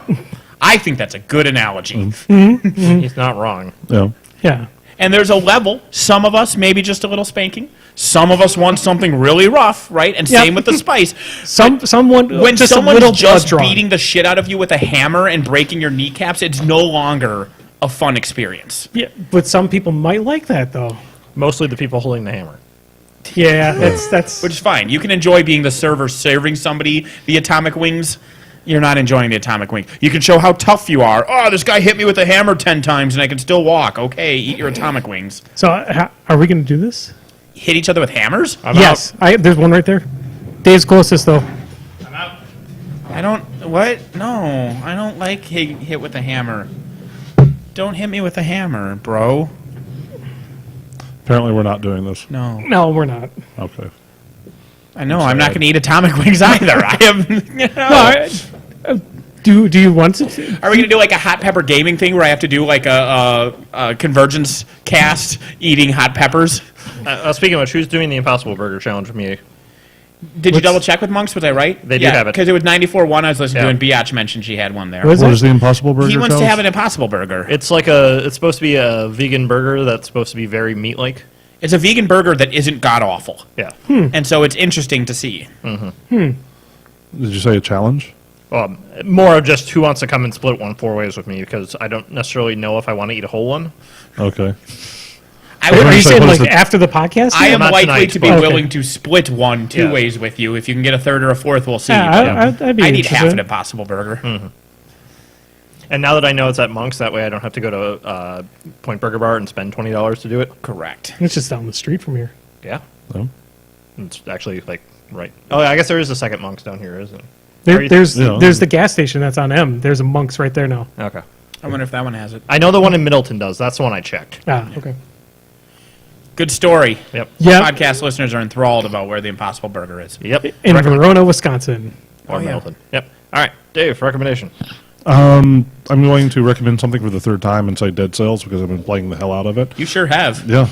A: I think that's a good analogy.
B: He's not wrong.
D: Yeah.
C: yeah.
A: And there's a level. Some of us maybe just a little spanking. Some of us want something really rough, right? And
C: Yep.
A: same with the spice.
C: Someone
A: When
C: just a little
A: someone's
C: blood
A: just
C: drawn.
A: beating the shit out of you with a hammer and breaking your kneecaps, it's no longer a fun experience.
C: Yeah, but some people might like that though.
B: Mostly the people holding the hammer.
C: Yeah, that's
A: Which is fine. You can enjoy being the server serving somebody the atomic wings. You're not enjoying the atomic wing. You can show how tough you are. Oh, this guy hit me with a hammer 10 times and I can still walk. Okay, eat your atomic wings.
C: so. Are we going to do this?
A: Hit each other with hammers?
C: Yes, there's one right there. Dave's closest though.
A: I don't... What? No, I don't like hit with a hammer. Don't hit me with a hammer, bro.
D: Apparently, we're not doing this.
A: No.
C: No, we're not.
D: Okay.
A: I know, I'm not going to eat atomic wings either. I have...
C: No, do you want to?
A: Are we going to do like a hot pepper gaming thing where I have to do like a convergence cast eating hot peppers?
B: Speaking of which, who's doing the Impossible Burger Challenge with me?
A: Did you double check with Monks? Was I right?
B: They do have it.
A: Because it was 94.1 I was listening to,
B: Yeah.
A: and Biatch mentioned she had one there.
C: Was
D: What
C: it?
D: is the Impossible Burger
A: He wants to
D: Challenge?
A: have an Impossible Burger.
B: It's like it's supposed to be a vegan burger that's supposed to be very meat-like.
A: It's a vegan burger that isn't god-awful.
B: Yeah.
A: And so it's interesting to see.
D: Did you say a challenge?
B: More of just who wants to come and split one 4 ways with me because I don't necessarily know if I want to eat a whole one.
D: Okay.
A: I
C: Are
A: would.
C: you saying
D: what
C: like
D: is the-
C: after the podcast?
A: I am
B: Not
A: likely
B: tonight,
A: to be
B: but-
A: willing to split one two
B: Yeah.
A: ways with you. If you can get a third or a fourth, we'll see.
C: Yeah,
A: But
C: I'd be
A: I need half an
C: interested.
A: Impossible Burger.
B: And now that I know it's at Monk's, that way I don't have to go to Point Burger Bar and spend $20 to do it.
A: Correct.
C: It's just down the street from here.
B: Yeah.
D: Oh.
B: It's actually like right. Oh, I guess there is a second Monk's down here, isn't
C: There,
B: Are you-
C: there's
D: Yeah.
C: there's the gas station that's on M. There's a Monk's right there now.
B: there? Okay.
A: I wonder if that one has it.
B: I know the one in Middleton does. That's the one I checked.
C: Ah, okay.
A: Good story.
B: Yep.
C: Yeah,
A: Podcast listeners are enthralled about where the Impossible Burger is.
B: Yep.
C: in
B: Recommend-
C: Verona, Wisconsin.
B: Or
A: Oh, yeah.
B: Middleton. Yep. All right, Dave. Recommendation.
D: I'm going to recommend something for the third time and say Dead Cells because I've been playing the hell out of it.
A: You sure have.
D: Yeah.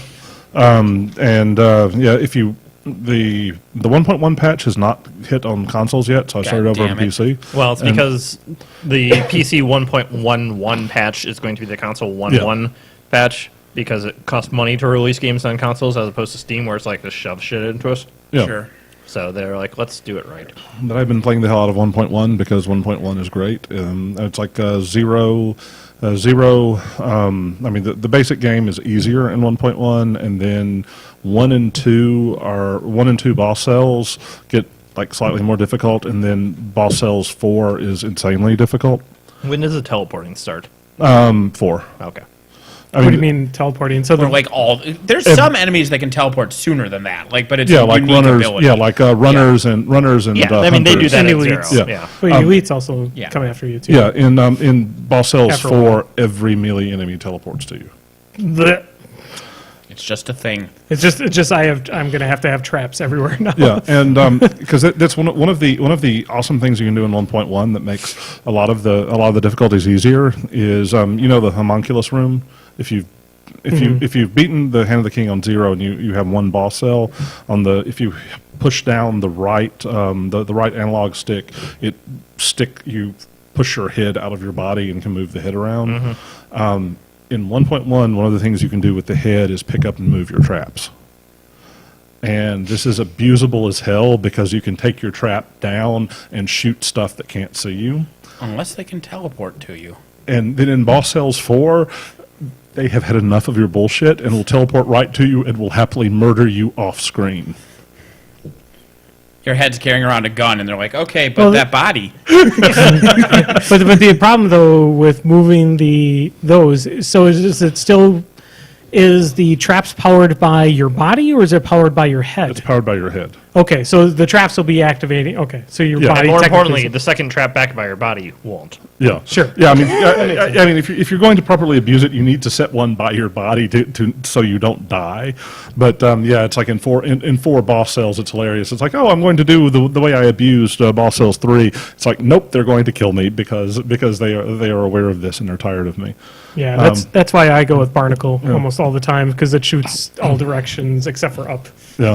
D: If you the 1.1 patch has not hit on consoles yet, so I started over on
A: damn it.
D: PC.
B: Well, it's
D: And-
B: because the PC 1.11 patch is going to be the console 1.1 patch because it costs money to release games on consoles as opposed to Steam, where it's like to shove shit into us.
D: Yeah.
A: Sure.
B: So they're like, let's do it right.
D: But I've been playing the hell out of 1.1 because 1.1 is great. It's like zero. I mean, the basic game is easier in 1.1, and then 1 and 2 boss cells get like slightly more difficult, and then boss cells 4 is insanely difficult.
B: When does the teleporting start?
D: 4.
B: Okay.
D: I
C: What do you mean teleporting? So
A: Or
C: the,
A: like all. There's some enemies that can teleport sooner than that. Like, but it's
D: Yeah,
A: a
D: like
A: unique
D: runners.
A: ability.
D: Yeah, like runners and
B: Yeah, I mean, they do
D: hunters.
B: that
C: And
B: at
C: elites.
B: Zero.
D: Yeah.
B: Yeah.
C: but Elite's also
A: Yeah.
C: come after you too.
D: Yeah, in boss cells
C: After a while.
D: 4, every melee enemy teleports to you.
C: Blech.
A: It's just a thing.
C: It's just I'm gonna have to have traps everywhere now.
D: Yeah, and because that's one of the awesome things you can do in 1.1 that makes a lot of the difficulties easier is the homunculus room. If you've beaten the Hand of the King on 0 and you have one boss cell if you push down the right the right analog stick, you push your head out of your body and can move the head around. In 1.1, one of the things you can do with the head is pick up and move your traps. And this is abusable as hell because you can take your trap down and shoot stuff that can't see you.
A: Unless they can teleport to you.
D: And then in Boss Cells 4, they have had enough of your bullshit and will teleport right to you and will happily murder you off screen.
A: Your head's carrying around a gun, and they're like, okay, but
C: Well,
A: that body.
C: But the problem though with moving those, so is it still is the traps powered by your body or is it powered by your head?
D: It's powered by your head.
C: Okay, so the traps will be activating. Okay, so your
D: Yeah.
C: body.
B: And more
C: technically-
B: importantly, the second trap back by your body won't.
D: Yeah,
C: Sure.
D: Yeah, I mean, I mean, if you're going to properly abuse it, you need to set one by your body to so you don't die. But yeah, it's like in four boss cells, it's hilarious. It's like, oh, I'm going to do the way I abused boss cells 3. It's like, nope, they're going to kill me because they are aware of this and they're tired of me.
C: Yeah, that's why I go with Barnacle almost all the time because it shoots all directions except for up.
D: Yeah.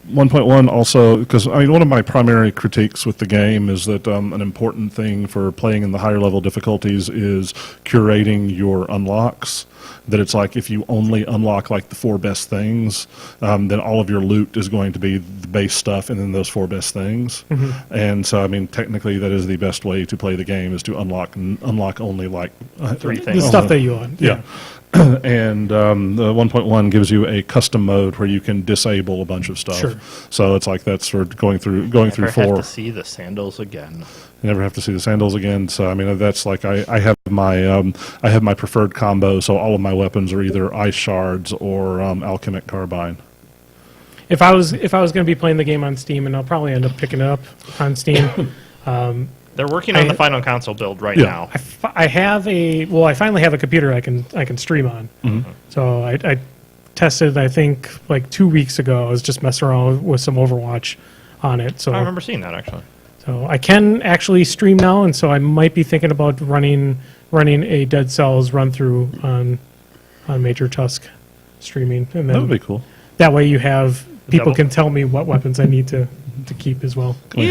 D: 1.1 also, because I mean, one of my primary critiques with the game is that an important thing for playing in the higher level difficulties is curating your unlocks. That it's like if you only unlock like the 4 best things, then all of your loot is going to be the base stuff and then those 4 best things. And so, I mean, technically, that is the best way to play the game is to unlock only like
B: 3
C: The
B: things.
C: stuff that you want.
D: Yeah. And the 1.1 gives you a custom mode where you can disable a bunch of stuff.
C: Sure.
D: So it's like that's for going through
B: Never
D: 4.
B: have to see the sandals again.
D: You never have to see the sandals again. So I mean that's like I have my preferred combo. So all of my weapons are either ice shards or alchemic carbine.
C: If I was going to be playing the game on Steam, and I'll probably end up picking it up on Steam.
B: They're working on the final console build right
D: Yeah.
B: now.
C: I finally have a computer I can stream on. So I tested, I think, like 2 weeks ago. I was just messing around with some Overwatch on it. So
B: I remember seeing that actually.
C: So I can actually stream now, and so I might be thinking about running a Dead Cells run through on Major Tusk streaming, and
D: That would
C: then
D: be cool.
C: that way you have people
B: Double.
C: can tell me what weapons I need to keep as well.
D: Can we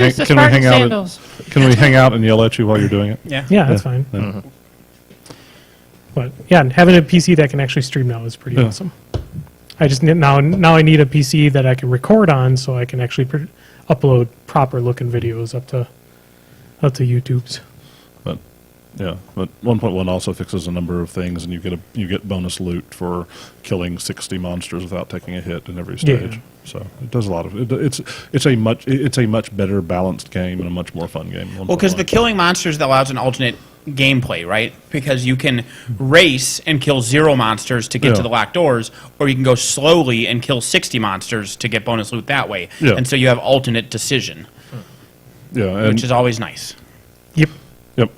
D: hang out and yell at you while you're doing it?
A: Yeah.
C: Yeah, that's fine. But yeah, and having a PC that can actually stream now is pretty
D: Yeah.
C: awesome. I just need, now I need a PC that I can record on, so I can actually upload proper looking videos up to YouTube's.
D: But Yeah, but 1.1 also fixes a number of things, and you get bonus loot for killing 60 monsters without taking a hit in every stage.
C: Yeah.
D: So it does a lot of it. It's a much better balanced game and a much more fun game.
A: Well, because the killing monsters that allows an alternate gameplay, right? Because you can race and kill 0 monsters to get to the locked doors, or you can go slowly and kill 60 monsters to get bonus loot that way.
D: Yeah.
A: And so you have alternate decision,
D: yeah,
A: which is always nice.
C: Yep.
D: Yep.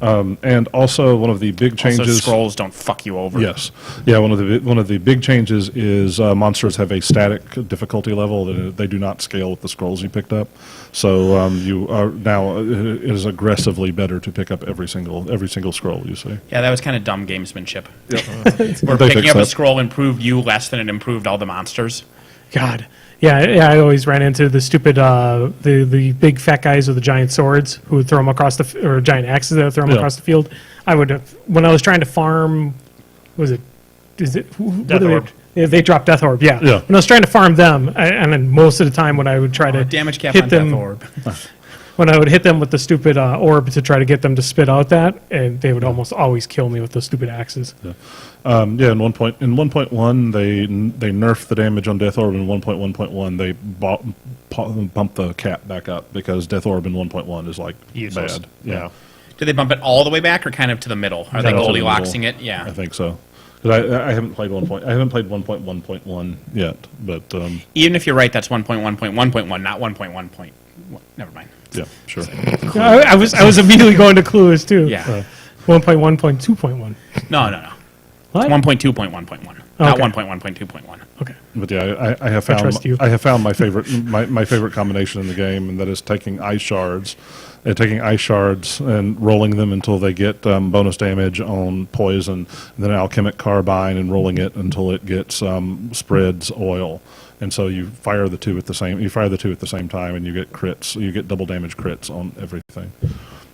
D: And also one of the big changes.
A: Also, scrolls don't fuck you over.
D: Yes, yeah. One of the big changes is monsters have a static difficulty level that they do not scale with the scrolls you picked up. So you are now it is aggressively better to pick up every single scroll you see.
A: Yeah, that was kind of dumb gamesmanship.
D: Yep.
A: Where
D: They
A: picking
D: fixed
A: up a
D: that.
A: scroll improved you less than it improved all the monsters.
C: God. Yeah, I always ran into the stupid, the big fat guys with the giant swords who would throw them across or giant axes that would throw them across the field. I would, when I was trying to farm, is it,
B: Death Orb.
C: They dropped Death Orb, yeah.
D: Yeah.
C: When I was trying to farm them, and then most of the time when I would try to
A: Damage cap
C: hit
A: on
C: them,
A: Death Orb.
C: when I would hit them with the stupid orb to try to get them to spit out that, and they would almost always kill me with those stupid axes.
D: Yeah, in 1.1 they nerfed the damage on Death Orb. In 1.1.1 they bumped the cap back up because Death Orb in 1.1 is like
B: Useless.
D: bad.
B: Yeah.
A: Did they bump it all the way back or kind of to the middle? Are they
D: No, to the
A: Goldilocksing
D: middle.
A: it? Yeah.
D: I think so. 'Cause I haven't played 1.1.1 yet, but
A: Even if you're right, that's 1.1.1.1, not 1.1. Never mind.
D: yeah, sure.
C: I was immediately going to Clues too.
A: Yeah.
C: 1.1.2.1.
A: No.
C: What?
A: 1.2.1.1, not
C: Okay.
A: 1.1.2.1.
C: Okay.
D: But yeah, I have found
C: trust you.
D: I have found my favorite my favorite combination in the game, and that is taking ice shards and rolling them until they get bonus damage on poison, and then alchemic carbine and rolling it until it gets spreads oil. And so you fire the two at the same time, and you get crits. You get double damage crits on everything.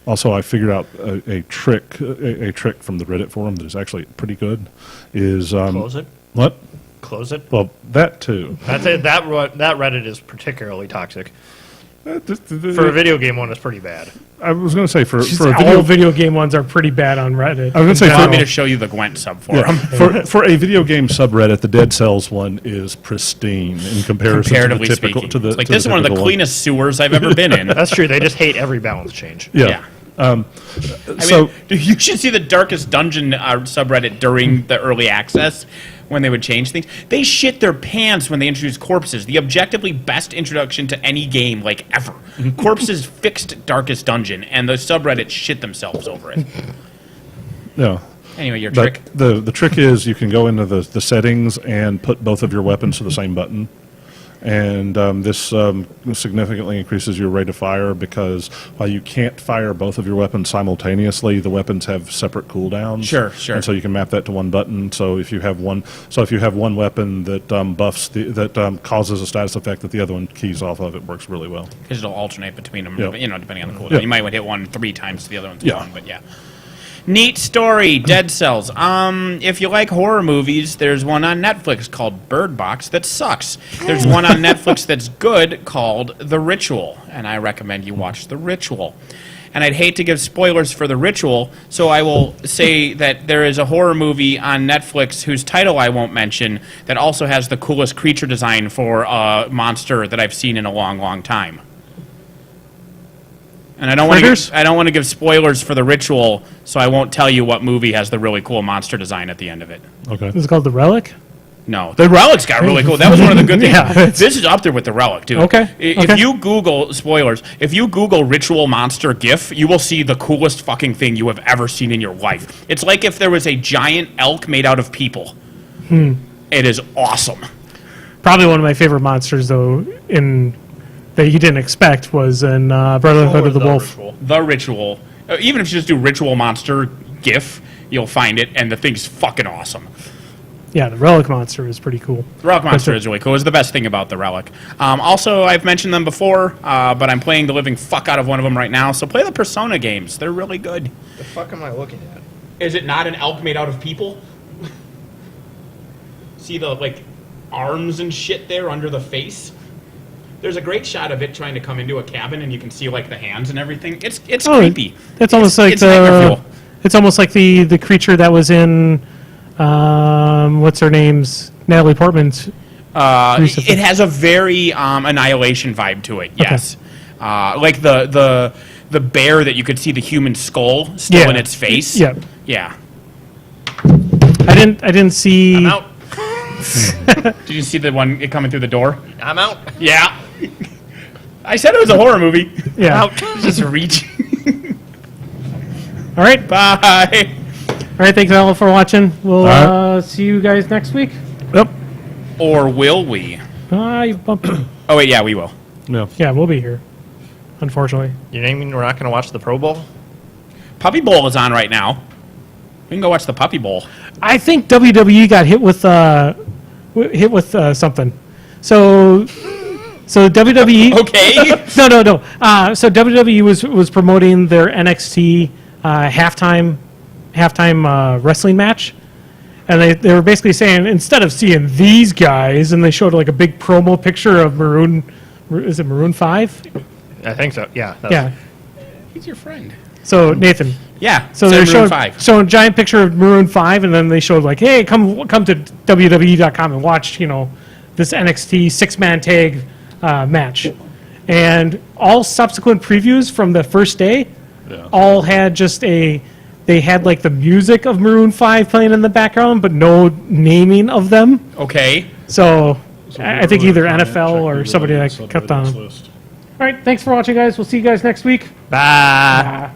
D: Also, I figured out a trick from the Reddit forum that is actually pretty good. Is
B: Close it.
D: what?
B: Close it.
D: Well, that too.
B: That's it. That Reddit is particularly toxic. For a video game one, it's pretty bad.
D: I was going to say for a
C: All video game ones are pretty bad on Reddit.
D: I was going to say
A: You want me
D: for,
A: to show you the Gwent subforum?
D: for a video game subreddit, the Dead Cells one is pristine in comparison
A: Comparatively
D: to the typical.
A: speaking.
D: To the,
A: It's like,
D: to
A: this is one of the
D: typical
A: cleanest sewers I've ever been in.
B: That's true. They just hate every balance change.
D: Yeah.
A: I mean,
D: So
A: you should see the Darkest Dungeon subreddit during the early access when they would change things. They shit their pants when they introduced corpses. The objectively best introduction to any game, like, ever. Corpses fixed Darkest Dungeon, and the subreddit shit themselves over it.
D: yeah.
A: Anyway, your
D: But
A: trick.
D: the trick is you can go into the settings and put both of your weapons to the same button. And this significantly increases your rate of fire because while you can't fire both of your weapons simultaneously, the weapons have separate cooldowns.
A: Sure.
D: And so you can map that to one button. So if you have one weapon that buffs causes a status effect that the other one keys off of, it works really well.
A: Because it'll alternate between them,
D: Yeah.
A: depending on the cooldown.
D: Yeah.
A: You might hit one 3 times to the other one's
D: Yeah.
A: 1, but yeah. Neat story, Dead Cells. If you like horror movies, there's one on Netflix called Bird Box that sucks. There's one on Netflix that's good called The Ritual, and I recommend you watch The Ritual. And I'd hate to give spoilers for The Ritual, so I will say that there is a horror movie on Netflix whose title I won't mention that also has the coolest creature design for a monster that I've seen in a long, long time. And I don't want to give spoilers for The Ritual, so I won't tell you what movie has the really cool monster design at the end of it.
D: Okay.
C: Is it called The Relic?
A: No, The Relic's got really cool. That was one of the good things.
C: Yeah, it's-
A: This is up there with The Relic, dude.
C: Okay,
A: If
C: okay.
A: you Google spoilers, if you Google Ritual monster GIF, you will see the coolest fucking thing you have ever seen in your life. It's like if there was a giant elk made out of people. It is awesome.
C: Probably one of my favorite monsters, though, that you didn't expect was in Brotherhood of the Wolf.
B: Ritual.
A: The Ritual. Even if you just do Ritual monster GIF, you'll find it, and the thing's fucking awesome.
C: Yeah, the Relic monster is pretty cool.
A: The Relic monster is really cool. It's the best thing about the Relic. Also, I've mentioned them before, but I'm playing the living fuck out of one of them right now. So play the Persona games. They're really good.
B: The fuck am I looking at?
A: Is it not an elk made out of people? See the, arms and shit there under the face? There's a great shot of it trying to come into a cabin, and you can see, the hands and everything. It's creepy.
C: That's almost like
A: it's nightmare fuel.
C: It's almost like the creature that was in what's her name's Natalie Portman's.
A: It has a very Annihilation vibe to it. Yes, like the bear that you could see the human skull still in its face.
C: Yeah.
A: Yeah.
C: I didn't see.
B: I'm out.
A: Did you see the one coming through the door?
B: I'm out.
A: Yeah. I said it was a horror movie.
C: Yeah.
B: Out.
A: Just reach.
C: All right.
A: Bye.
C: All right. Thanks all for watching. We'll
D: right.
C: see you guys next week.
D: Yep.
A: Or will we?
C: You bumped.
A: Oh wait, yeah, we will.
D: Yeah.
C: Yeah, we'll be here. Unfortunately.
B: You mean we're not going to watch the Pro Bowl?
A: Puppy Bowl is on right now. We can go watch the Puppy Bowl.
C: I think WWE got hit with something. So WWE.
A: Okay.
C: No. So WWE was promoting their NXT halftime wrestling match, and they were basically saying instead of seeing these guys, and they showed like a big promo picture of Maroon. Is it Maroon 5?
B: I think so. Yeah.
C: Yeah.
A: He's your friend.
C: So Nathan.
A: Yeah.
C: So they're
A: Maroon
C: showing
A: 5.
C: a giant picture of Maroon 5, and then they showed like, hey, come to WWE.com and watch, this NXT 6-man tag match. And all subsequent previews from the first day all had they had like the music of Maroon 5 playing in the background, but no naming of them.
A: Okay.
C: So I think either NFL or somebody that cut down. All right, thanks for watching, guys. We'll see you guys next week.
B: Bye.